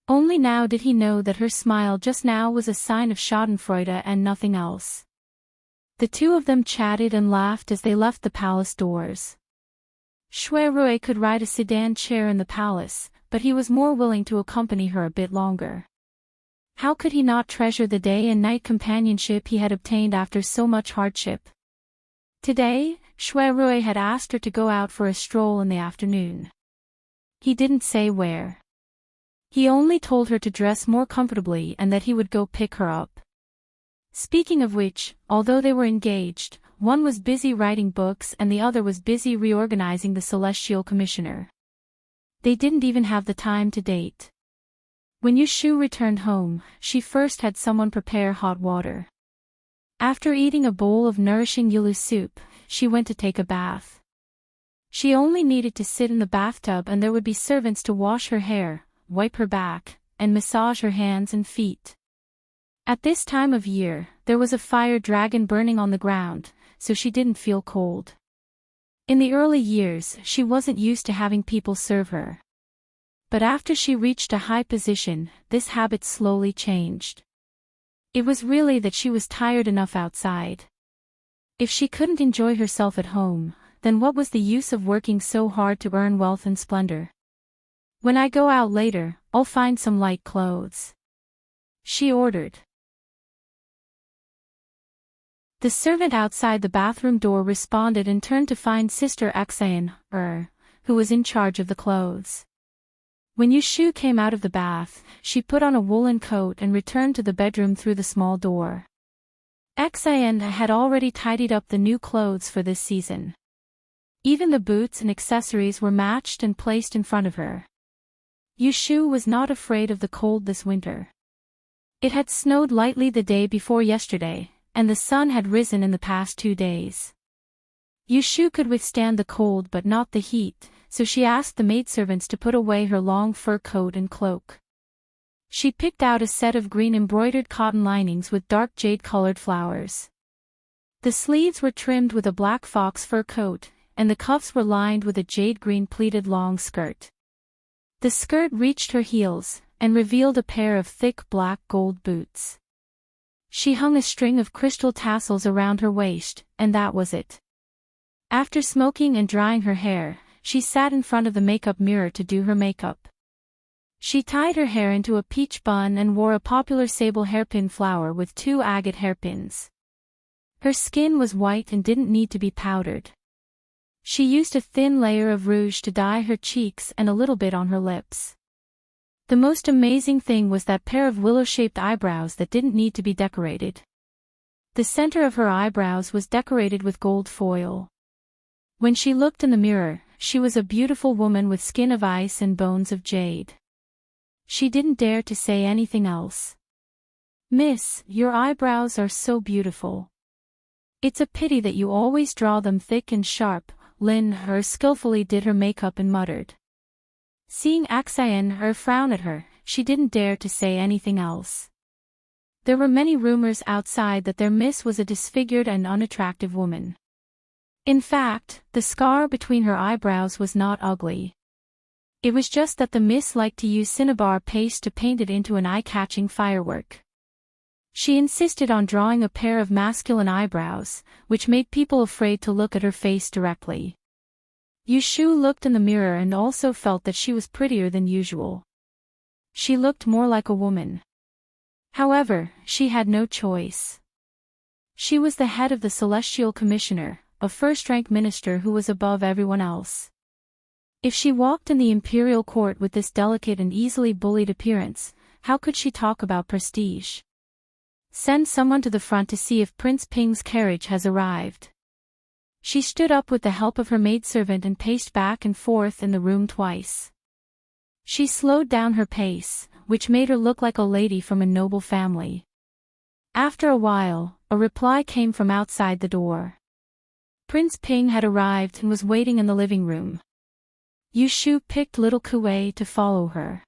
Only now did he know that her smile just now was a sign of schadenfreude and nothing else. The two of them chatted and laughed as they left the palace doors. Shui Rui could ride a sedan chair in the palace, but he was more willing to accompany her a bit longer. How could he not treasure the day and night companionship he had obtained after so much hardship? Today, Shui Rui had asked her to go out for a stroll in the afternoon. He didn't say where. He only told her to dress more comfortably and that he would go pick her up. Speaking of which, although they were engaged, one was busy writing books and the other was busy reorganizing the Celestial Commissioner. They didn't even have the time to date. When Yu Shu returned home, she first had someone prepare hot water. After eating a bowl of nourishing yulu soup, she went to take a bath. She only needed to sit in the bathtub and there would be servants to wash her hair, wipe her back, and massage her hands and feet. At this time of year, there was a fire dragon burning on the ground, so she didn't feel cold. In the early years, she wasn't used to having people serve her. But after she reached a high position, this habit slowly changed. It was really that she was tired enough outside. If she couldn't enjoy herself at home, then what was the use of working so hard to earn wealth and splendor? "When I go out later, I'll find some light clothes," she ordered. The servant outside the bathroom door responded and turned to find Sister Xan, who was in charge of the clothes. When Yu Shu came out of the bath, she put on a woolen coat and returned to the bedroom through the small door. Xan had already tidied up the new clothes for this season. Even the boots and accessories were matched and placed in front of her. Yu Shu was not afraid of the cold this winter. It had snowed lightly the day before yesterday, and the sun had risen in the past 2 days. Yu Shu could withstand the cold but not the heat, so she asked the maidservants to put away her long fur coat and cloak. She picked out a set of green embroidered cotton linings with dark jade-colored flowers. The sleeves were trimmed with a black fox fur coat, and the cuffs were lined with a jade-green pleated long skirt. The skirt reached her heels, and revealed a pair of thick black gold boots. She hung a string of crystal tassels around her waist, and that was it. After smoking and drying her hair, she sat in front of the makeup mirror to do her makeup. She tied her hair into a peach bun and wore a popular sable hairpin flower with 2 agate hairpins. Her skin was white and didn't need to be powdered. She used a thin layer of rouge to dye her cheeks and a little bit on her lips. The most amazing thing was that pair of willow-shaped eyebrows that didn't need to be decorated. The center of her eyebrows was decorated with gold foil. When she looked in the mirror, she was a beautiful woman with skin of ice and bones of jade. She didn't dare to say anything else. "Miss, your eyebrows are so beautiful. It's a pity that you always draw them thick and sharp," Lin Her skillfully did her makeup and muttered. Seeing Axayan Her frown at her, she didn't dare to say anything else. There were many rumors outside that their miss was a disfigured and unattractive woman. In fact, the scar between her eyebrows was not ugly. It was just that the miss liked to use cinnabar paste to paint it into an eye-catching firework. She insisted on drawing a pair of masculine eyebrows, which made people afraid to look at her face directly. Yushu looked in the mirror and also felt that she was prettier than usual. She looked more like a woman. However, she had no choice. She was the head of the Celestial Commissioner, a first-rank minister who was above everyone else. If she walked in the imperial court with this delicate and easily bullied appearance, how could she talk about prestige? "Send someone to the front to see if Prince Ping's carriage has arrived." She stood up with the help of her maidservant and paced back and forth in the room twice. She slowed down her pace, which made her look like a lady from a noble family. After a while, a reply came from outside the door. Prince Ping had arrived and was waiting in the living room. Yushu picked little Kuei to follow her.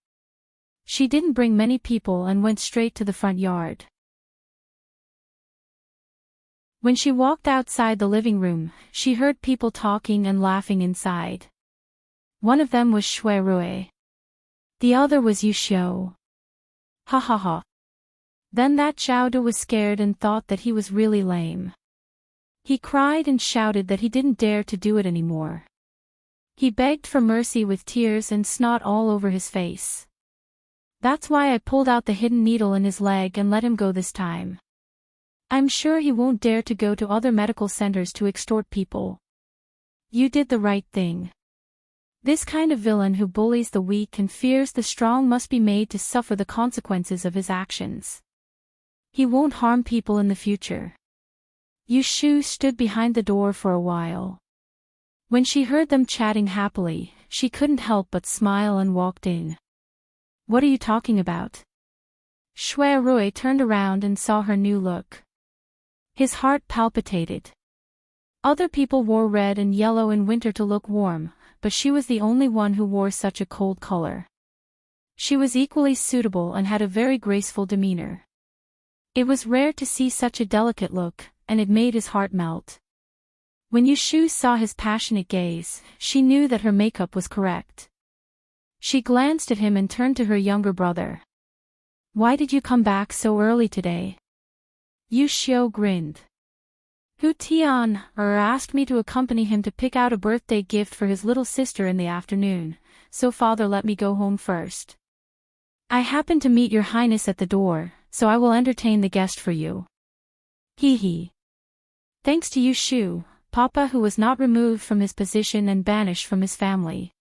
She didn't bring many people and went straight to the front yard. When she walked outside the living room, she heard people talking and laughing inside. One of them was Shui Rui. The other was Yushu. Ha ha ha. Then that Xiaodu was scared and thought that he was really lame. He cried and shouted that he didn't dare to do it anymore. He begged for mercy with tears and snot all over his face. "That's why I pulled out the hidden needle in his leg and let him go this time. I'm sure he won't dare to go to other medical centers to extort people. You did the right thing. This kind of villain who bullies the weak and fears the strong must be made to suffer the consequences of his actions. He won't harm people in the future." Yushu stood behind the door for a while. When she heard them chatting happily, she couldn't help but smile and walked in. "What are you talking about?" Shui Rui turned around and saw her new look. His heart palpitated. Other people wore red and yellow in winter to look warm, but she was the only one who wore such a cold color. She was equally suitable and had a very graceful demeanor. It was rare to see such a delicate look, and it made his heart melt. When Yushu saw his passionate gaze, she knew that her makeup was correct. She glanced at him and turned to her younger brother. "Why did you come back so early today?" Yushu grinned. Hu Tian asked me to accompany him to pick out a birthday gift for his little sister in the afternoon, so father let me go home first. I happened to meet your highness at the door, so I will entertain the guest for you. Hee hee. Thanks to Yushu, Papa who was not removed from his position and banished from his family.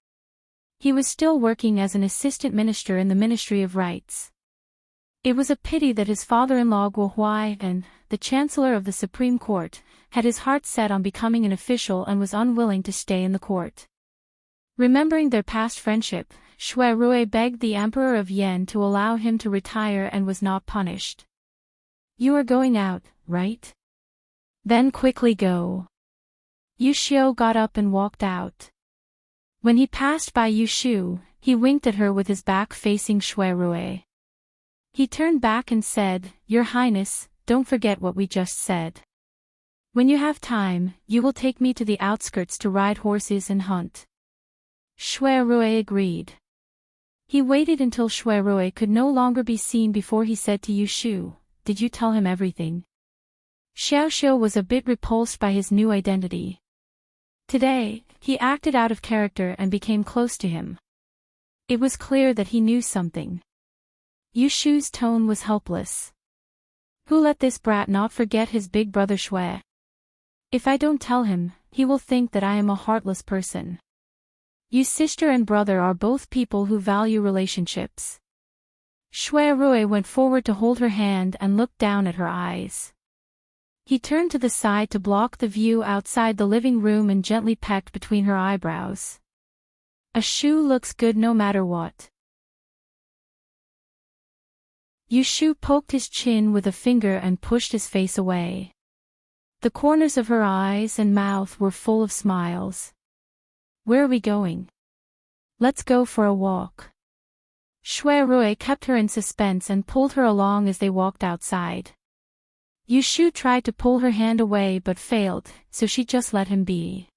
He was still working as an assistant minister in the Ministry of Rights. It was a pity that his father-in-law Guo Huai and, the Chancellor of the Supreme Court, had his heart set on becoming an official and was unwilling to stay in the court. Remembering their past friendship, Shui Rui begged the Emperor of Yen to allow him to retire and was not punished. "You are going out, right? Then quickly go." Yushu got up and walked out. When he passed by Yushu, he winked at her with his back facing Shui Rui. He turned back and said, "Your Highness, don't forget what we just said. When you have time, you will take me to the outskirts to ride horses and hunt." Shui Rui agreed. He waited until Shui Rui could no longer be seen before he said to Yushu, "Did you tell him everything?" Xiaoxiu was a bit repulsed by his new identity. Today, he acted out of character and became close to him. It was clear that he knew something. Yushu's tone was helpless. Who let this brat not forget his big brother Shui? If I don't tell him, he will think that I am a heartless person. You sister and brother are both people who value relationships. Shui Rui went forward to hold her hand and looked down at her eyes. He turned to the side to block the view outside the living room and gently pecked between her eyebrows. A shoe looks good no matter what. Yushu poked his chin with a finger and pushed his face away. The corners of her eyes and mouth were full of smiles. Where are we going? Let's go for a walk. Shui Rui kept her in suspense and pulled her along as they walked outside. Yushu tried to pull her hand away but failed, so she just let him be.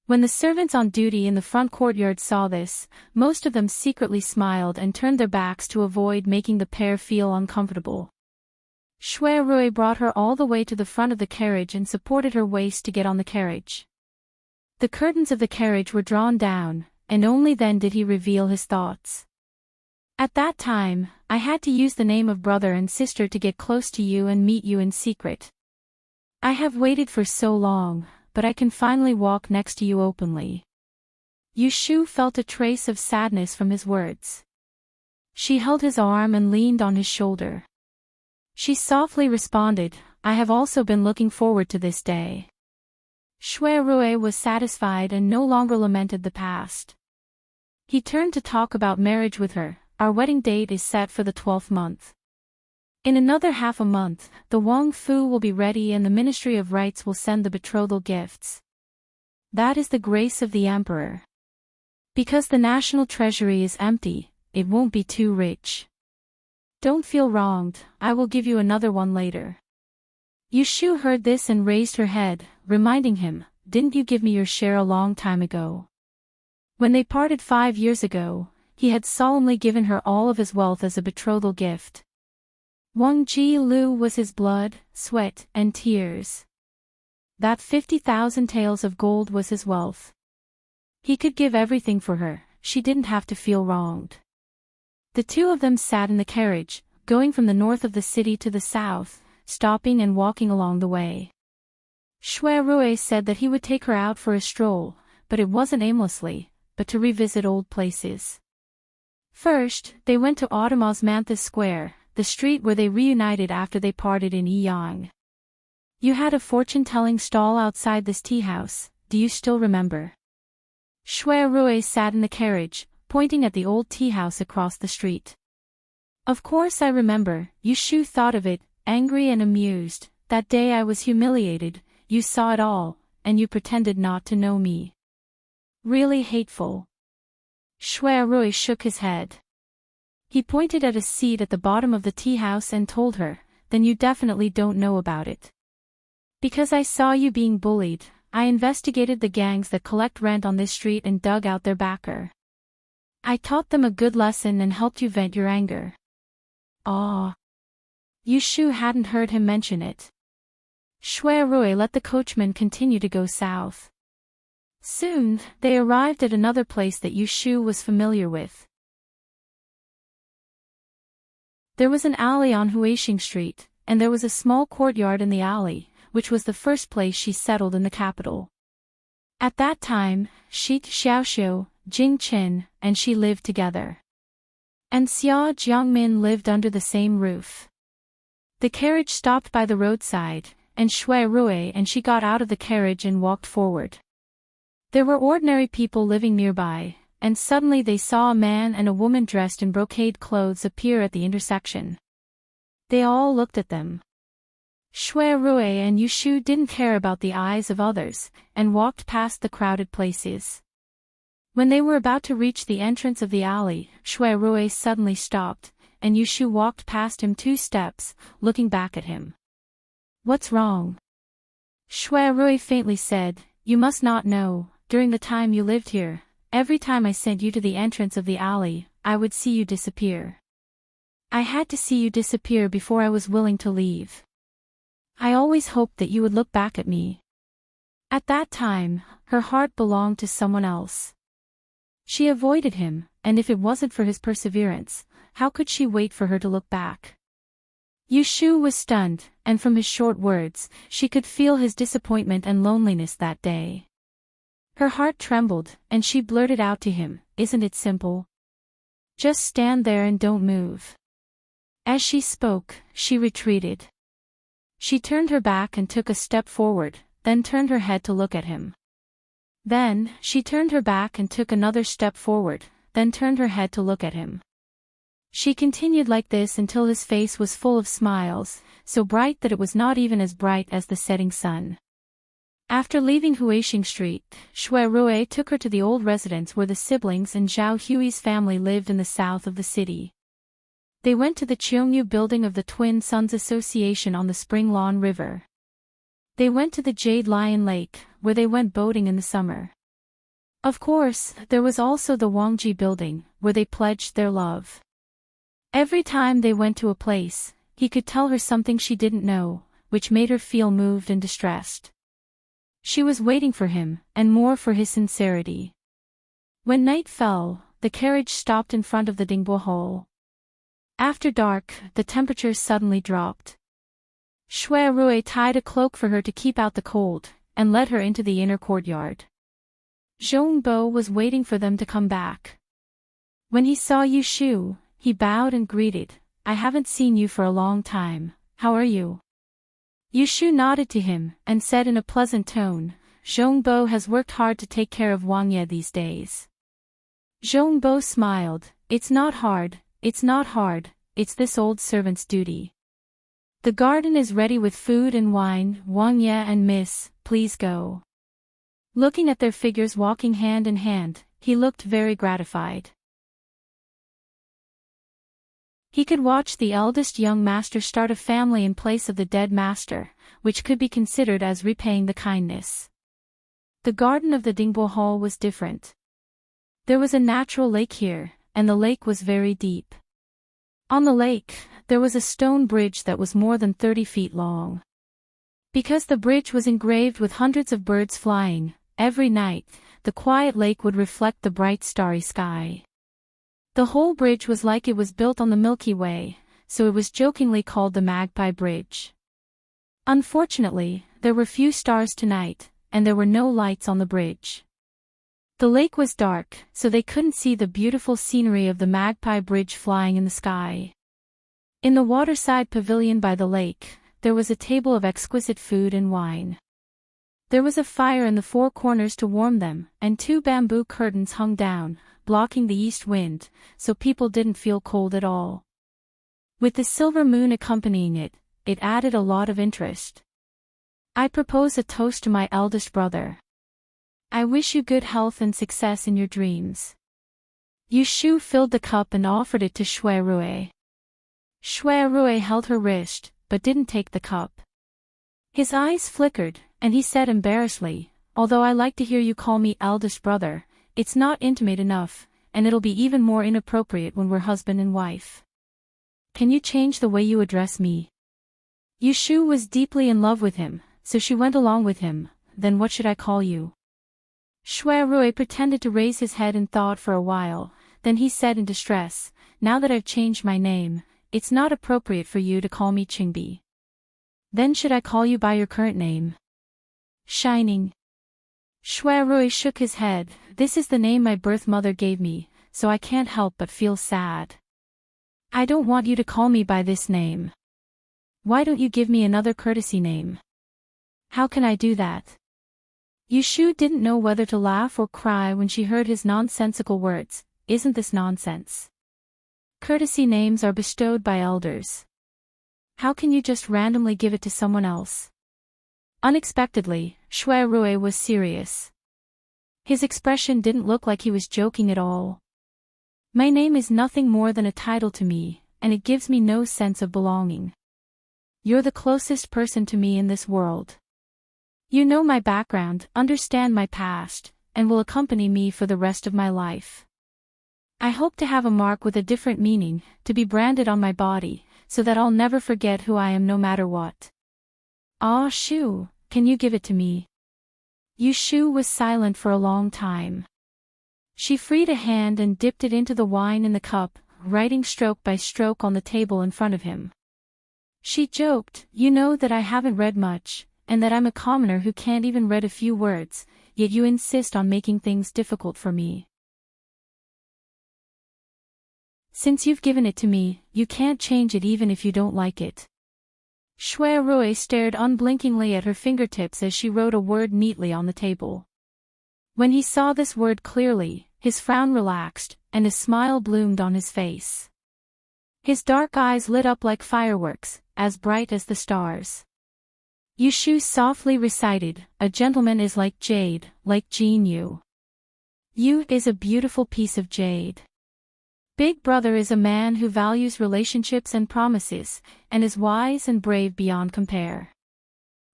When the servants on duty in the front courtyard saw this, most of them secretly smiled and turned their backs to avoid making the pair feel uncomfortable. Shui Rui brought her all the way to the front of the carriage and supported her waist to get on the carriage. The curtains of the carriage were drawn down, and only then did he reveal his thoughts. At that time, I had to use the name of brother and sister to get close to you and meet you in secret. I have waited for so long, but I can finally walk next to you openly. Yushu felt a trace of sadness from his words. She held his arm and leaned on his shoulder. She softly responded, "I have also been looking forward to this day." Shui Rui was satisfied and no longer lamented the past. He turned to talk about marriage with her. Our wedding date is set for the 12th month. In another half a month, the Wang Fu will be ready and the Ministry of Rites will send the betrothal gifts. That is the grace of the Emperor. Because the national treasury is empty, it won't be too rich. Don't feel wronged, I will give you another one later. Yushu heard this and raised her head, reminding him, "Didn't you give me your share a long time ago?" When they parted 5 years ago, he had solemnly given her all of his wealth as a betrothal gift. Wang Ji Lu was his blood, sweat, and tears. That 50,000 taels of gold was his wealth. He could give everything for her, she didn't have to feel wronged. The two of them sat in the carriage, going from the north of the city to the south, stopping and walking along the way. Shui Rui said that he would take her out for a stroll, but it wasn't aimlessly, but to revisit old places. First, they went to Audiobooks Square, the street where they reunited after they parted in Yiyang. You had a fortune-telling stall outside this tea house, do you still remember? Shui Rui sat in the carriage, pointing at the old tea house across the street. Of course I remember, Yushu thought of it, angry and amused. That day I was humiliated, you saw it all, and you pretended not to know me. Really hateful. Shui Rui shook his head. He pointed at a seat at the bottom of the tea house and told her, "Then you definitely don't know about it. Because I saw you being bullied, I investigated the gangs that collect rent on this street and dug out their backer. I taught them a good lesson and helped you vent your anger." Ah. Yushu hadn't heard him mention it. Shui Rui let the coachman continue to go south. Soon, they arrived at another place that Yushu was familiar with. There was an alley on Huixing Street, and there was a small courtyard in the alley, which was the first place she settled in the capital. At that time, Shi Xiaoxiu, Jing Qin, and she lived together. And Xia Jiangmin lived under the same roof. The carriage stopped by the roadside, and Shui Rui and she got out of the carriage and walked forward. There were ordinary people living nearby, and suddenly they saw a man and a woman dressed in brocade clothes appear at the intersection. They all looked at them. Shui Rui and Yushu didn't care about the eyes of others, and walked past the crowded places. When they were about to reach the entrance of the alley, Shui Rui suddenly stopped, and Yushu walked past him 2 steps, looking back at him. "What's wrong?" Shui Rui faintly said, "You must not know, during the time you lived here, every time I sent you to the entrance of the alley, I would see you disappear. I had to see you disappear before I was willing to leave. I always hoped that you would look back at me." At that time, her heart belonged to someone else. She avoided him, and if it wasn't for his perseverance, how could she wait for her to look back? Yushu was stunned, and from his short words, she could feel his disappointment and loneliness that day. Her heart trembled, and she blurted out to him, "Isn't it simple? Just stand there and don't move." As she spoke, she retreated. She turned her back and took a step forward, then turned her head to look at him. Then, she turned her back and took another step forward, then turned her head to look at him. She continued like this until his face was full of smiles, so bright that it was not even as bright as the setting sun. After leaving Huixing Street, Shui Rui took her to the old residence where the siblings and Zhao Hui's family lived in the south of the city. They went to the Cheongyu building of the Twin Sons Association on the Spring Lawn River. They went to the Jade Lion Lake, where they went boating in the summer. Of course, there was also the Wangji building, where they pledged their love. Every time they went to a place, he could tell her something she didn't know, which made her feel moved and distressed. She was waiting for him, and more for his sincerity. When night fell, the carriage stopped in front of the Dingbo Hall. After dark, the temperature suddenly dropped. Shui Rui tied a cloak for her to keep out the cold, and led her into the inner courtyard. Zhongbo was waiting for them to come back. When he saw Yushu, he bowed and greeted, "I haven't seen you for a long time, how are you?" Yushu nodded to him, and said in a pleasant tone, "Zhongbo has worked hard to take care of Wang Ye these days." Zhongbo smiled, "It's not hard, it's this old servant's duty. The garden is ready with food and wine, Wang Ye and Miss, please go." Looking at their figures walking hand in hand, he looked very gratified. He could watch the eldest young master start a family in place of the dead master, which could be considered as repaying the kindness. The garden of the Dingbo Hall was different. There was a natural lake here, and the lake was very deep. On the lake, there was a stone bridge that was more than 30 feet long. Because the bridge was engraved with hundreds of birds flying, every night, the quiet lake would reflect the bright starry sky. The whole bridge was like it was built on the Milky Way, so it was jokingly called the Magpie Bridge. Unfortunately, there were few stars tonight, and there were no lights on the bridge. The lake was dark, so they couldn't see the beautiful scenery of the Magpie Bridge flying in the sky. In the waterside pavilion by the lake, there was a table of exquisite food and wine. There was a fire in the 4 corners to warm them, and 2 bamboo curtains hung down, blocking the east wind, so people didn't feel cold at all. With the silver moon accompanying it, it added a lot of interest. "I propose a toast to my eldest brother. I wish you good health and success in your dreams." Yushu filled the cup and offered it to Shui Rui. Shui Rui held her wrist, but didn't take the cup. His eyes flickered, and he said embarrassedly, "Although I like to hear you call me eldest brother, it's not intimate enough, and it'll be even more inappropriate when we're husband and wife. Can you change the way you address me?" Yushu was deeply in love with him, so she went along with him. "Then what should I call you?" Shui Rui pretended to raise his head in thought for a while, then he said in distress, "Now that I've changed my name, it's not appropriate for you to call me Qingbi. Then should I call you by your current name?" "Shining." Shui Rui shook his head, "This is the name my birth mother gave me, so I can't help but feel sad. I don't want you to call me by this name. Why don't you give me another courtesy name?" "How can I do that?" Yushu didn't know whether to laugh or cry when she heard his nonsensical words. Isn't this nonsense? Courtesy names are bestowed by elders. How can you just randomly give it to someone else? Unexpectedly, Shui Rui was serious. His expression didn't look like he was joking at all. "My name is nothing more than a title to me, and it gives me no sense of belonging. You're the closest person to me in this world. You know my background, understand my past, and will accompany me for the rest of my life. I hope to have a mark with a different meaning, to be branded on my body, so that I'll never forget who I am no matter what. Ah, Shu, can you give it to me? Shu was silent for a long time. She freed a hand and dipped it into the wine in the cup, writing stroke by stroke on the table in front of him. She joked, "You know that I haven't read much, and that I'm a commoner who can't even read a few words, yet you insist on making things difficult for me. Since you've given it to me, you can't change it even if you don't like it." Shui Rui stared unblinkingly at her fingertips as she wrote a word neatly on the table. When he saw this word clearly, his frown relaxed, and a smile bloomed on his face. His dark eyes lit up like fireworks, as bright as the stars. Shu softly recited, "A gentleman is like jade, like Jean Yu. Yu is a beautiful piece of jade. Big Brother is a man who values relationships and promises, and is wise and brave beyond compare.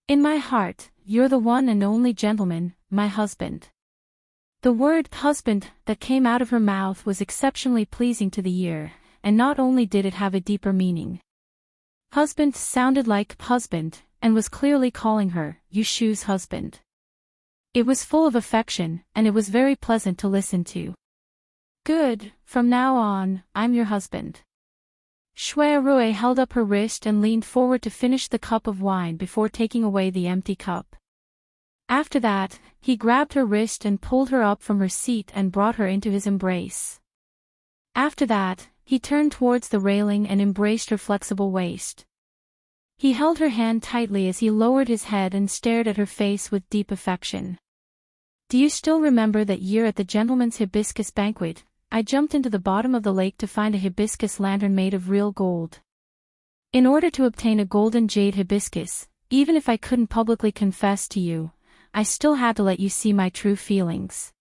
In my heart, you're the one and only gentleman, my husband." The word husband that came out of her mouth was exceptionally pleasing to the ear, and not only did it have a deeper meaning. Husband sounded like husband, and was clearly calling her Shu's husband. It was full of affection, and it was very pleasant to listen to. "Good, from now on, I'm your husband." Shui Rui held up her wrist and leaned forward to finish the cup of wine before taking away the empty cup. After that, he grabbed her wrist and pulled her up from her seat and brought her into his embrace. After that, he turned towards the railing and embraced her flexible waist. He held her hand tightly as he lowered his head and stared at her face with deep affection. "Do you still remember that year at the gentleman's hibiscus banquet? I jumped into the bottom of the lake to find a hibiscus lantern made of real gold. In order to obtain a golden jade hibiscus, even if I couldn't publicly confess to you, I still had to let you see my true feelings.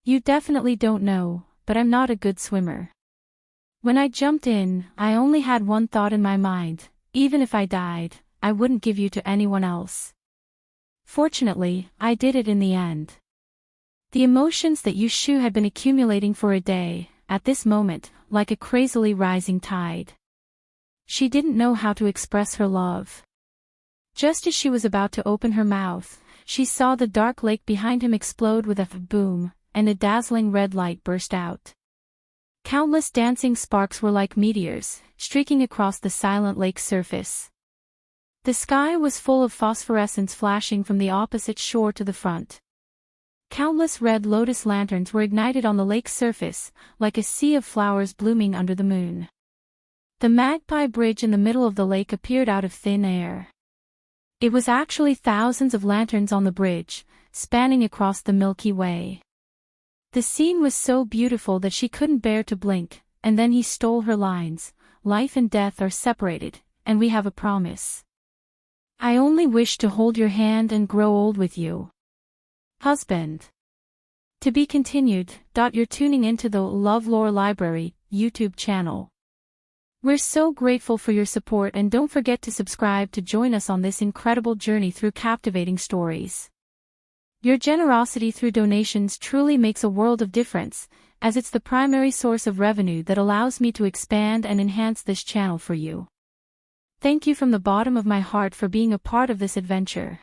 You definitely don't know, but I'm not a good swimmer. When I jumped in, I only had one thought in my mind: even if I died, I wouldn't give you to anyone else. Fortunately, I did it in the end." The emotions that Shu had been accumulating for a day, at this moment, like a crazily rising tide. She didn't know how to express her love. Just as she was about to open her mouth, she saw the dark lake behind him explode with a boom, and a dazzling red light burst out. Countless dancing sparks were like meteors, streaking across the silent lake's surface. The sky was full of phosphorescence flashing from the opposite shore to the front. Countless red lotus lanterns were ignited on the lake's surface, like a sea of flowers blooming under the moon. The Magpie Bridge in the middle of the lake appeared out of thin air. It was actually thousands of lanterns on the bridge, spanning across the Milky Way. The scene was so beautiful that she couldn't bear to blink, and then he stole her lines: "Life and death are separated, and we have a promise. I only wish to hold your hand and grow old with you. Husband." To be continued. You're tuning into the LoveLore Library YouTube channel. We're so grateful for your support, and don't forget to subscribe to join us on this incredible journey through captivating stories. Your generosity through donations truly makes a world of difference, as it's the primary source of revenue that allows me to expand and enhance this channel for you. Thank you from the bottom of my heart for being a part of this adventure.